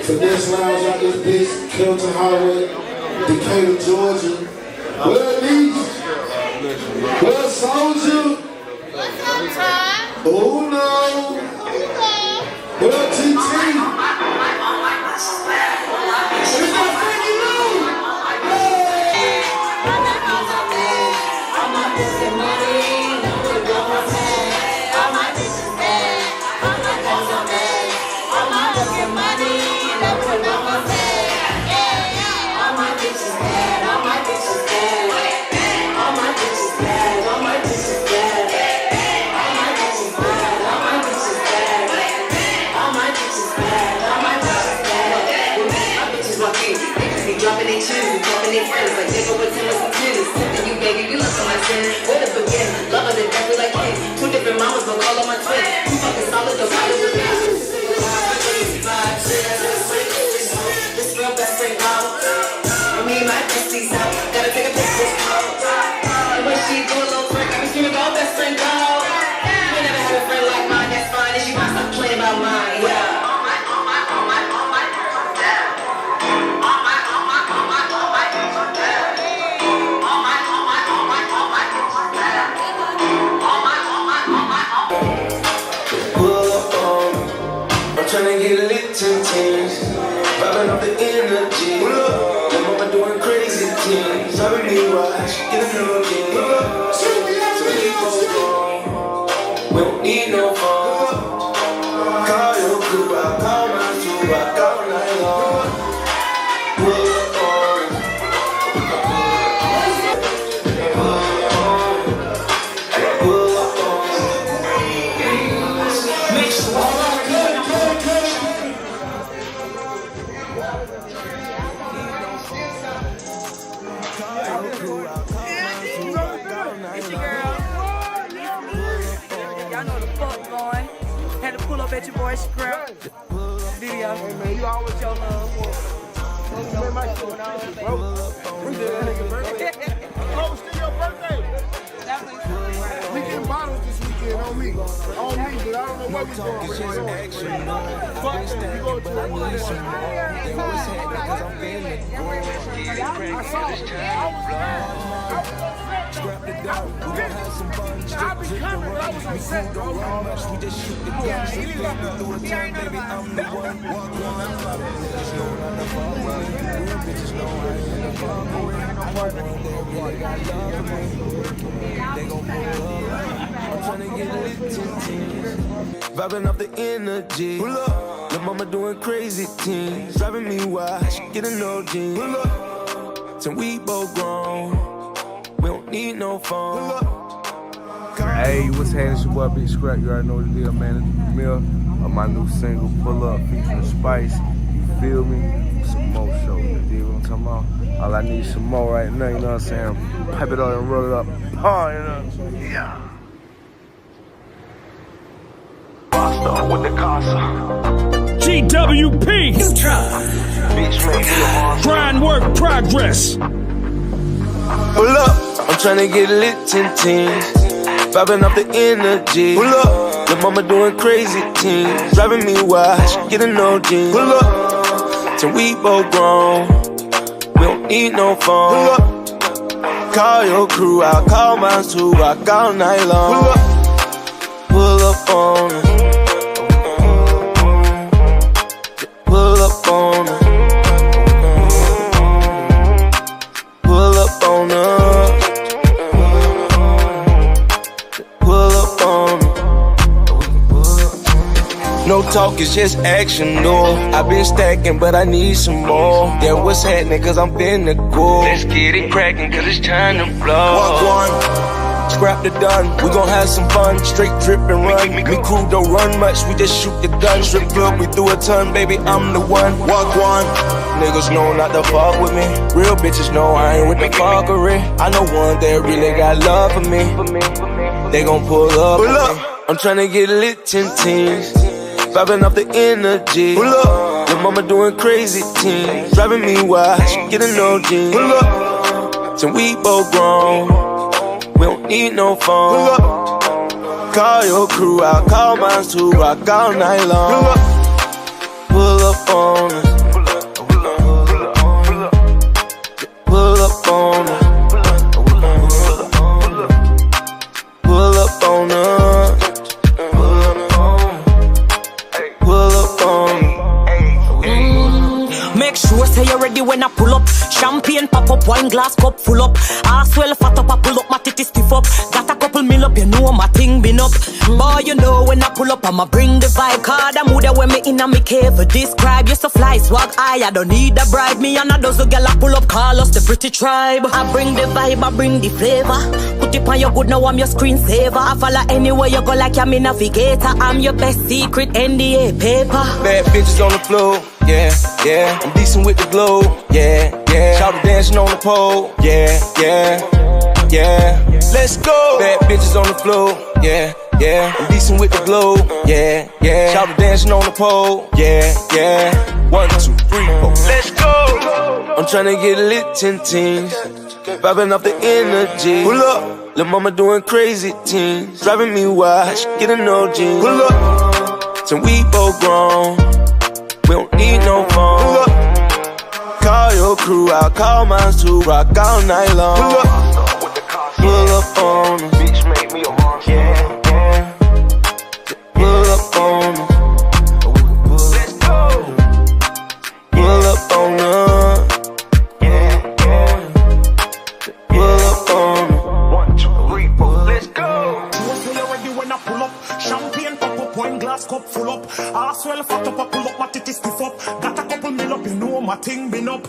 S20: Finesse Lounge out this bitch, Kelton Highway, Decatur, Georgia. Where these? Where Soldier?
S8: What's up, Todd?
S20: Oh no. Where TT? It's my friend, you know.
S19: they choosing, popping their friends like nigga with Tim with some titties. Tipping you, baby, we look on my skin. Where to begin? Love her to death, we like kids. Two different mamas, but call on my twins. You fucking solid, though, solid with me. This real best friend out. And me and my besties out. Gotta take a picture out. And when she do a little twerk, I be screaming, go, best friend, go. You ain't never had a friend like mine, that's fine. And she might stop playing about mine, yeah.
S6: Tryna get lit 10 teams, vibing off the energy. My mama doing crazy things. I really watch, get a new game. So we both wrong. We don't need no phone. Call your crew, I call mine too. I call night long. Pull up on. Pull up on. Make sure.
S12: Y'all know the fuck going. Had to pull up at your boy scrap. Video.
S20: Hey man, you always
S12: your love.
S20: We did that nigga birthday. Oh, it's still your birthday. We getting bottles this weekend on me. On me, but I don't know what we going with. Fuck that, we go to a one. I saw it. Scrap the dough, we gon' have some fun. I'll be coming, I was on set, bro. We just shoot the gun, so we through a turn, baby, I'm the one. Walk on, bitches know I'm the fuck one. Real bitches know I ain't the fuck boy. I'm the one that really got love for me. They gon' pull up, I'm tryna get lit 10 teams. Vibing off the energy. Pull up, lil' mama doing crazy things. Driving me wild, she getting no jeans. Pull up, till we both grown. We don't need no phone.
S2: Hey, what's happening? It's your boy Big Scrap. You already know what it is, man. It's the premiere of my new single, Pull Up, featuring Spice. You feel me? Some more show. You dig what I'm talking about? All I need is some more right now, you know what I'm saying? Pipe it up and roll it up. Oh, you know? Yeah.
S19: With the casa.
S18: GWP. Grind work progress.
S6: Pull up, I'm tryna get lit 10 teams. Vibing off the energy. Pull up, your mama doing crazy things. Driving me wild, she getting no jeans. Pull up, till we both grown. We don't need no phone. Pull up, call your crew, I'll call mine too. I call night long. Pull up on it. Pull up on it. Pull up on her. Pull up on her. No talk, it's just action, no. I've been stacking, but I need some more. Yeah, what's happening, cause I'm finna go. Let's get it cracking, cause it's time to blow. Walk one, scrap the done. We gon' have some fun, straight drip and run. Me crew don't run much, we just shoot the gun. Strip club, we do a ton, baby, I'm the one. Walk one. Niggas know not to fuck with me. Real bitches know I ain't with the fuckery. I know one that really got love for me. They gon' pull up. Pull up. I'm tryna get lit 10 teams. Vibing off the energy. Pull up. Your mama doing crazy things. Driving me wild, she getting no jeans. Pull up. Till we both grown. We don't need no phone. Pull up. Call your crew, I'll call mine too. Rock all night long. Pull up on us. Pull up on her. Pull up on her. Pull up on her.
S8: Make sure say you're ready when I pull up. Champagne pop up, wine glass cup full up. Ass well fat up, I pull up, my titty stiff up. Got a couple mil up, you know my thing been up. Boy, you know when I pull up, I'ma bring the vibe. Card a mood when me in a me cave. Describe you so fly, swag I don't need a bribe. Me and a dozen gal I pull up, call us the pretty tribe. I bring the vibe, I bring the flavor. Put it on your good, now I'm your screensaver. I follow anywhere you go like I'm a navigator. I'm your best secret NDA paper.
S6: Bad bitches on the floor.
S16: yeah, yeah. I'm decent with the glow, yeah, yeah. Shout dancing on the pole, yeah, yeah, yeah. Let's go. Bad bitches on the floor, yeah, yeah. I'm decent with the glow, yeah, yeah. Shout dancing on the pole, yeah, yeah. 1, 2, 3, 4. Let's go. I'm tryna get lit 10 teens, vibing off the energy. Pull up, lil' mama doing crazy things, driving me wild, she get a no jeans. Pull up, till we both grown, we don't need no phone. Pull up, call your crew, I'll call mine too, rock all night long. Pull up on them, bitch make me a monster. Yeah, yeah. Pull up on them, let's go. Pull up on them, yeah, yeah. Pull up on them. 1, 2, 3, 4, let's go.
S3: When you ready when I pull up, champagne pop up, wine glass cup full up. Ass well fat up, I pull up, my titty stiff up. Got a couple mil up, you know my thing been up.